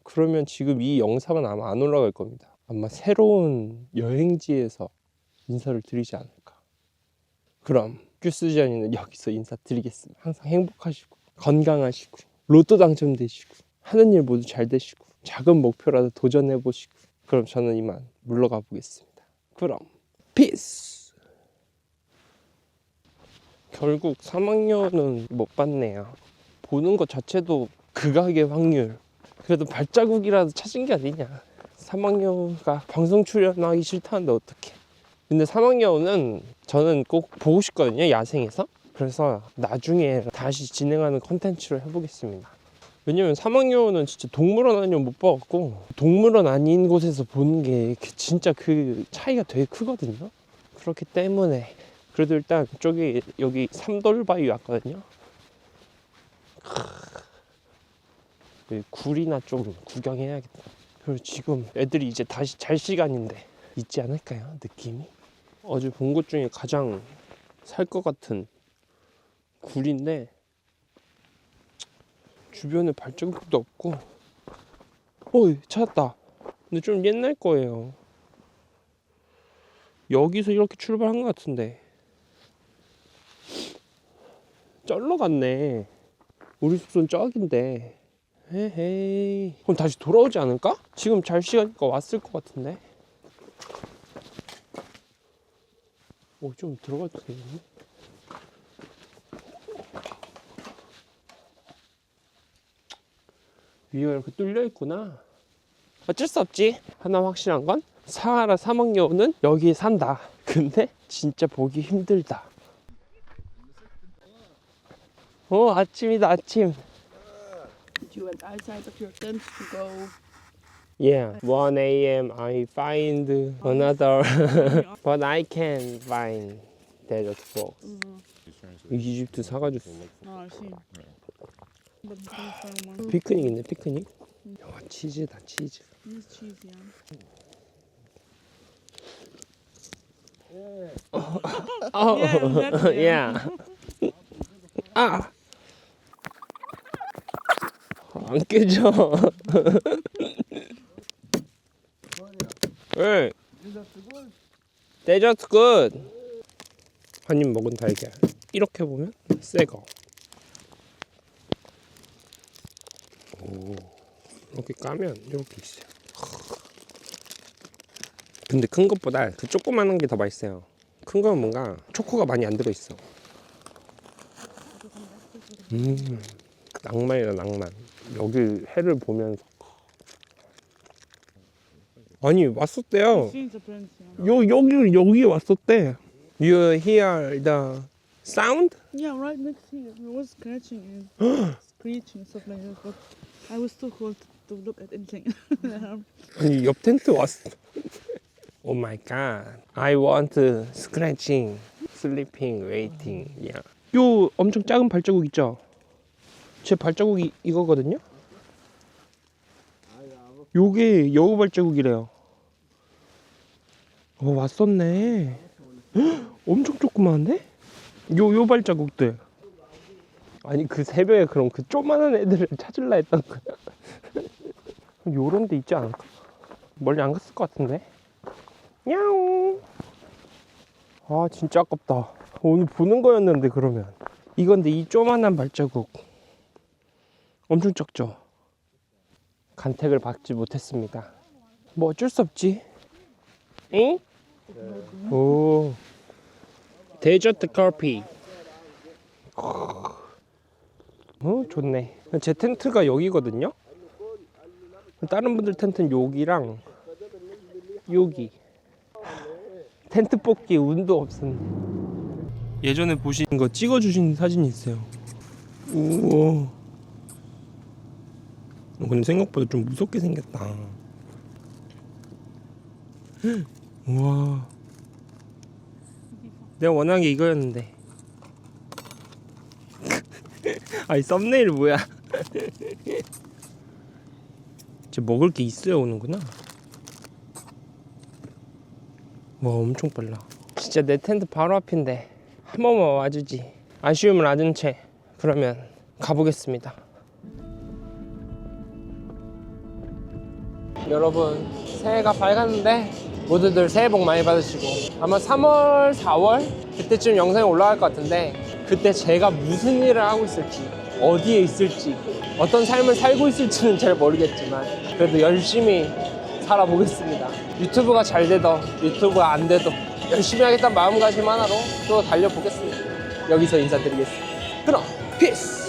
A: 그러면 지금 이 영상은 아마 안 올라갈 겁니다. 아마 새로운 여행지에서 인사를 드리지 않을까. 그럼 큐스저니는 여기서 인사드리겠습니다. 항상 행복하시고 건강하시고 로또 당첨되시고 하는 일 모두 잘 되시고 작은 목표라도 도전해 보시고 그럼 저는 이만 물러가 보겠습니다. 그럼 피스. 결국 사막여우는 못 봤네요. 보는 것 자체도 극악의 확률. 그래도 발자국이라도 찾은 게 아니냐. 사막여우가 방송 출연하기 싫다는데 어떡해. 근데 사막여우는 저는 꼭 보고 싶거든요, 야생에서. 그래서 나중에 다시 진행하는 컨텐츠로 해보겠습니다. 왜냐면 사막여우는 진짜 동물원 아니면 못 봐갖고, 동물원 아닌 곳에서 보는 게 진짜 그 차이가 되게 크거든요. 그렇기 때문에 그래도 일단 저기 여기 삼돌바위 왔거든요. 여기 굴이나 좀 구경해야겠다. 그리고 지금 애들이 이제 다시 잘 시간인데 있지 않을까요? 느낌이? 어제 본 것 중에 가장 살 것 같은 굴인데 주변에 발자국도 없고. 찾았다. 근데 좀 옛날 거예요. 여기서 이렇게 출발한 것 같은데 쩔러 갔네. 우리 숙소는 저긴데. 헤헤이. 그럼 다시 돌아오지 않을까? 지금 잘 시간이니까 왔을 것 같은데. 좀 들어가도 되겠네. 위가 이렇게 뚫려 있구나. 어쩔 수 없지. 하나 확실한 건 사하라 사막여우는 여기에 산다. 근데 진짜 보기 힘들다. 아침이다, 아침.
J: You went outside of your tent to go.
A: Yeah, 1 a.m. I find another, but I can find desert fox. 이집트 사과주스.
J: Ah, I see.
A: 피크닉 있네, 피크닉. 와, 치즈다, 치즈.
J: This cheese, yeah.
A: Yeah. 안 깨져. 왜? 데저트 굿. 한 입 먹은 달걀. 이렇게 보면 새거. 이렇게 까면 이렇게 있어요. 근데 큰 것보다 그 조그마한 게 더 맛있어요. 큰 건 뭔가 초코가 많이 안 들어있어. 낭만이다, 낭만. 여기 해를 보면서. 아니, 왔었대요. 여기 왔었대. You hear the sound?
J: Yeah, right next here. It was scratching and screeching stuff like that, but I was too cold to look at anything.
A: 아니, 옆 텐트 왔어. Oh my god. I want scratching, sleeping, waiting. Yeah. 요 엄청 작은 발자국 있죠? 제 발자국이 이거거든요? 요게 여우 발자국이래요. 왔었네. 헉, 엄청 조그마한데? 요 발자국들. 아니, 그 새벽에 그럼 그 조그만한 애들을 찾을라 했던 거야. 요런 데 있지 않을까? 멀리 안 갔을 것 같은데? 야옹. 진짜 아깝다. 오늘 보는 거였는데. 그러면 이건데 이 조만한 발자국 엄청 적죠? 간택을 받지 못했습니다. 뭐 어쩔 수 없지. 응? 오, 데저트 커피. 좋네. 제 텐트가 여기거든요. 다른 분들 텐트는 여기랑 여기. 텐트 뽑기 운도 없었네. 예전에 보신 거 찍어주신 사진이 있어요. 우와. 근데 생각보다 좀 무섭게 생겼다. 우와. 내가 원하는 게 이거였는데. 아니, 썸네일 뭐야? 진짜 먹을 게 있어야 오는구나. 와, 엄청 빨라. 진짜 내 텐트 바로 앞인데 한 번만 와주지. 아쉬움을 안은 채 그러면 가보겠습니다. 여러분, 새해가 밝았는데 모두들 새해 복 많이 받으시고, 아마 3월, 4월 그때쯤 영상이 올라갈 것 같은데, 그때 제가 무슨 일을 하고 있을지, 어디에 있을지, 어떤 삶을 살고 있을지는 잘 모르겠지만 그래도 열심히 살아보겠습니다. 유튜브가 잘 되던 유튜브가 안 되던 열심히 하겠다는 마음가짐 하나로 또 달려보겠습니다. 여기서 인사드리겠습니다. 그럼 피스!